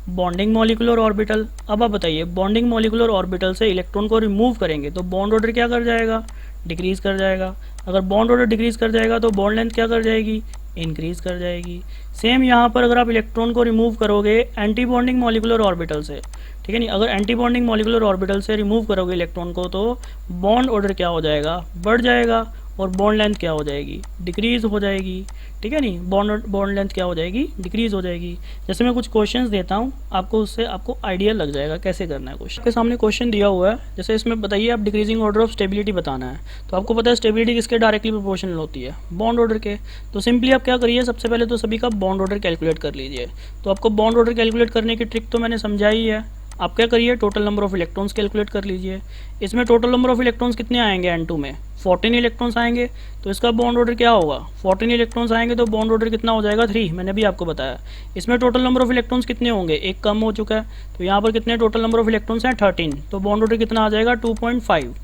bonding molecular orbital, अब आप बताइए बॉन्डिंग मॉलिक्यूलर ऑर्बिटल से इलेक्ट्रॉन को रिमूव करेंगे तो बॉन्ड ऑर्डर क्या कर जाएगा, डिक्रीज कर जाएगा। अगर बॉन्ड ऑर्डर डिक्रीज कर जाएगा तो बॉन्ड लेंथ क्या कर जाएगी, इंक्रीज कर जाएगी। सेम यहाँ पर अगर आप इलेक्ट्रॉन को रिमूव करोगे एंटी बॉन्डिंग मॉलिक्यूलर ऑर्बिटल से, ठीक है नहीं, अगर एंटी बॉन्डिंग मॉलिक्यूलर ऑर्बिटल से रिमूव करोगे इलेक्ट्रॉन को तो बॉन्ड ऑर्डर क्या हो जाएगा, बढ़ जाएगा, और बॉन्ड लेंथ क्या हो जाएगी, डिक्रीज हो जाएगी, ठीक है नहीं, बॉन्ड लेंथ क्या हो जाएगी, डिक्रीज हो जाएगी। जैसे मैं कुछ क्वेश्चंस देता हूँ आपको, उससे आपको आइडिया लग जाएगा कैसे करना है। क्वेश्चन के सामने क्वेश्चन दिया हुआ है, जैसे इसमें बताइए आप डिक्रीजिंग ऑर्डर ऑफ स्टेबिलिटी बताना है, तो आपको पता है स्टेबिलिटी किसके डायरेक्टली प्रोपोर्शनल होती है, बॉन्ड ऑर्डर के। तो सिंपली आप क्या करिए, सबसे पहले तो सभी का बॉन्ड ऑर्डर कैलकुलेट कर लीजिए। तो आपको बॉन्ड ऑर्डर कैलकुलेट करने की ट्रिक तो मैंने समझाई है, आप क्या करिए total number of electrons calculate कर लीजिए। इसमें टोटल नंबर ऑफ इलेक्ट्रॉन्स कितने आएंगे, N2 में 14 इलेक्ट्रॉन्स आएंगे, तो इसका बॉन्ड ऑर्डर क्या होगा, 14 इलेक्ट्रॉन्स आएंगे तो बॉन्ड ऑर्डर कितना हो जाएगा, 3, मैंने भी आपको बताया। इसमें टोटल नंबर ऑफ इलेक्ट्रॉन्स कितने होंगे, एक कम हो चुका है, तो यहाँ पर कितने टोटल नंबर ऑफ इलेक्ट्रॉन्स हैं, 13, तो बॉन्ड ऑर्डर कितना आ जाएगा, 2.5।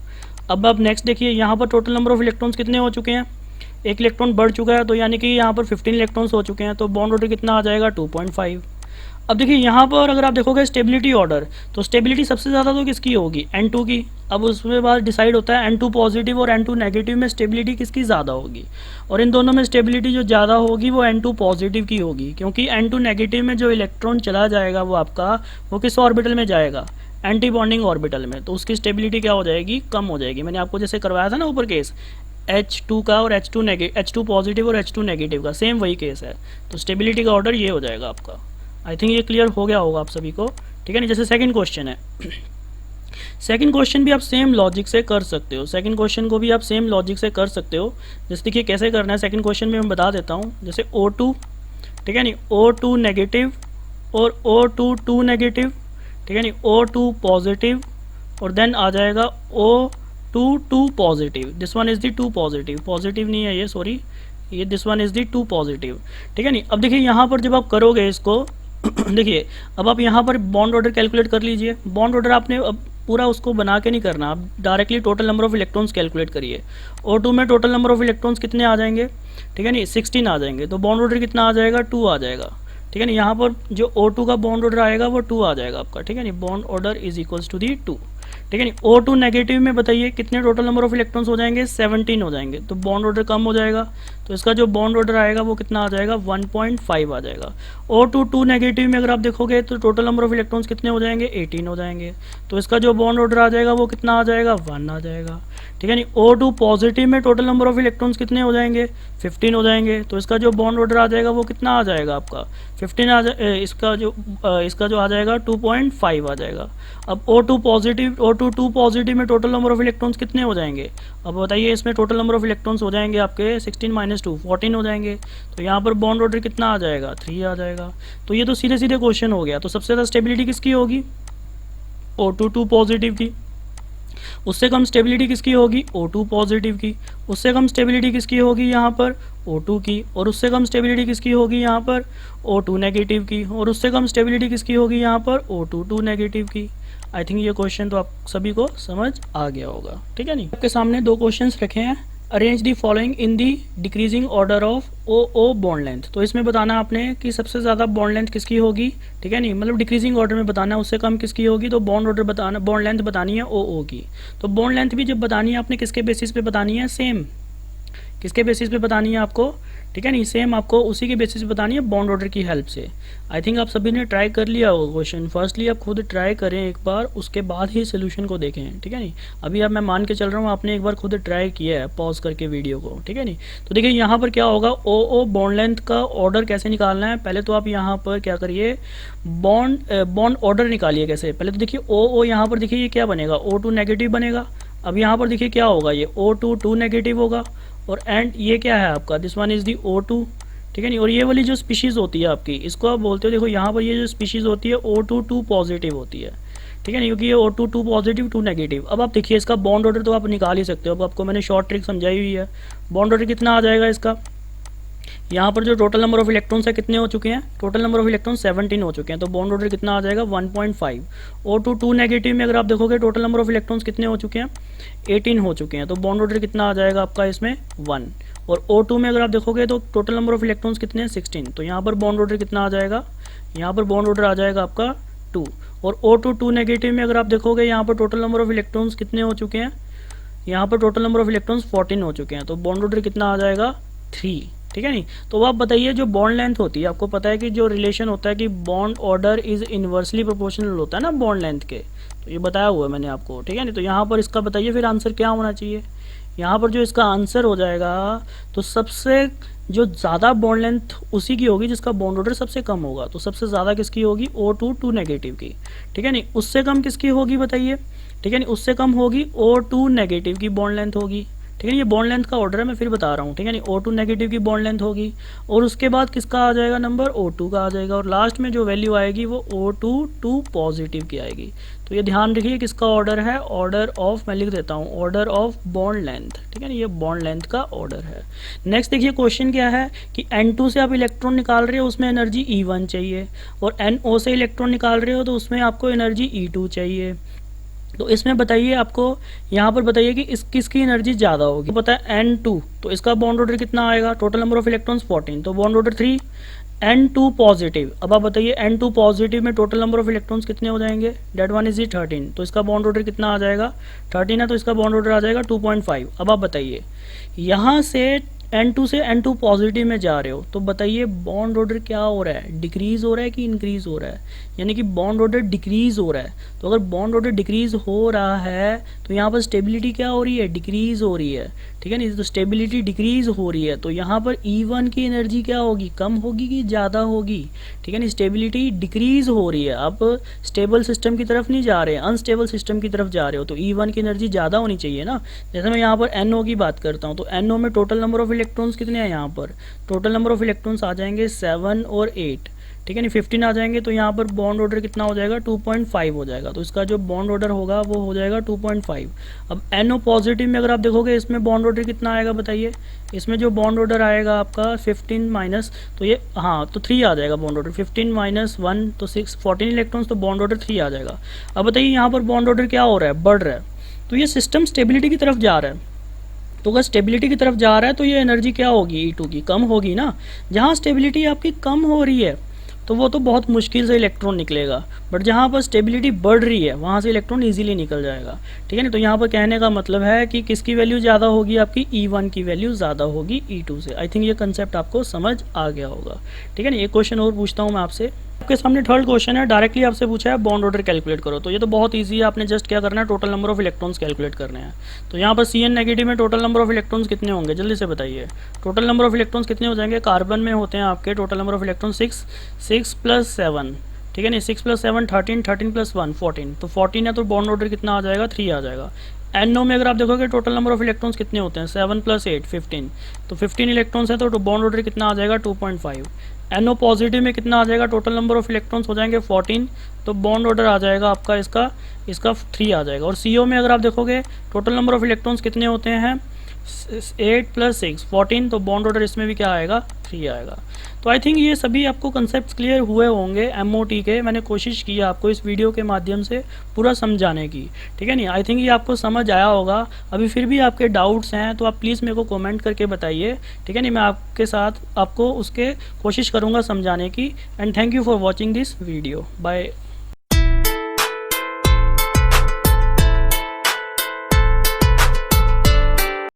अब आप नेक्स्ट देखिए, यहाँ पर टोटल नंबर ऑफ इलेक्ट्रॉन्स कितने हो चुके हैं, एक इलेक्ट्रॉन बढ़ चुका है, तो यानी कि यहाँ पर 15 इलेक्ट्रॉन्स हो चुके हैं, तो बॉन्ड ऑर्डर कितना आ जाएगा, 2.5। अब देखिए यहाँ पर अगर आप देखोगे स्टेबिलिटी ऑर्डर, तो स्टेबिलिटी सबसे ज़्यादा तो किसकी होगी, N2 की। अब उसमें बाद डिसाइड होता है N2 पॉजिटिव और N2 नेगेटिव में स्टेबिलिटी किसकी ज़्यादा होगी, और इन दोनों में स्टेबिलिटी जो ज़्यादा होगी वो N2 पॉजिटिव की होगी, क्योंकि N2 नेगेटिव में जो इलेक्ट्रॉन चला जाएगा वो आपका वो किस ऑर्बिटल में जाएगा, एंटी बॉन्डिंग ऑर्बिटल में, तो उसकी स्टेबिलिटी क्या हो जाएगी, कम हो जाएगी। मैंने आपको जैसे करवाया था ना ऊपर केस H2 का और H2 पॉजिटिव और H2 नेगेटिव का, सेम वही केस है। तो स्टेबिलिटी का ऑर्डर ये हो जाएगा आपका। आई थिंक ये क्लियर हो गया होगा आप सभी को, ठीक है नहीं। जैसे सेकंड क्वेश्चन है, सेकंड क्वेश्चन भी आप सेम लॉजिक से कर सकते हो, सेकंड क्वेश्चन को भी आप सेम लॉजिक से कर सकते हो। जैसे देखिए कैसे करना है, सेकंड क्वेश्चन में मैं बता देता हूँ। जैसे O2, ठीक है नहीं, O2 नेगेटिव और O2 2 नेगेटिव, ठीक है नहीं, O2 पॉजिटिव और देन आ जाएगा O2 2 positive. This one is the 2 positive, positive नहीं है ये, सॉरी, ये this one is the 2 positive, ठीक है नहीं। अब देखिए यहाँ पर जब आप करोगे इसको देखिए अब आप यहाँ पर बॉन्ड ऑर्डर कैलकुलेट कर लीजिए। बॉन्ड ऑर्डर आपने अब पूरा उसको बना के नहीं करना, आप directly total number of electrons calculate करिए। O2 में टोटल नंबर ऑफ इलेक्ट्रॉन्स कितने आ जाएंगे, ठीक है नहीं, 16 आ जाएंगे। तो बॉन्ड ऑर्डर कितना आ जाएगा, 2 आ जाएगा, ठीक है नहीं। यहाँ पर जो O2 का बॉन्ड ऑर्डर आएगा वो 2 आ जाएगा आपका, ठीक है नहीं। Bond order is equals to the 2, ठीक है नहीं। O2 नेगेटिव में बताइए कितने टोटल नंबर ऑफ इलेक्ट्रॉन्स हो जाएंगे, 17 हो जाएंगे। तो बॉन्ड ऑर्डर कम हो जाएगा, तो इसका जो बॉन्ड ऑर्डर आएगा वो कितना आ जाएगा, 1.5 आ जाएगा। O2 2 नेगेटिव में अगर आप देखोगे तो टोटल नंबर ऑफ इलेक्ट्रॉन्स कितने हो जाएंगे, 18 हो जाएंगे। तो इसका जो बॉन्ड ऑर्डर आ जाएगा वो कितना आ जाएगा, 1 आ जाएगा, ठीक है नहीं। O2 पॉजिटिव में टोटल नंबर ऑफ इलेक्ट्रॉन्स कितने हो जाएंगे, 15 हो जाएंगे। तो इसका जो बॉन्ड ऑर्डर आ जाएगा वो कितना आ जाएगा आपका, 15 आ जाए, इसका जो आ जाएगा 2.5 आ जाएगा। अब O2 पॉजिटिव, O2 2 पॉजिटिव में टोटल नंबर ऑफ इलेक्ट्रॉन्स कितने हो जाएंगे, अब बताइए इसमें टोटल नंबर ऑफ इलेक्ट्रॉन्स हो जाएंगे आपके 16 - 2 14 हो जाएंगे। तो यहाँ पर बॉन्ड ऑर्डर कितना आ जाएगा, 3 आ जाएगा। तो ये तो सीधे सीधे क्वेश्चन हो गया। तो सबसे ज़्यादा स्टेबिलिटी किसकी होगी, O2 2 पॉजिटिव की। उससे कम स्टेबिलिटी किसकी होगी, O2 पॉजिटिव की। उससे कम स्टेबिलिटी किसकी होगी यहाँ पर, O2 की। और उससे कम स्टेबिलिटी किसकी होगी यहाँ पर, O2 नेगेटिव की। और उससे कम स्टेबिलिटी किसकी होगी यहाँ पर, O2 2 नेगेटिव की। आई थिंक ये क्वेश्चन तो आप सभी को समझ आ गया होगा, ठीक है नहीं। आपके सामने दो क्वेश्चंस रखे हैं, arrange the following in the decreasing order of O bond length. तो इसमें बताना आपने कि सबसे ज़्यादा बॉन्ड लेंथ किसकी होगी, ठीक है नहीं, मतलब डिक्रीजिंग ऑर्डर में बताना है, उससे कम किसकी होगी। तो बॉन्ड ऑर्डर बताना, बॉन्ड लेंथ बतानी है O की। तो बॉन्ड लेंथ भी जब बतानी है आपने किसके बेसिस पे बतानी है, सेम किसके बेसिस पे बतानी है आपको, ठीक है नहीं, सेम आपको उसी के बेसिस पे बतानी है, बॉन्ड ऑर्डर की हेल्प से। आई थिंक आप सभी ने ट्राई कर लिया होगा क्वेश्चन। फर्स्टली आप खुद ट्राई करें एक बार, उसके बाद ही सोल्यूशन को देखें, ठीक है नहीं। अभी अब मैं मान के चल रहा हूँ आपने एक बार खुद ट्राई किया है पॉज करके वीडियो को, ठीक है नहीं। तो देखिए यहाँ पर क्या होगा, O बॉन्ड लेंथ का ऑर्डर कैसे निकालना है। पहले तो आप यहाँ पर क्या करिए, बॉन्ड ऑर्डर निकालिए कैसे। पहले तो देखिए O यहाँ पर देखिए ये क्या बनेगा, O2 नेगेटिव बनेगा। अब यहाँ पर देखिए क्या होगा, ये O2 2 नेगेटिव होगा। और एंड ये क्या है आपका, this one is the O2, ठीक है नहीं। और ये वाली जो स्पीशीज़ होती है आपकी, इसको आप बोलते हो, देखो यहाँ पर ये जो स्पीशीज़ होती है O2 2 पॉजिटिव होती है, ठीक है नहीं, क्योंकि ये O2 2 पॉजिटिव 2 नेगेटिव। अब आप देखिए इसका बॉन्ड ऑर्डर तो आप निकाल ही सकते हो। अब आपको मैंने शॉर्ट ट्रिक समझाई हुई है। बॉन्ड ऑर्डर कितना आ जाएगा इसका, यहाँ पर जो टोटल नंबर ऑफ इलेक्ट्रॉन्स है कितने हो चुके हैं, टोटल नंबर ऑफ इलेक्ट्रॉन 17 हो चुके हैं। तो बॉन्ड ऑर्डर कितना आ जाएगा, 1.5। O2 2 नेगेटिव में अगर आप देखोगे टोटल नंबर ऑफ इलेक्ट्रॉन्स कितने हो चुके हैं, 18 हो चुके हैं। तो बॉन्ड ऑर्डर कितना आ जाएगा आपका इसमें, 1। और O2 में अगर आप देखोगे तो टोटल नंबर ऑफ इलेक्ट्रॉन्स कितने हैं, 16। तो यहाँ पर बॉन्ड ऑर्डर कितना आ जाएगा, यहाँ पर बॉन्ड ऑर्डर आ जाएगा आपका 2। और O2 2 नेगेटिव में अगर आप देखोगे यहाँ पर टोटल नंबर ऑफ इलेक्ट्रॉन्स कितने हो चुके हैं, यहाँ पर टोटल नंबर ऑफ इलेक्ट्रॉन्स 14 हो चुके हैं। तो बॉन्ड ऑर्डर कितना आ जाएगा, 3, ठीक है नहीं। तो आप बताइए जो बॉन्ड लेंथ होती है, आपको पता है कि जो रिलेशन होता है कि bond order is inversely proportional होता है ना बॉन्ड लेंथ के, तो ये बताया हुआ है मैंने आपको, ठीक है नहीं। तो यहाँ पर इसका बताइए फिर आंसर क्या होना चाहिए। यहाँ पर जो इसका आंसर हो जाएगा, तो सबसे जो ज़्यादा बॉन्ड लेंथ उसी की होगी जिसका बॉन्ड ऑर्डर सबसे कम होगा। तो सबसे ज़्यादा किसकी होगी, O2 2 नेगेटिव की, ठीक है नहीं। उससे कम किसकी होगी बताइए, ठीक है नहीं, उससे कम होगी O2 नेगेटिव की बॉन्ड लेंथ होगी, ठीक है। ये बॉन्ड लेंथ का ऑर्डर है, मैं फिर बता रहा हूँ, ठीक है नहीं। O2 नेगेटिव की बॉन्ड लेंथ होगी और उसके बाद किसका आ जाएगा नंबर, O2 का आ जाएगा। और लास्ट में जो वैल्यू आएगी वो O2 2 पॉजिटिव की आएगी। तो ये ध्यान रखिए किसका ऑर्डर है, ऑर्डर ऑफ, मैं लिख देता हूँ, ऑर्डर ऑफ बॉन्ड लेंथ, ठीक है ना। ये बॉन्ड लेंथ का ऑर्डर है। नेक्स्ट देखिए क्वेश्चन क्या है कि N2 से आप इलेक्ट्रॉन निकाल रहे हो, उसमें एनर्जी E1 चाहिए। और NO से इलेक्ट्रॉन निकाल रहे हो तो उसमें आपको एनर्जी E2 चाहिए। तो इसमें बताइए आपको, यहाँ पर बताइए कि किसकी एनर्जी ज़्यादा होगी। तो पता है N2, तो इसका बॉन्ड ऑर्डर कितना आएगा, टोटल नंबर ऑफ इलेक्ट्रॉन्स 14, तो बॉन्ड ऑर्डर 3। N2 पॉजिटिव, अब आप बताइए N2 पॉजिटिव में टोटल नंबर ऑफ इलेक्ट्रॉन्स कितने हो जाएंगे, डेट वन इज 13, तो इसका बॉन्ड ऑर्डर कितना आ जाएगा, 13 है, तो इसका बॉन्ड ऑर्डर आ जाएगा 2.5। अब आप बताइए यहाँ से N2 से N2 पॉजिटिव में जा रहे हो, तो बताइए बॉन्ड ऑर्डर क्या हो रहा है, डिक्रीज़ हो रहा है कि इंक्रीज़ हो रहा है, यानी कि बॉन्ड ऑर्डर डिक्रीज़ हो रहा है। तो अगर बॉन्ड ऑर्डर डिक्रीज़ हो रहा है तो यहाँ पर स्टेबिलिटी क्या हो रही है, डिक्रीज़ हो रही है, ठीक है नहीं। तो स्टेबिलिटी डिक्रीज़ हो रही है तो यहाँ पर E1 की एनर्जी क्या होगी, कम होगी कि ज़्यादा होगी, ठीक है नहीं। स्टेबिलिटी डिक्रीज़ हो रही है, आप स्टेबल सिस्टम की तरफ नहीं जा रहे, अनस्टेबल सिस्टम की तरफ जा रहे हो, तो E1 की एनर्जी ज़्यादा होनी चाहिए ना। जैसे मैं यहाँ पर NO की बात करता हूँ, तो NO में टोटल नंबर ऑफ इलेक्ट्रॉन्स कितने हैं, यहाँ पर टोटल नंबर ऑफ इलेक्ट्रॉन्स आ जाएंगे 7 और 8, ठीक है नहीं। 15 आ जाएंगे तो यहाँ पर बॉन्ड ऑर्डर कितना हो जाएगा, 2.5 हो जाएगा। तो इसका जो बॉन्ड ऑर्डर होगा वो हो जाएगा 2.5। अब NO पॉजिटिव में अगर आप देखोगे इसमें बॉन्ड ऑर्डर कितना आएगा बताइए, इसमें जो बॉन्ड ऑर्डर आएगा आपका 15 माइनस, तो ये हाँ तो 3 आ जाएगा बॉन्ड ऑर्डर, 15 माइनस 1 तो 6, 14 इलेक्ट्रॉन्स, तो बॉन्ड ऑर्डर 3 आ जाएगा। अब बताइए यहाँ पर बॉन्ड ऑर्डर क्या हो रहा है, बढ़ रहा है, तो ये सिस्टम स्टेबिलिटी की तरफ जा रहा है। तो अगर स्टेबिलिटी की तरफ जा रहा है तो ये एनर्जी क्या होगी, E2 की कम होगी ना। जहाँ स्टेबिलिटी आपकी कम हो रही है तो वो तो बहुत मुश्किल से इलेक्ट्रॉन निकलेगा, बट जहाँ पर स्टेबिलिटी बढ़ रही है वहाँ से इलेक्ट्रॉन इजीली निकल जाएगा, ठीक है ना। तो यहाँ पर कहने का मतलब है कि किसकी वैल्यू ज़्यादा होगी, आपकी E1 की वैल्यू ज़्यादा होगी E2 से। आई थिंक ये कंसेप्ट आपको समझ आ गया होगा, ठीक है ना। एक क्वेश्चन और पूछता हूँ मैं आपसे, आपके सामने थर्ड क्वेश्चन है, डायरेक्टली आपसे पूछा है बॉन्ड ऑर्डर कैलकुलेट करो। तो ये तो बहुत इजी है, आपने जस्ट क्या करना है, total number of electrons calculate करने हैं। तो यहाँ पर CN नेगेटिव में टोटल नंबर ऑफ इलेक्ट्रॉन्स कितने होंगे, जल्दी से बताइए। टोटल नंबर ऑफ इलेक्ट्रॉन्स कितने हो जाएंगे, कार्बन में होते हैं आपके total number of electron 6 plus 7, ठीक है नहीं, 6 प्लस 7 13, 13 प्लस 1 14, तो 14 है तो बॉन्ड ऑर्डर कितना आ जाएगा, 3 आ जाएगा। NO में अगर आप देखोगे टोटल नंबर ऑफ इलेक्ट्रॉन्स कितने होते हैं, 7 प्लस 8 15, तो 15 इलेक्ट्रॉन्स है तो बॉन्ड ऑर्डर कितना आ जाएगा 2.5। NO पॉजिटिव में कितना आ जाएगा, टोटल नंबर ऑफ इलेक्ट्रॉन्स हो जाएंगे 14, तो बॉन्ड ऑर्डर आ जाएगा आपका इसका 3 आ जाएगा। और CO में अगर आप देखोगे टोटल नंबर ऑफ इलेक्ट्रॉन्स कितने होते हैं, 8 प्लस 6 14, तो बॉन्ड ऑर्डर इसमें भी क्या आएगा, 3 आएगा। तो आई थिंक ये सभी आपको कंसेप्ट क्लियर हुए होंगे MOT के। मैंने कोशिश की आपको इस वीडियो के माध्यम से पूरा समझाने की, ठीक है नहीं। आई थिंक ये आपको समझ आया होगा। अभी फिर भी आपके डाउट्स हैं तो आप प्लीज़ मेरे को कमेंट करके बताइए, ठीक है नहीं। मैं आपके साथ आपको उसके कोशिश करूँगा समझाने की। And thank you for watching this video, bye.